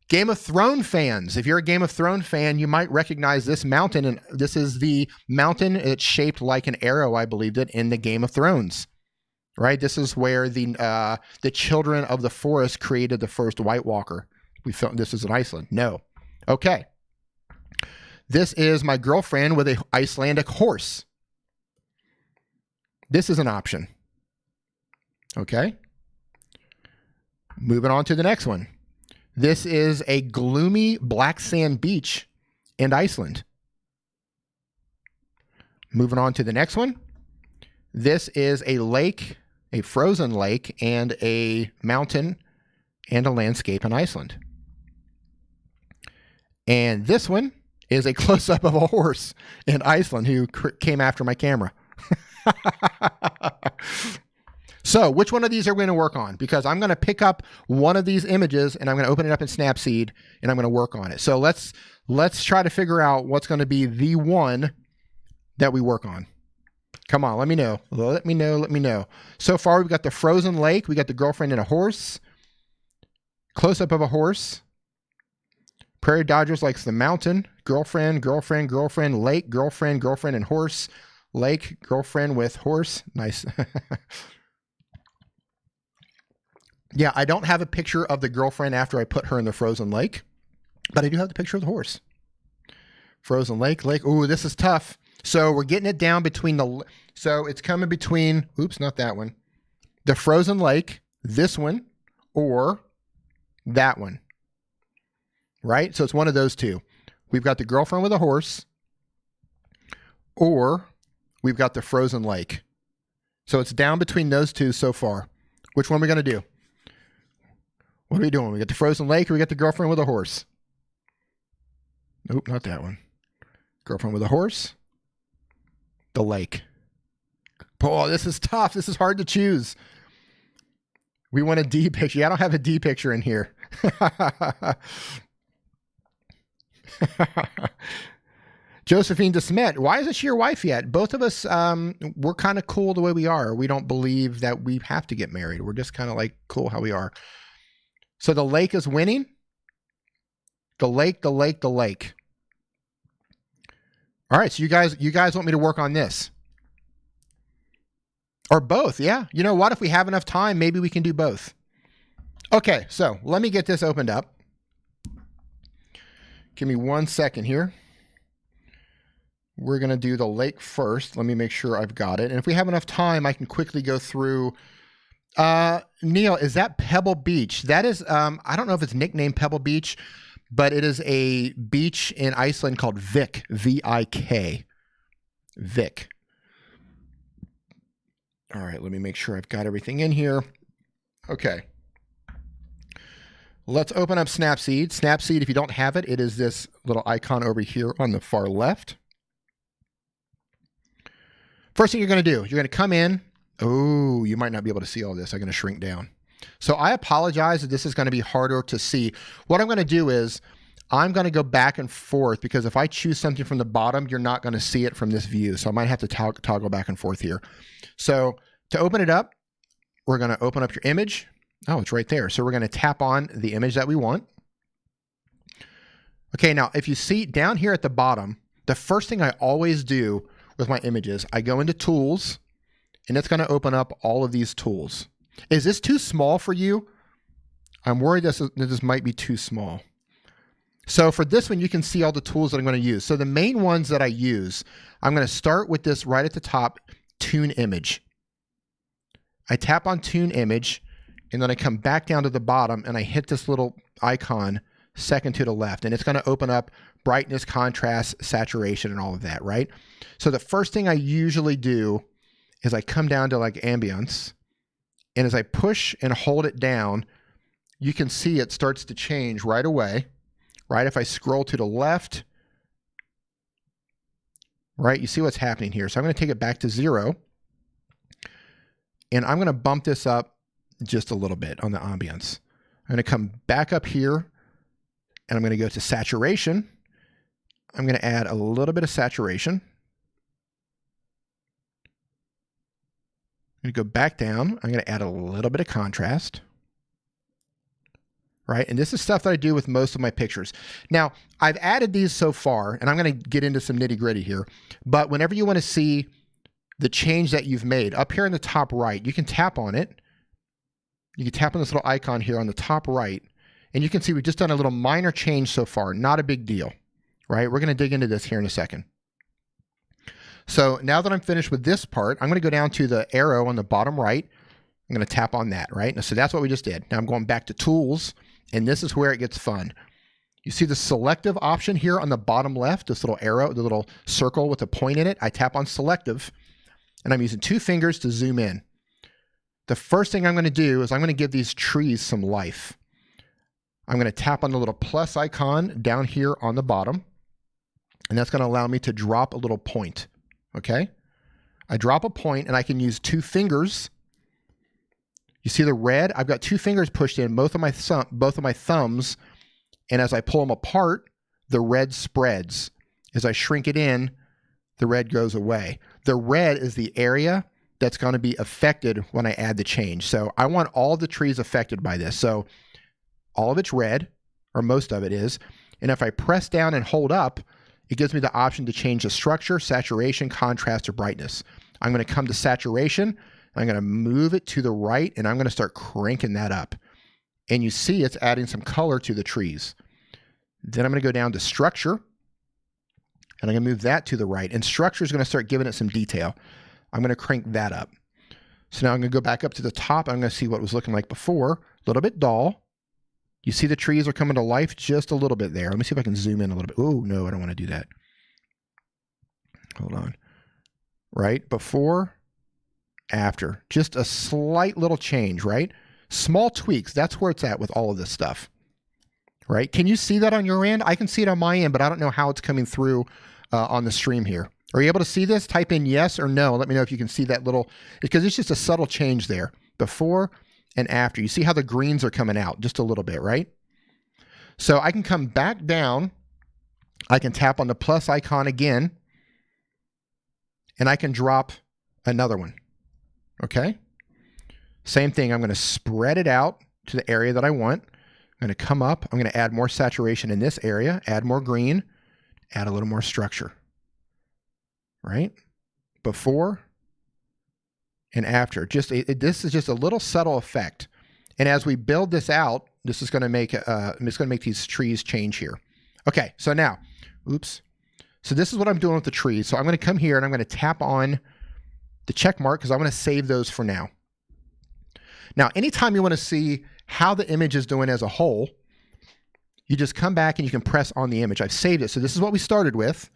Game of Thrones fans. If you're a Game of Thrones fan, you might recognize this mountain. And this is the mountain. It's shaped like an arrow, I believed it, in the Game of Thrones. Right? This is where the children of the forest created the first White Walker. We felt this is in Iceland. No. Okay. This is my girlfriend with an Icelandic horse. This is an option. Okay. Moving on to the next one. This is a gloomy black sand beach in Iceland. Moving on to the next one. This is a lake, a frozen lake, and a mountain and a landscape in Iceland. And this one is a close-up of a horse in Iceland who came after my camera. So which one of these are we going to work on? Because I'm going to pick up one of these images and I'm going to open it up in Snapseed and I'm going to work on it. So let's try to figure out what's going to be the one that we work on. Come on, let me know. Let me know. So far, we've got the frozen lake. We got the girlfriend and a horse. Close-up of a horse. Prairie Dodgers likes the mountain. Girlfriend, lake, girlfriend, and horse. Lake, girlfriend with horse. Nice. Yeah, I don't have a picture of the girlfriend after I put her in the frozen lake, but I do have the picture of the horse. Frozen lake. Ooh, this is tough. So we're getting it down between so it's coming between, oops, not that one. The frozen lake, this one, or that one. Right? So it's one of those two. We've got the girlfriend with a horse, or we've got the frozen lake. So it's down between those two so far. Which one are we going to do? What are we doing? We got the frozen lake, or we got the girlfriend with a horse? Nope, not that one. Girlfriend with a horse. The lake. Oh, this is tough. This is hard to choose. We want a D picture. Yeah, I don't have a D picture in here. Josephine DeSmet, why isn't she your wife yet? Both of us, we're kind of cool the way we are. We don't believe that we have to get married. We're just kind of like cool how we are. So the lake is winning. The lake, the lake, the lake. All right, so you guys want me to work on this? Or both, yeah. You know what? If we have enough time, maybe we can do both. Okay, so let me get this opened up. Give me 1 second here. We're going to do the lake first. Let me make sure I've got it. And if we have enough time, I can quickly go through. Neil, is that Pebble Beach? That is, I don't know if it's nicknamed Pebble Beach, but it is a beach in Iceland called Vik, V-I-K. Vik. All right, let me make sure I've got everything in here. Okay. Let's open up Snapseed. Snapseed, if you don't have it, it is this little icon over here on the far left. First thing you're going to do, you're going to come in. Oh, you might not be able to see all this. I'm going to shrink down. So I apologize that this is going to be harder to see. What I'm going to do is I'm going to go back and forth because if I choose something from the bottom, you're not going to see it from this view. So I might have to toggle back and forth here. So to open it up, we're going to open up your image. Oh, it's right there. So we're going to tap on the image that we want. Okay, now if you see down here at the bottom, the first thing I always do with my images, I go into Tools, and it's going to open up all of these tools. Is this too small for you? I'm worried this might be too small. So for this one, you can see all the tools that I'm going to use. So the main ones that I use, I'm going to start with this right at the top, Tune Image. I tap on Tune Image, and then I come back down to the bottom, and I hit this little icon second to the left, and it's going to open up brightness, contrast, saturation, and all of that, right? So the first thing I usually do is I come down to like ambience, and as I push and hold it down, you can see it starts to change right away, right? If I scroll to the left, right, you see what's happening here. So I'm going to take it back to 0, and I'm going to bump this up just a little bit on the ambience. I'm going to come back up here, and I'm going to go to saturation. I'm going to add a little bit of saturation. I'm going to go back down. I'm going to add a little bit of contrast. Right? And this is stuff that I do with most of my pictures. Now, I've added these so far, and I'm going to get into some nitty-gritty here, but whenever you want to see the change that you've made, up here in the top right, you can tap on it. You can tap on this little icon here on the top right, and you can see we've just done a little minor change so far. Not a big deal, right? We're going to dig into this here in a second. So now that I'm finished with this part, I'm going to go down to the arrow on the bottom right. I'm going to tap on that, right? So that's what we just did. Now I'm going back to Tools, and this is where it gets fun. You see the selective option here on the bottom left, this little arrow, the little circle with a point in it. I tap on selective, and I'm using 2 fingers to zoom in. The first thing I'm going to do is I'm going to give these trees some life. I'm going to tap on the little plus icon down here on the bottom, and that's going to allow me to drop a little point. Okay? I drop a point, and I can use 2 fingers. You see the red? I've got 2 fingers pushed in, both of my thumbs, and as I pull them apart, the red spreads. As I shrink it in, the red goes away. The red is the area that's going to be affected when I add the change. So I want all the trees affected by this. So all of it's red, or most of it is, and if I press down and hold up, it gives me the option to change the structure, saturation, contrast, or brightness. I'm going to come to saturation, I'm going to move it to the right, and I'm going to start cranking that up. And you see it's adding some color to the trees. Then I'm going to go down to structure, and I'm going to move that to the right. And structure is going to start giving it some detail. I'm going to crank that up. So now I'm going to go back up to the top. I'm going to see what was looking like before. A little bit dull. You see the trees are coming to life just a little bit there. Let me see if I can zoom in a little bit. Oh, no, I don't want to do that. Hold on. Right? Before, after. Just a slight little change, right? Small tweaks. That's where it's at with all of this stuff. Right? Can you see that on your end? I can see it on my end, but I don't know how it's coming through on the stream here. Are you able to see this? Type in yes or no. Let me know if you can see that little, because it's just a subtle change there. Before and after. You see how the greens are coming out just a little bit, right? So I can come back down. I can tap on the plus icon again. And I can drop another one. Okay? Same thing. I'm going to spread it out to the area that I want. I'm going to come up. I'm going to add more saturation in this area. Add more green. Add a little more structure. Right? Before and after. Just this is just a little subtle effect. And as we build this out, this is going to make these trees change here. Okay, so now, oops. So this is what I'm doing with the trees. So I'm going to come here and I'm going to tap on the check mark because I want to save those for now. Now, anytime you want to see how the image is doing as a whole, you just come back and you can press on the image. I've saved it. So this is what we started with.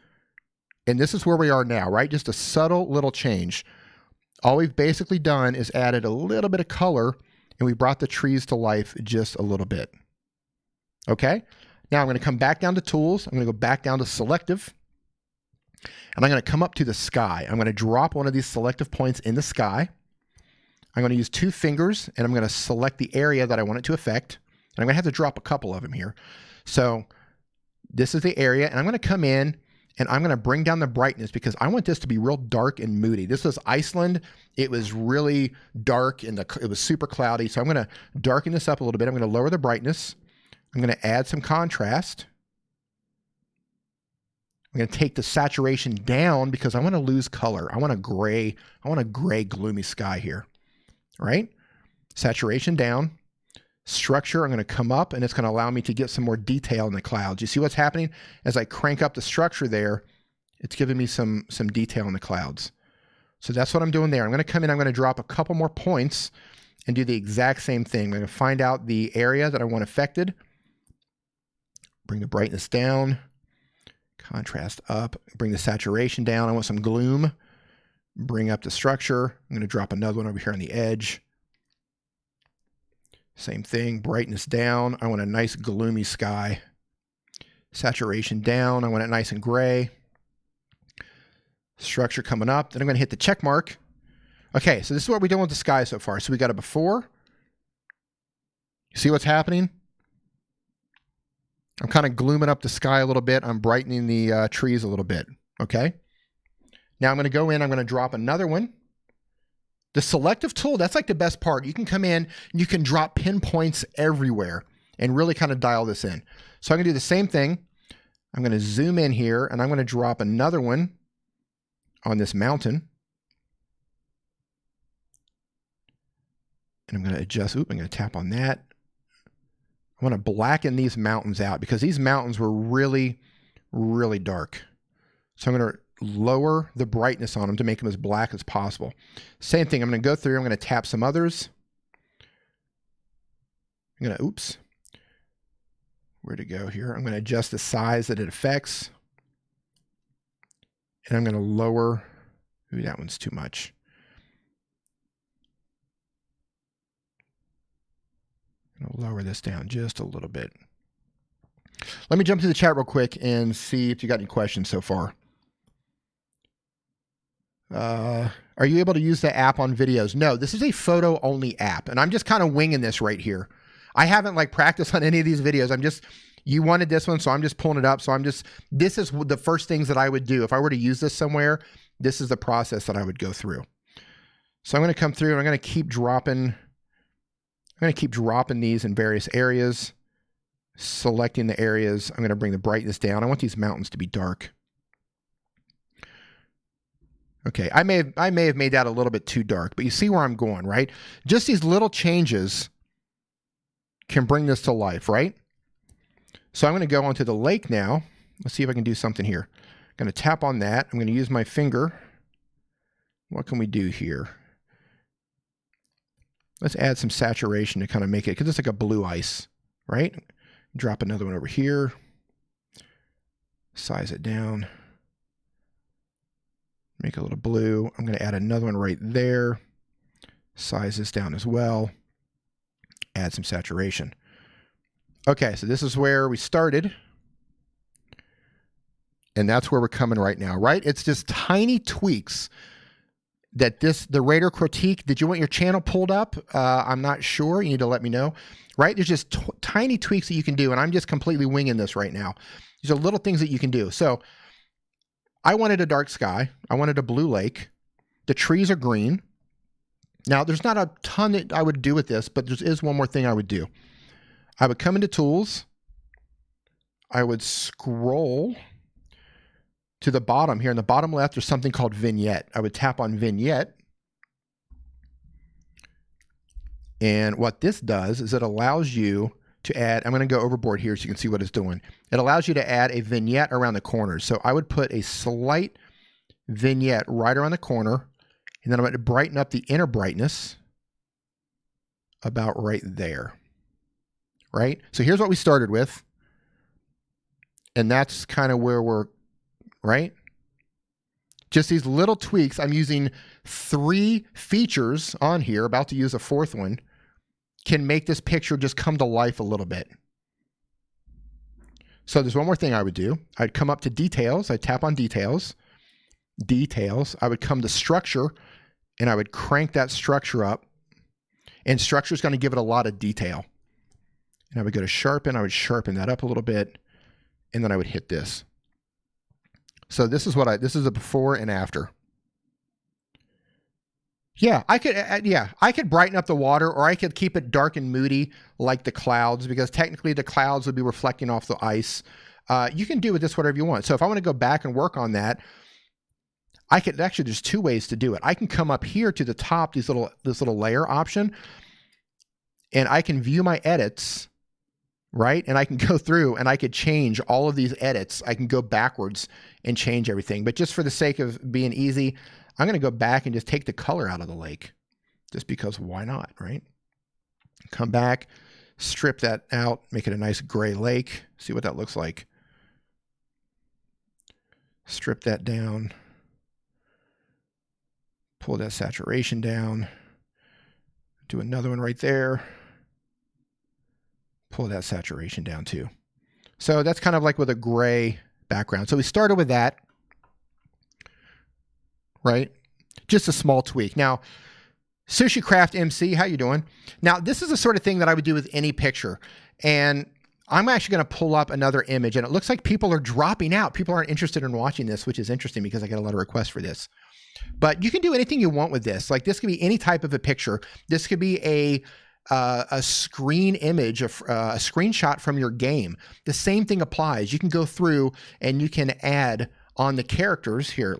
And this is where we are now, right? Just a subtle little change. All we've basically done is added a little bit of color and we brought the trees to life just a little bit. Okay? Now I'm going to come back down to tools. I'm going to go back down to selective. And I'm going to come up to the sky. I'm going to drop one of these selective points in the sky. I'm going to use 2 fingers and I'm going to select the area that I want it to affect. And I'm going to have to drop a couple of them here. So this is the area and I'm going to come in and I'm going to bring down the brightness because I want this to be real dark and moody. This was Iceland. It was really dark and it was super cloudy. So I'm going to darken this up a little bit. I'm going to lower the brightness. I'm going to add some contrast. I'm going to take the saturation down because I want to lose color. I want a gray gloomy sky here, right? Saturation down. Structure, I'm going to come up and it's going to allow me to get some more detail in the clouds. You see what's happening? As I crank up the structure there, it's giving me some detail in the clouds. So that's what I'm doing there. I'm going to come in, I'm going to drop a couple more points and do the exact same thing. I'm going to find out the area that I want affected. Bring the brightness down. Contrast up, bring the saturation down. I want some gloom. Bring up the structure. I'm going to drop another one over here on the edge. Same thing, brightness down. I want a nice gloomy sky. Saturation down. I want it nice and gray. Structure coming up. Then I'm going to hit the check mark. Okay, so this is what we're doing with the sky so far. So we got a before. You see what's happening? I'm kind of glooming up the sky a little bit. I'm brightening the trees a little bit, okay? Now I'm going to go in. I'm going to drop another one. The selective tool, that's like the best part. You can come in and you can drop pinpoints everywhere and really kind of dial this in. So I'm going to do the same thing. I'm going to zoom in here and I'm going to drop another one on this mountain. And I'm going to adjust. I'm going to tap on that. I want to blacken these mountains out because these mountains were really, really dark. So I'm going to lower the brightness on them to make them as black as possible. Same thing. I'm going to go through. I'm going to tap some others. I'm going to, oops. Where to go here? I'm going to adjust the size that it affects. And I'm going to lower. Ooh, that one's too much. I'll lower this down just a little bit. Let me jump to the chat real quick and see if you got any questions so far. Are you able to use the app on videos? No, this is a photo only app and I'm just kind of winging this right here. I haven't like practiced on any of these videos. You wanted this one, so I'm just pulling it up. So this is the first things that I would do. If I were to use this somewhere, this is the process that I would go through. So I'm going to come through and I'm going to keep dropping. I'm going to keep dropping these in various areas, selecting the areas. I'm going to bring the brightness down. I want these mountains to be dark. Okay, I may have made that a little bit too dark, but you see where I'm going, right? Just these little changes can bring this to life, right? So I'm going to go onto the lake now. Let's see if I can do something here. I'm going to tap on that. I'm going to use my finger. What can we do here? Let's add some saturation to kind of make it, because it's like a blue ice, right? Drop another one over here. Size it down. Make a little blue. I'm going to add another one right there. Size this down as well. Add some saturation. Okay, so this is where we started. And that's where we're coming right now, right? It's just tiny tweaks that the Raider Critique, did you want your channel pulled up? I'm not sure. You need to let me know, right? There's just tiny tweaks that you can do, and I'm just completely winging this right now. These are little things that you can do. So I wanted a dark sky. I wanted a blue lake. The trees are green. Now, there's not a ton that I would do with this, but there is one more thing I would do. I would come into Tools. I would scroll to the bottom here. In the bottom left, there's something called Vignette. I would tap on Vignette. And what this does is it allows you to add, I'm going to go overboard here so you can see what it's doing. It allows you to add a vignette around the corners. So I would put a slight vignette right around the corner, and then I'm going to brighten up the inner brightness about right there, right? So here's what we started with, and that's kind of where we're, right? Just these little tweaks. I'm using 3 features on here, about to use a 4th one, can make this picture just come to life a little bit. So there's one more thing I would do. I'd come up to Details. I'd tap on Details. Details. I would come to Structure, and I would crank that structure up. And Structure is going to give it a lot of detail. And I would go to Sharpen. I would sharpen that up a little bit, and then I would hit this. So this is this is a before and after. Yeah, I could brighten up the water, or I could keep it dark and moody like the clouds, because technically the clouds would be reflecting off the ice. You can do with this whatever you want. So if I want to go back and work on that, I could actually, there's 2 ways to do it. I can come up here to the top, this little layer option, and I can view my edits, right? And I can go through and I could change all of these edits. I can go backwards and change everything. But just for the sake of being easy, I'm going to go back and just take the color out of the lake, just because why not, right? Come back, strip that out, make it a nice gray lake. See what that looks like. Strip that down. Pull that saturation down. Do another one right there. Pull that saturation down too. So that's kind of like with a gray background. So we started with that. Right? Just a small tweak. Now, Sushi Craft MC, how you doing? Now, this is the sort of thing that I would do with any picture. And I'm actually going to pull up another image, and it looks like people are dropping out. People aren't interested in watching this, which is interesting because I get a lot of requests for this. But you can do anything you want with this. Like, this could be any type of a picture. This could be a screen image, a screenshot from your game. The same thing applies. You can go through and you can add on the characters here.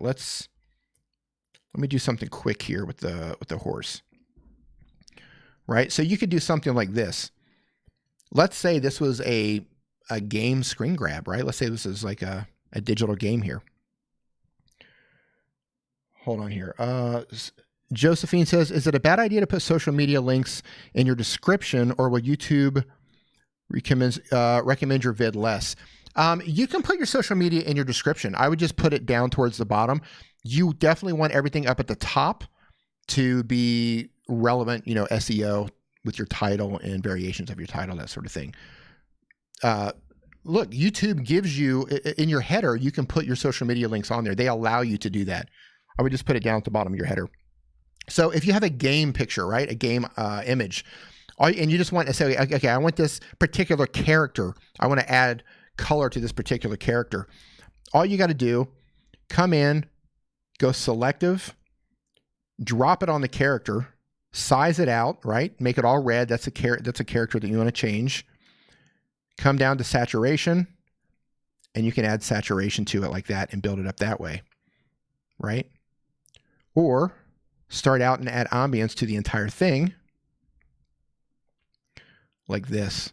Let me do something quick here with the horse, right? So you could do something like this. Let's say this was a game screen grab, right? Let's say this is like a digital game here. Hold on here. Josephine says, is it a bad idea to put social media links in your description, or will YouTube recommend your vid less? You can put your social media in your description. I would just put it down towards the bottom. You definitely want everything up at the top to be relevant, you know, SEO with your title and variations of your title, that sort of thing. Look, YouTube gives you, in your header, you can put your social media links on there. They allow you to do that. I would just put it down at the bottom of your header. So if you have a game picture, right, a game image, and you just want to say, okay, I want this particular character. I want to add color to this particular character. All you got to do, come in, go selective, drop it on the character, size it out, right? Make it all red. That's a character that you want to change. Come down to saturation, and you can add saturation to it like that and build it up that way, right? Or start out and add ambience to the entire thing like this.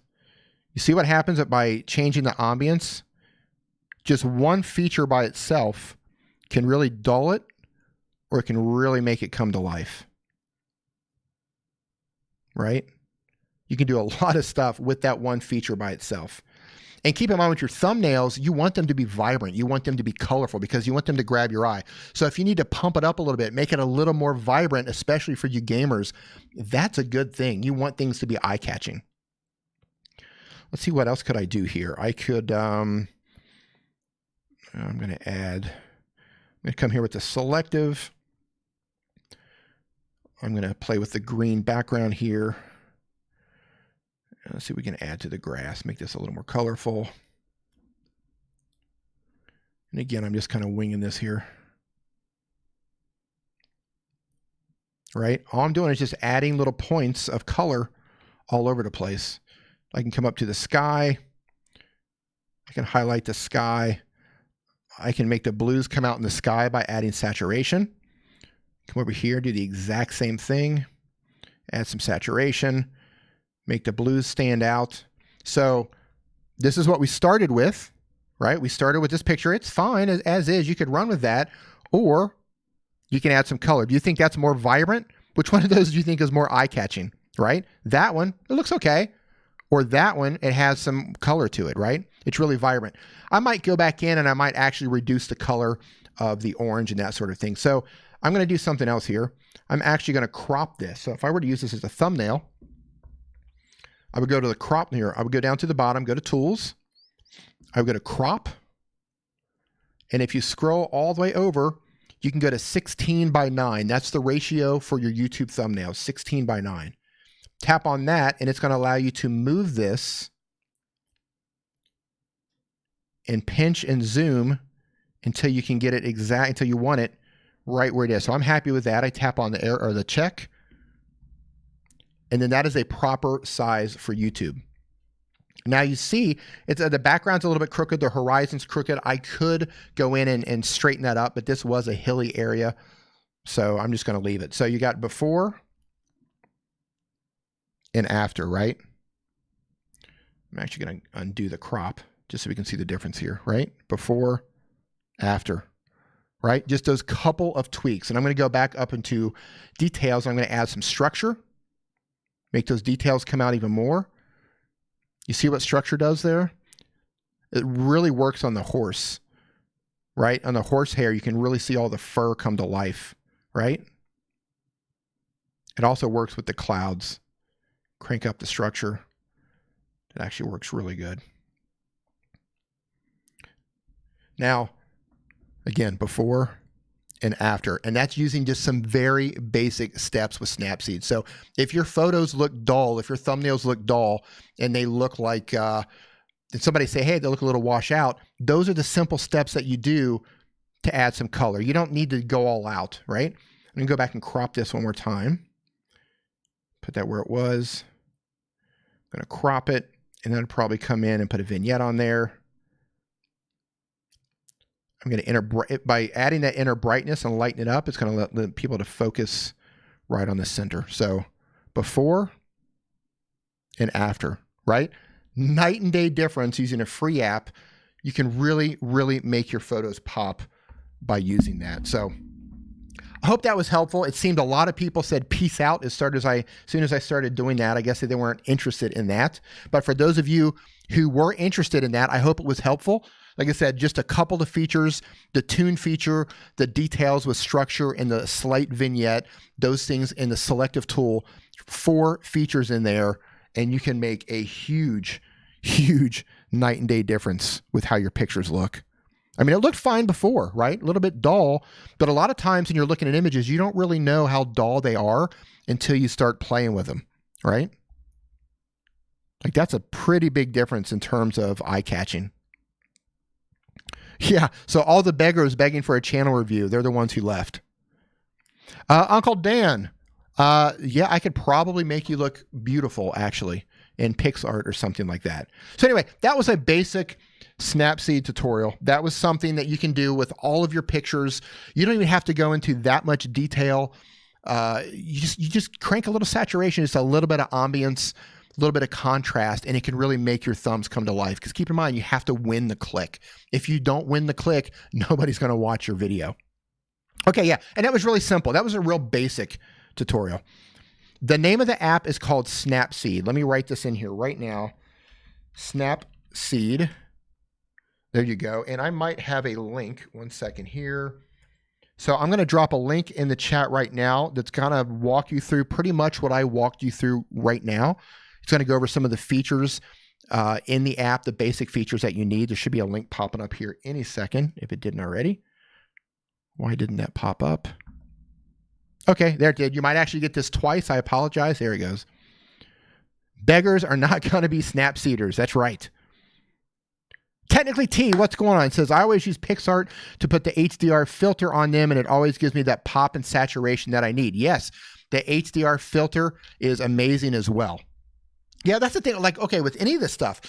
You see what happens by changing the ambience? Just one feature by itself can really dull it, or it can really make it come to life, right? You can do a lot of stuff with that one feature by itself. And keep in mind, with your thumbnails, you want them to be vibrant. You want them to be colorful because you want them to grab your eye. So if you need to pump it up a little bit, make it a little more vibrant, especially for you gamers, that's a good thing. You want things to be eye-catching. Let's see, what else could I do here? I could, I'm going to come here with the selective. I'm going to play with the green background here. Let's see if we can add to the grass, make this a little more colorful. And again, I'm just kind of winging this here. Right? All I'm doing is just adding little points of color all over the place. I can come up to the sky. I can highlight the sky. I can make the blues come out in the sky by adding saturation. Come over here, do the exact same thing. Add some saturation. Make the blues stand out. So this is what we started with, right? We started with this picture. It's fine as is. You could run with that, or you can add some color. Do you think that's more vibrant? Which one of those do you think is more eye-catching, right? That one, it looks okay. Or that one, it has some color to it, right? It's really vibrant. I might go back in and I might actually reduce the color of the orange and that sort of thing. So I'm going to do something else here. I'm actually going to crop this. So if I were to use this as a thumbnail, I would go to the crop here. I would go down to the bottom, go to tools. I would go to crop. And if you scroll all the way over, you can go to 16:9. That's the ratio for your YouTube thumbnail, 16:9. Tap on that, and it's going to allow you to move this and pinch and zoom until you can get it exact, until you want it right where it is. So I'm happy with that. I tap on the arrow or the check, and then that is a proper size for YouTube. Now you see it's the background's a little bit crooked, the horizon's crooked. I could go in and straighten that up, but this was a hilly area, so I'm just going to leave it. So you got before and after, right? I'm actually going to undo the crop just so we can see the difference here, right? Before, after, right? Just those couple of tweaks. And I'm going to go back up into details. I'm going to add some structure, make those details come out even more. You see what structure does there? It really works on the horse, right? On the horsehair, you can really see all the fur come to life, right? It also works with the clouds. Crank up the structure. It actually works really good. Now, again, before and after, and that's using just some very basic steps with Snapseed. So if your photos look dull, if your thumbnails look dull, and they look like, and somebody say, hey, they look a little wash out, those are the simple steps that you do to add some color. You don't need to go all out, right? I'm gonna go back and crop this one more time. Put that where it was. I'm gonna crop it, and then I'd probably come in and put a vignette on there. I'm going to by adding that inner brightness and lighten it up, it's going to let people to focus right on the center. So before and after, right? Night and day difference using a free app. You can really, really make your photos pop by using that. So I hope that was helpful. It seemed a lot of people said peace out as soon as I started doing that. I guess they weren't interested in that. But for those of you who were interested in that, I hope it was helpful. Like I said, just a couple of features, the tune feature, the details with structure, and the slight vignette, those things in the selective tool, 4 features in there, and you can make a huge, huge night and day difference with how your pictures look. I mean, it looked fine before, right? A little bit dull, but a lot of times when you're looking at images, you don't really know how dull they are until you start playing with them, right? Like that's a pretty big difference in terms of eye-catching. Yeah, so all the beggars begging for a channel review, they're the ones who left. Uncle Dan, yeah, I could probably make you look beautiful, actually, in PixArt or something like that. So anyway, that was a basic Snapseed tutorial. That was something that you can do with all of your pictures. You don't even have to go into that much detail. You just crank a little saturation, just a little bit of ambience, a little bit of contrast, and it can really make your thumbs come to life. Because keep in mind, you have to win the click. If you don't win the click, nobody's going to watch your video. Okay, yeah, and that was really simple. That was a real basic tutorial. The name of the app is called Snapseed. Let me write this in here right now. Snapseed. There you go. And I might have a link. One second here. So I'm going to drop a link in the chat right now that's going to walk you through pretty much what I walked you through right now. It's going to go over some of the features in the app, the basic features that you need. There should be a link popping up here any second if it didn't already. Why didn't that pop up? Okay, there it did. You might actually get this twice. I apologize. There it goes. Beggars are not going to be snapseeders. That's right. Technically T, what's going on? It says, I always use PixArt to put the HDR filter on them, and it always gives me that pop and saturation that I need. Yes, the HDR filter is amazing as well. Yeah, that's the thing. Like, okay, with any of this stuff,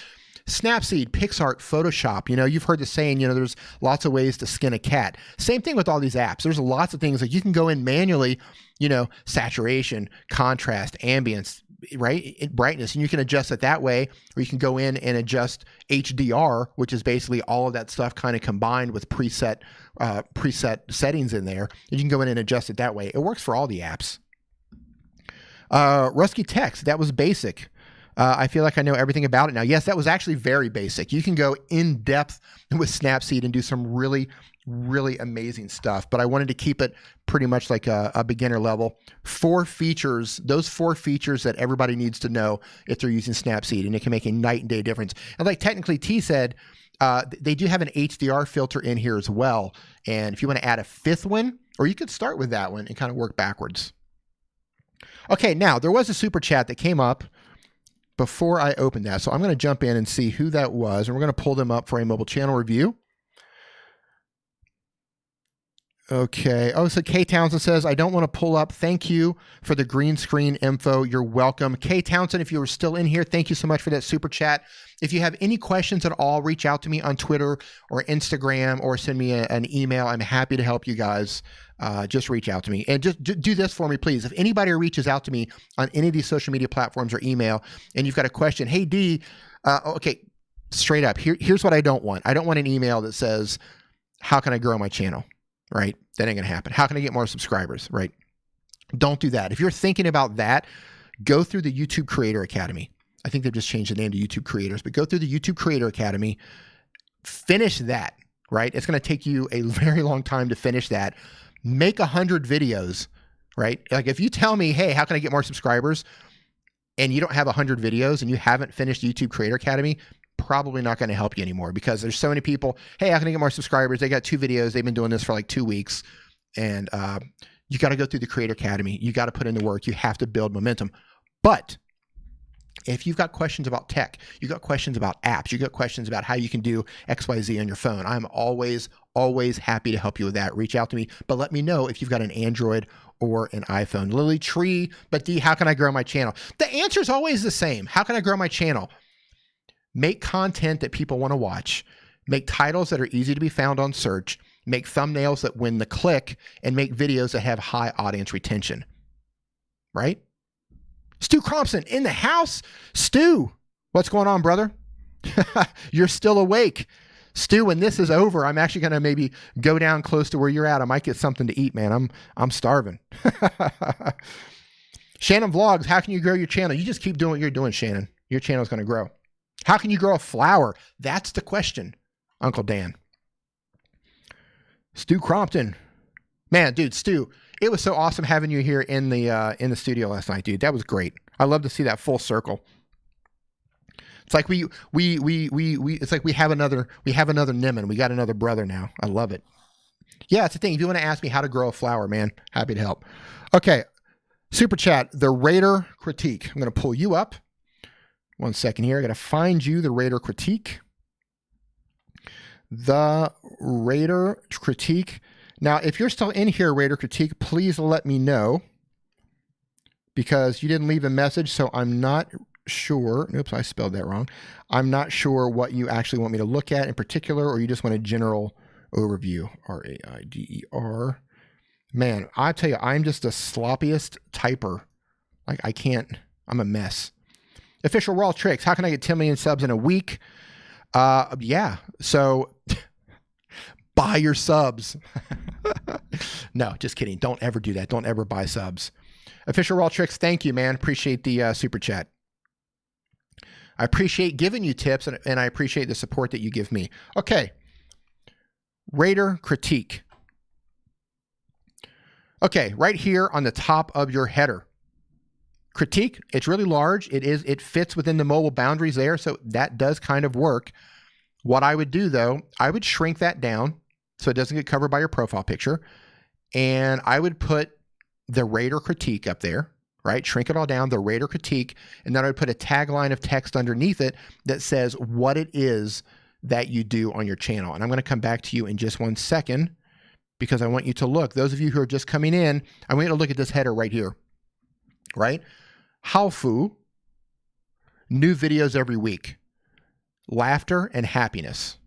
Snapseed, PixArt, Photoshop, you've heard the saying, there's lots of ways to skin a cat. Same thing with all these apps. There's lots of things that you can go in manually, saturation, contrast, ambience, right? Brightness, and you can adjust it that way, or you can go in and adjust HDR, which is basically all of that stuff kind of combined with preset settings in there. And you can go in and adjust it that way. It works for all the apps. Rusky text, that was basic. I feel like I know everything about it now. Yes, that was actually very basic. You can go in depth with Snapseed and do some really, really amazing stuff. But I wanted to keep it pretty much like a beginner level. 4 features, those 4 features that everybody needs to know if they're using Snapseed, and it can make a night and day difference. And like technically T said, they do have an HDR filter in here as well. And if you want to add a 5th one, or you could start with that one and kind of work backwards. Okay, now there was a super chat that came up before I opened that. So I'm going to jump in and see who that was, and we're going to pull them up for a mobile channel review. Okay. Oh, so Kay Townsend says, I don't want to pull up. Thank you for the green screen info. You're welcome. Kay Townsend, if you were still in here, thank you so much for that super chat. If you have any questions at all, reach out to me on Twitter or Instagram, or send me an email. I'm happy to help you guys. Just reach out to me, and just do this for me, please. If anybody reaches out to me on any of these social media platforms or email, and you've got a question, hey D, okay, straight up, here's what I don't want. I don't want an email that says, how can I grow my channel? Right? That ain't gonna happen. How can I get more subscribers? Right? Don't do that. If you're thinking about that, go through the YouTube Creator Academy. I think they've just changed the name to YouTube Creators, but go through the YouTube Creator Academy, finish that, right? It's going to take you a very long time to finish that. Make 100 videos, right? Like if you tell me, hey, how can I get more subscribers? And you don't have 100 videos and you haven't finished YouTube Creator Academy, probably not going to help you anymore, because there's so many people, hey, how can I get more subscribers? They got 2 videos. They've been doing this for like 2 weeks. And you got to go through the Creator Academy. You got to put in the work. You have to build momentum. But if you've got questions about tech, you got questions about apps, you got questions about how you can do XYZ on your phone, I'm always happy to help you with that. Reach out to me, but let me know if you've got an Android or an iPhone. Lily Tree, but D, how can I grow my channel? The answer is always the same. How can I grow my channel? Make content that people want to watch. Make titles that are easy to be found on search. Make thumbnails that win the click, and make videos that have high audience retention. Right? Stu Crompson in the house. Stu, what's going on, brother? You're still awake. Stu, when this is over, I'm actually going to maybe go down close to where you're at. I might get something to eat, man. I'm starving. Shannon Vlogs, how can you grow your channel? You just keep doing what you're doing, Shannon. Your channel's going to grow. How can you grow a flower? That's the question, Uncle Dan. Stu Crompton. Man, dude, Stu, it was so awesome having you here in the studio last night, dude. That was great. I love to see that full circle. It's like it's like we have another Nimmin. We got another brother now. I love it. Yeah, it's the thing. If you want to ask me how to grow a flower, man, happy to help. Okay, super chat. The Raider critique. I'm going to pull you up. 1 second here. I got to find you the Raider critique. The Raider critique. Now, if you're still in here, Raider critique, please let me know, because you didn't leave a message, so I'm not sure. Oops, I spelled that wrong. I'm not sure what you actually want me to look at in particular, or you just want a general overview. R-A-I-D-E-R. Man, I tell you, I'm just the sloppiest typer. Like, I can't. I'm a mess. Official Raw Tricks. How can I get 10 million subs in a week? Yeah. So buy your subs. No, just kidding. Don't ever do that. Don't ever buy subs. Official Raw Tricks. Thank you, man. Appreciate the super chat. I appreciate giving you tips, and I appreciate the support that you give me. Okay. Raider critique. Okay, right here on the top of your header. Critique, it's really large. It fits within the mobile boundaries there. So that does kind of work. What I would do though, I would shrink that down so it doesn't get covered by your profile picture. And I would put the Raider critique up there, right? Shrink it all down, the Raider critique. And then I would put a tagline of text underneath it that says what it is that you do on your channel. And I'm going to come back to you in just one second because I want you to look. Those of you who are just coming in, I want you to look at this header right here, right? Haofu, new videos every week, laughter and happiness,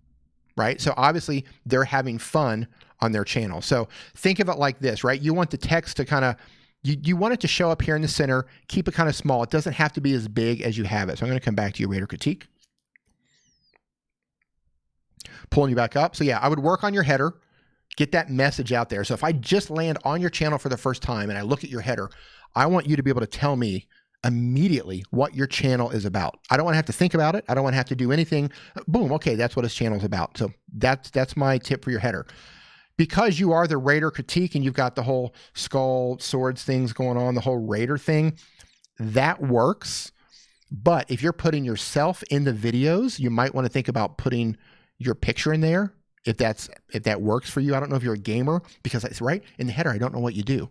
right? So obviously they're having fun on their channel. So think of it like this, right? You want the text to kind of, you want it to show up here in the center, keep it kind of small. It doesn't have to be as big as you have it. So I'm going to come back to your Raider critique. Pulling you back up. So yeah, I would work on your header, get that message out there. So if I just land on your channel for the first time and I look at your header, I want you to be able to tell me immediately what your channel is about. I don't want to have to think about it. I don't want to have to do anything. Boom. Okay. That's what his channel is about. So that's my tip for your header. Because you are the Raider critique and you've got the whole skull swords things going on, the whole Raider thing, that works. But if you're putting yourself in the videos, you might want to think about putting your picture in there. If that works for you. I don't know if you're a gamer, because it's right in the header. I don't know what you do.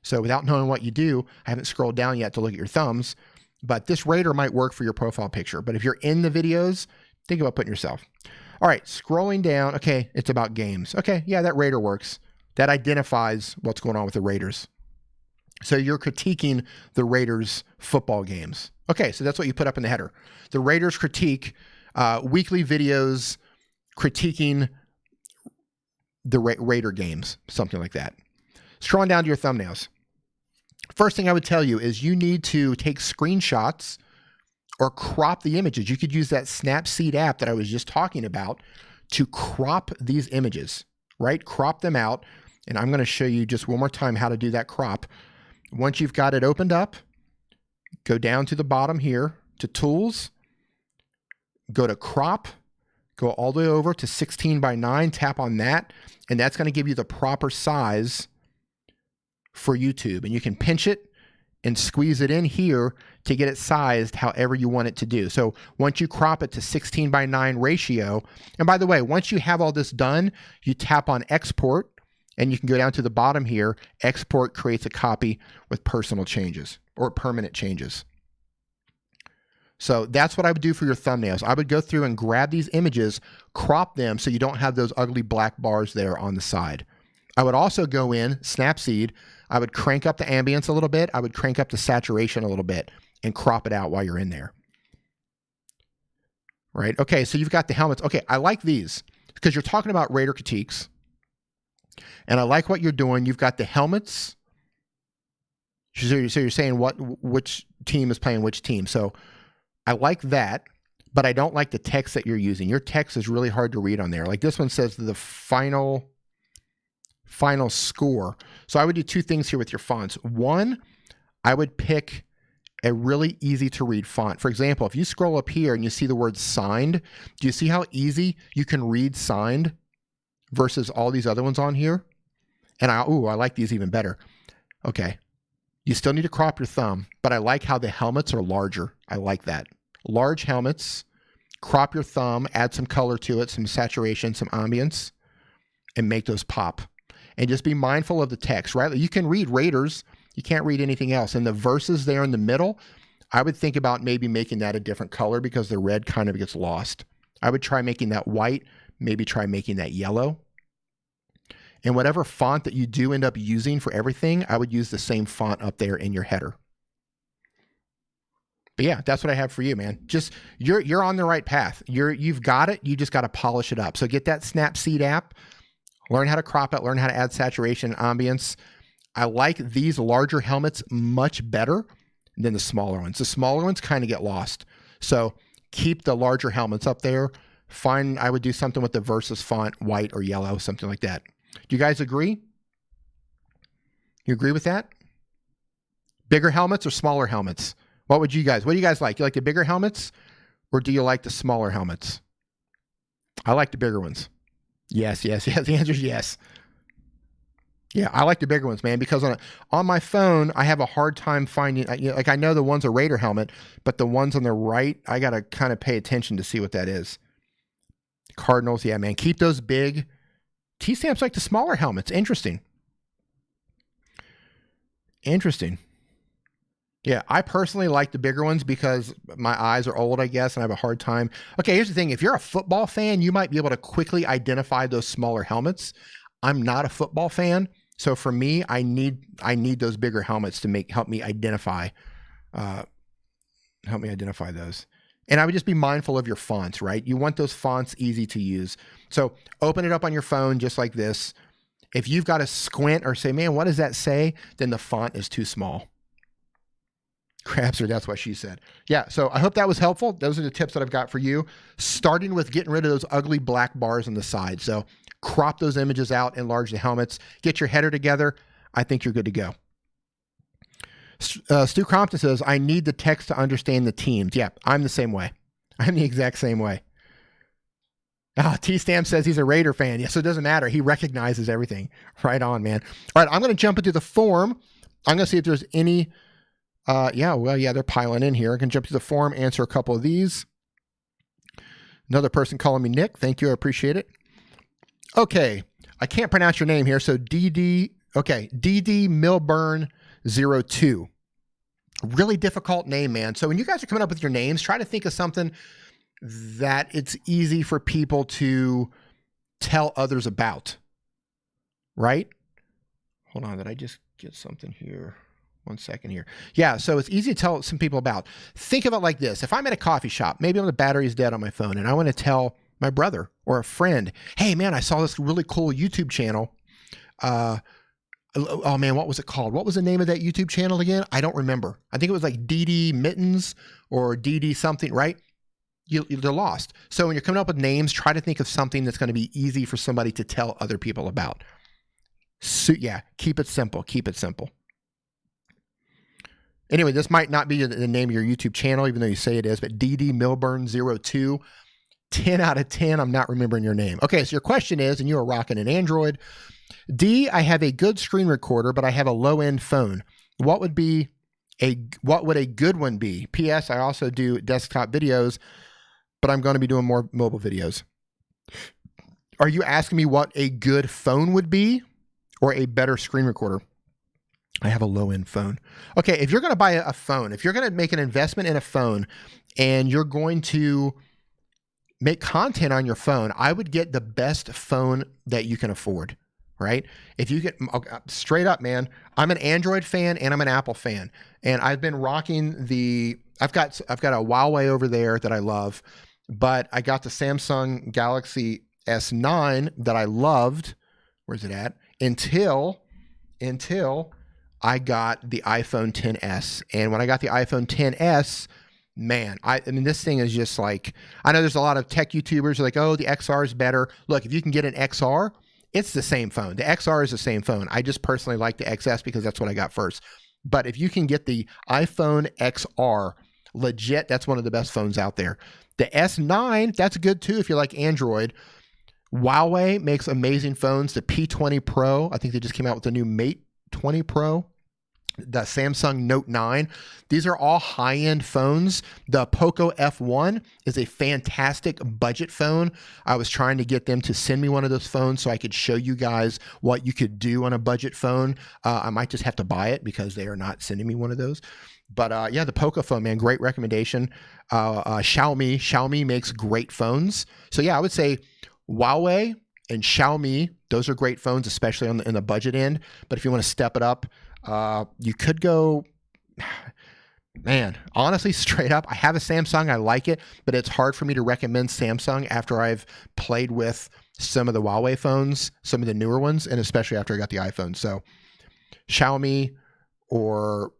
So without knowing what you do, I haven't scrolled down yet to look at your thumbs, but this Raider might work for your profile picture. But if you're in the videos, think about putting yourself. All right, scrolling down. Okay, it's about games. Okay, yeah, that Raider works. That identifies what's going on with the Raiders. So you're critiquing the Raiders football games. Okay, so that's what you put up in the header. The Raiders critique, weekly videos critiquing the Raider games, something like that. Scrolling down to your thumbnails. First thing I would tell you is you need to take screenshots or crop the images. You could use that Snapseed app that I was just talking about to crop these images, right? Crop them out. And I'm going to show you just one more time how to do that crop. Once you've got it opened up, go down to the bottom here to Tools, go to Crop, go all the way over to 16:9, tap on that, and that's going to give you the proper size for YouTube. And you can pinch it and squeeze it in here to get it sized however you want it to do. So once you crop it to 16:9 ratio, and by the way, once you have all this done, you tap on Export, and you can go down to the bottom here. Export creates a copy with personal changes or permanent changes. So that's what I would do for your thumbnails. I would go through and grab these images, crop them so you don't have those ugly black bars there on the side. I would also go in, Snapseed, I would crank up the ambience a little bit. I would crank up the saturation a little bit and crop it out while you're in there. Right? Okay, so you've got the helmets. Okay, I like these because you're talking about Raider critiques. And I like what you're doing. You've got the helmets. So you're saying which team is playing which team. So I like that, but I don't like the text that you're using. Your text is really hard to read on there. Like this one says the final score. So I would do two things here with your fonts. One, I would pick a really easy to read font. For example, if you scroll up here and you see the word signed, do you see how easy you can read signed versus all these other ones on here? And I like these even better. Okay. You still need to crop your thumb, but I like how the helmets are larger. I like that. Large helmets, crop your thumb, add some color to it, some saturation, some ambience, and make those pop. And just be mindful of the text, right? You can read Raiders. You can't read anything else. And the verses there in the middle, I would think about maybe making that a different color because the red kind of gets lost. I would try making that white, maybe try making that yellow. And whatever font that you do end up using for everything, I would use the same font up there in your header. But yeah, that's what I have for you, man. Just you're on the right path. You've got it. You just got to polish it up. So get that Snapseed app, learn how to crop it, learn how to add saturation and ambience. I like these larger helmets much better than the smaller ones. The smaller ones kind of get lost. So keep the larger helmets up there. I would do something with the versus font, white or yellow, something like that. Do you guys agree? You agree with that? Bigger helmets or smaller helmets? What do you guys like? You like the bigger helmets or do you like the smaller helmets? I like the bigger ones. Yes. The answer is yes. Yeah, I like the bigger ones, man, because on my phone, I have a hard time finding, like I know the one's a Raider helmet, but the ones on the right, I got to kind of pay attention to see what that is. Cardinals, yeah, man, keep those big. T-Stamp's like the smaller helmets. Interesting. Interesting. Yeah, I personally like the bigger ones because my eyes are old, I guess, and I have a hard time. Okay, here's the thing. If you're a football fan, you might be able to quickly identify those smaller helmets. I'm not a football fan, so for me, I need those bigger helmets to help me identify those. And I would just be mindful of your fonts, right? You want those fonts easy to use. So open it up on your phone just like this. If you've got to squint or say, man, what does that say? Then the font is too small. Crabster, that's what she said. Yeah, so I hope that was helpful. Those are the tips that I've got for you, starting with getting rid of those ugly black bars on the side. So crop those images out, enlarge the helmets, get your header together. I think you're good to go. Stu Crompton says, I need the text to understand the teams. Yeah, I'm the same way. I'm the exact same way. T-Stamp says he's a Raider fan. Yeah, so it doesn't matter. He recognizes everything. Right on, man. All right, I'm going to jump into the forum. I'm going to see if there's any... they're piling in here. I can jump to the forum, answer a couple of these. Another person calling me Nick. Thank you. I appreciate it. Okay. I can't pronounce your name here. So DD Milburn 02. Really difficult name, man. So when you guys are coming up with your names, try to think of something that it's easy for people to tell others about. Right? Hold on. Did I just get something here? 1 second here. Yeah, so it's easy to tell some people about. Think of it like this. If I'm at a coffee shop, maybe the battery's dead on my phone, and I want to tell my brother or a friend, hey, man, I saw this really cool YouTube channel. Oh, man, what was it called? What was the name of that YouTube channel again? I don't remember. I think it was like DD Mittens or DD something, right? They're lost. So when you're coming up with names, try to think of something that's going to be easy for somebody to tell other people about. So, yeah, keep it simple. Keep it simple. Anyway, this might not be the name of your YouTube channel, even though you say it is, but DD Milburn 02, 10 out of 10. I'm not remembering your name. Okay, so your question is, and you are rocking an Android. D, I have a good screen recorder, but I have a low-end phone. What would a good one be? P.S. I also do desktop videos, but I'm going to be doing more mobile videos. Are you asking me what a good phone would be or a better screen recorder? I have a low-end phone. Okay, if you're going to buy a phone, if you're going to make an investment in a phone and you're going to make content on your phone, I would get the best phone that you can afford, right? If you get, straight up, man, I'm an Android fan and I'm an Apple fan. And I've been rocking I've got a Huawei over there that I love, but I got the Samsung Galaxy S9 that I loved. Where's it at? Until I got the iPhone XS. And when I got the iPhone XS, man, I mean, this thing is just like, I know there's a lot of tech YouTubers who are like, oh, the XR is better. Look, if you can get an XR, it's the same phone. The XR is the same phone. I just personally like the XS because that's what I got first. But if you can get the iPhone XR, legit, that's one of the best phones out there. The S9, that's good too if you like Android. Huawei makes amazing phones. The P20 Pro, I think they just came out with the new Mate 20 Pro. The Samsung Note 9. These are all high-end phones. The Poco F1 is a fantastic budget phone. I was trying to get them to send me one of those phones so I could show you guys what you could do on a budget phone. I might just have to buy it because they are not sending me one of those. But yeah, the Poco phone, man, great recommendation. Xiaomi makes great phones. So yeah, I would say Huawei and Xiaomi, those are great phones, especially in the budget end. But if you want to step it up, you could go, man, honestly, straight up, I have a Samsung. I like it, but it's hard for me to recommend Samsung after I've played with some of the Huawei phones, some of the newer ones, and especially after I got the iPhone. So Xiaomi or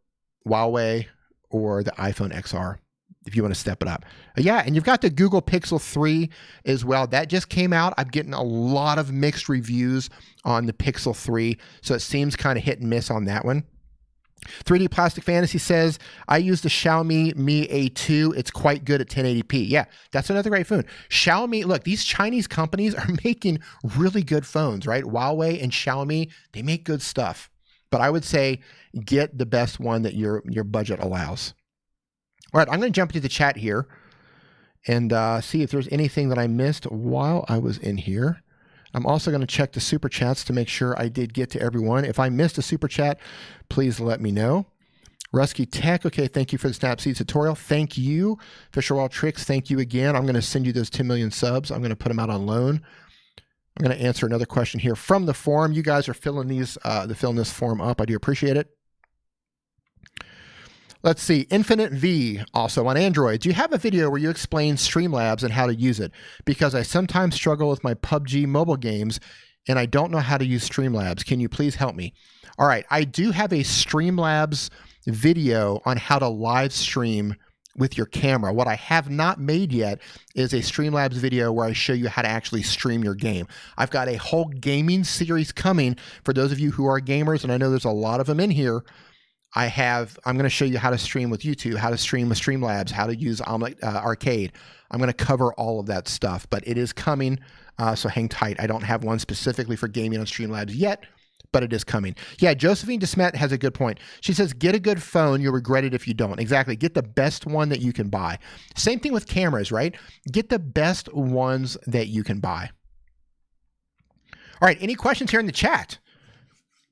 Huawei or the iPhone XR, if you want to step it up. Yeah, and you've got the Google Pixel 3 as well. That just came out. I'm getting a lot of mixed reviews on the Pixel 3, so it seems kind of hit and miss on that one. 3D Plastic Fantasy says, I use the Xiaomi Mi A2. It's quite good at 1080p. Yeah, that's another great phone. Xiaomi, look, these Chinese companies are making really good phones, right? Huawei and Xiaomi, they make good stuff. But I would say get the best one that your budget allows. All right, I'm going to jump into the chat here and see if there's anything that I missed while I was in here. I'm also going to check the super chats to make sure I did get to everyone. If I missed a super chat, please let me know. Rusky Tech, okay, thank you for the Snapseed tutorial. Thank you. Fisher Wild Tricks, thank you again. I'm going to send you those 10 million subs. I'm going to put them out on loan. I'm going to answer another question here from the forum. You guys are filling these, filling this form up. I do appreciate it. Let's see, Infinite V, also on Android. Do you have a video where you explain Streamlabs and how to use it? Because I sometimes struggle with my PUBG mobile games and I don't know how to use Streamlabs. Can you please help me? All right, I do have a Streamlabs video on how to live stream with your camera. What I have not made yet is a Streamlabs video where I show you how to actually stream your game. I've got a whole gaming series coming for those of you who are gamers, and I know there's a lot of them in here. I'm going to show you how to stream with YouTube, how to stream with Streamlabs, how to use Arcade. I'm going to cover all of that stuff, but it is coming, so hang tight. I don't have one specifically for gaming on Streamlabs yet, but it is coming. Yeah, Josephine DeSmet has a good point. She says, get a good phone. You'll regret it if you don't. Exactly. Get the best one that you can buy. Same thing with cameras, right? Get the best ones that you can buy. All right, any questions here in the chat?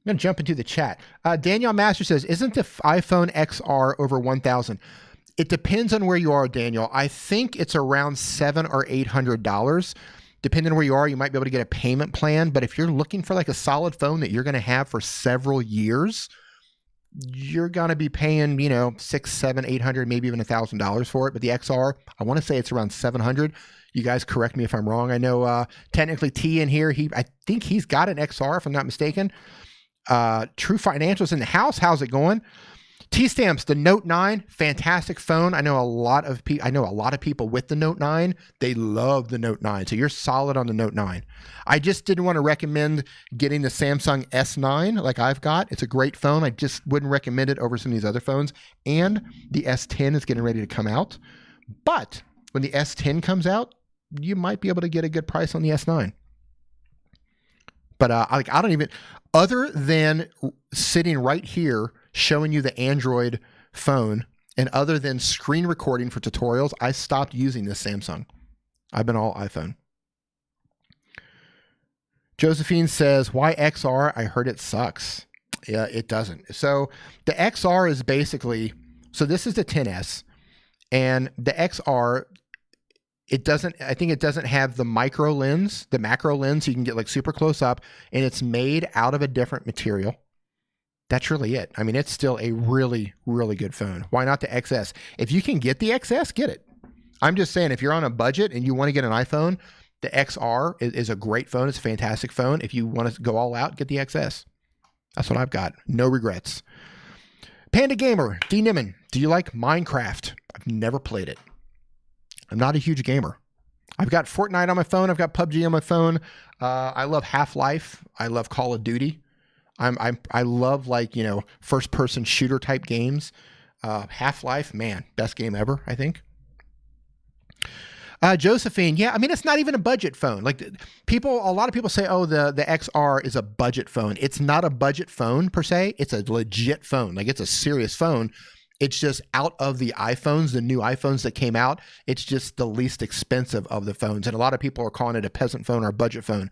I'm going to jump into the chat. Danielle Master says, isn't the iPhone XR over 1,000? It depends on where you are, Daniel. I think it's around $700 or $800. Depending on where you are, you might be able to get a payment plan. But if you're looking for like a solid phone that you're going to have for several years, you're going to be paying, you know, $600, $700, $800, maybe even $1,000 for it. But the XR, I want to say it's around $700. You guys correct me if I'm wrong. I know technically T in here, I think he's got an XR if I'm not mistaken. True Financials in the house. How's it going? T-Stamps, the Note 9, fantastic phone. I know a lot of people with the Note 9. They love the Note 9. So you're solid on the Note 9. I just didn't want to recommend getting the Samsung S9 like I've got. It's a great phone. I just wouldn't recommend it over some of these other phones. And the S10 is getting ready to come out. But when the S10 comes out, you might be able to get a good price on the S9. But I don't even, other than sitting right here showing you the Android phone and other than screen recording for tutorials, I stopped using this Samsung. I've been all iPhone. Josephine says, why XR? I heard it sucks. Yeah, it doesn't. So the XR is basically, so this is the 10S and the XR, I think it doesn't have the micro lens, the macro lens, so you can get like super close up, and it's made out of a different material. That's really it. I mean, it's still a really, really good phone. Why not the XS? If you can get the XS, get it. I'm just saying, if you're on a budget and you want to get an iPhone, the XR is a great phone. It's a fantastic phone. If you want to go all out, get the XS. That's what I've got. No regrets. Panda Gamer, D. Nimmin, do you like Minecraft? I've never played it. I'm not a huge gamer. I've got Fortnite on my phone. I've got PUBG on my phone. I love Half-Life. I love Call of Duty. I love, like, you know, first-person shooter type games. Half-Life, man, best game ever, I think. Josephine, yeah, I mean, it's not even a budget phone. Like, a lot of people say, oh, the XR is a budget phone. It's not a budget phone per se. It's a legit phone. Like, it's a serious phone. It's just out of the iPhones, the new iPhones that came out, it's just the least expensive of the phones. And a lot of people are calling it a peasant phone or a budget phone.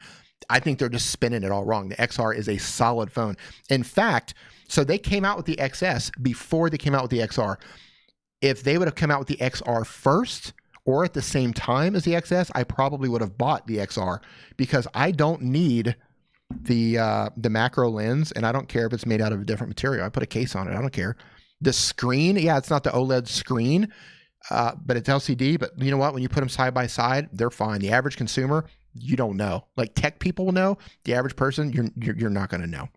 I think they're just spinning it all wrong. The XR is a solid phone. In fact, so they came out with the XS before they came out with the XR. If they would have come out with the XR first or at the same time as the XS, I probably would have bought the XR because I don't need the macro lens, and I don't care if it's made out of a different material. I put a case on it. I don't care. The screen, yeah, it's not the OLED screen, but it's LCD. But you know what? When you put them side by side, they're fine. The average consumer, you don't know. Like tech people will know. The average person, you're not going to know.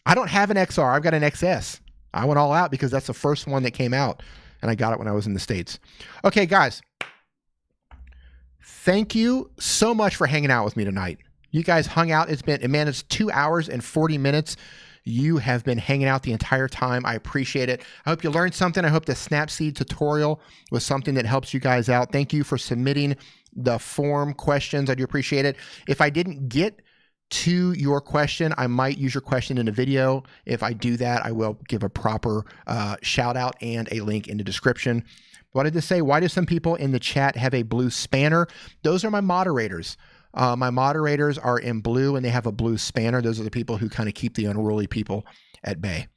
I don't have an XR. I've got an XS. I went all out because that's the first one that came out, and I got it when I was in the States. Okay, guys. Thank you so much for hanging out with me tonight. You guys hung out. It's 2 hours and 40 minutes. you have been hanging out the entire time. I appreciate it. I hope you learned something. I hope the Snapseed tutorial was something that helps you guys out. Thank you for submitting the form questions. I do appreciate it. If I didn't get to your question, I might use your question in a video. If I do that, I will give a proper shout out and a link in the description. What did this say? Why do some people in the chat have a blue spanner? Those are my moderators. My moderators are in blue and they have a blue spanner. Those are the people who kind of keep the unruly people at bay.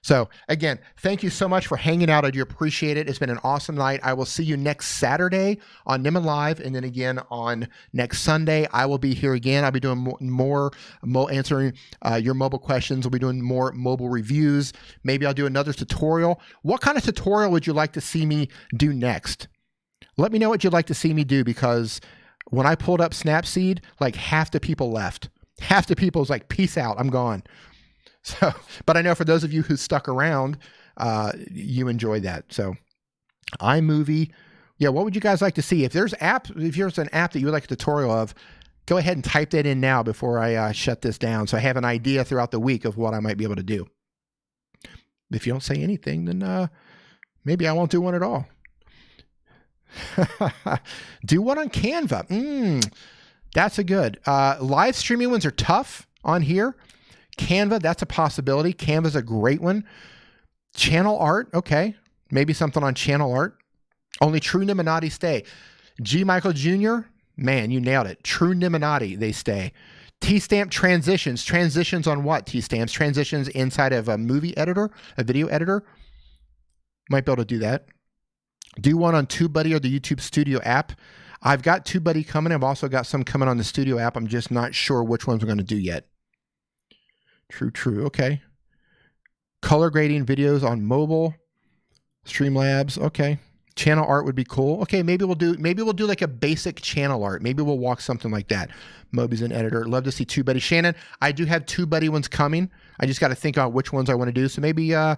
So again, thank you so much for hanging out. I do appreciate it. It's been an awesome night. I will see you next Saturday on Nimmin Live, and then again on next Sunday. I will be here again. I'll be doing more answering your mobile questions. We'll be doing more mobile reviews. Maybe I'll do another tutorial. What kind of tutorial would you like to see me do next? Let me know what you'd like to see me do, because when I pulled up Snapseed, like half the people left. Half the people was like, peace out, I'm gone. So, but I know for those of you who stuck around, you enjoyed that. So iMovie, yeah, what would you guys like to see? If there's an app that you would like a tutorial of, go ahead and type that in now before I shut this down, so I have an idea throughout the week of what I might be able to do. If you don't say anything, then maybe I won't do one at all. Do one on Canva. That's a good. Live streaming ones are tough on here. Canva, that's a possibility. Canva's a great one. Channel art, okay. Maybe something on channel art. Only true Nimminati stay. G. Michael Jr., man, you nailed it. True Nimminati, they stay. T-stamp transitions. Transitions on what? T-stamps. Transitions inside of a movie editor, a video editor. Might be able to do that. Do one on TubeBuddy or the YouTube Studio app. I've got TubeBuddy coming. I've also got some coming on the Studio app. I'm just not sure which ones we're going to do yet. True. Okay. Color grading videos on mobile. Streamlabs. Okay. Channel art would be cool. Okay, maybe we'll do like a basic channel art. Maybe we'll walk something like that. Moby's an editor. Love to see TubeBuddy. Shannon, I do have TubeBuddy ones coming. I just got to think out which ones I want to do. So maybe I'll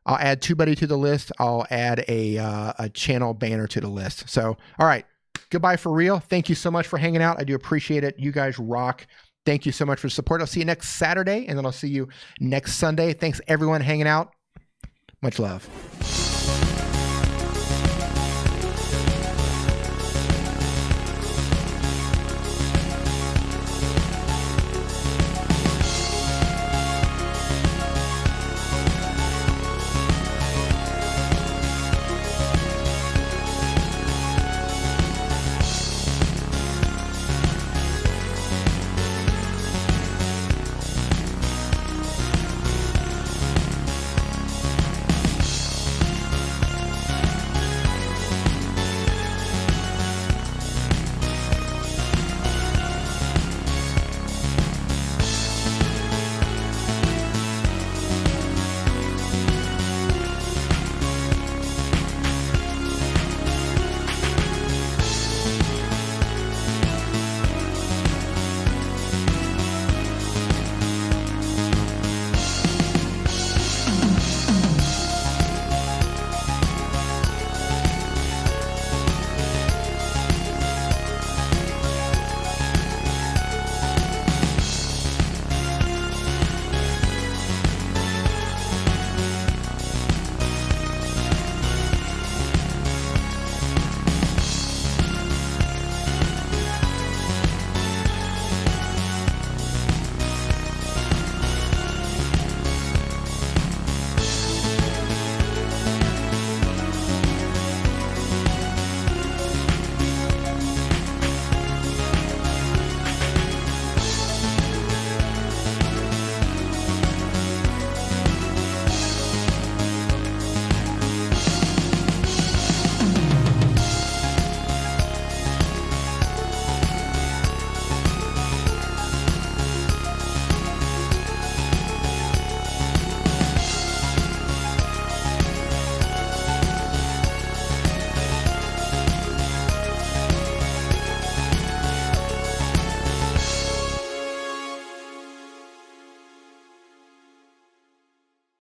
add TubeBuddy to the list. I'll add a channel banner to the list. So, all right. Goodbye for real. Thank you so much for hanging out. I do appreciate it. You guys rock. Thank you so much for support. I'll see you next Saturday, and then I'll see you next Sunday. Thanks, everyone, hanging out. Much love.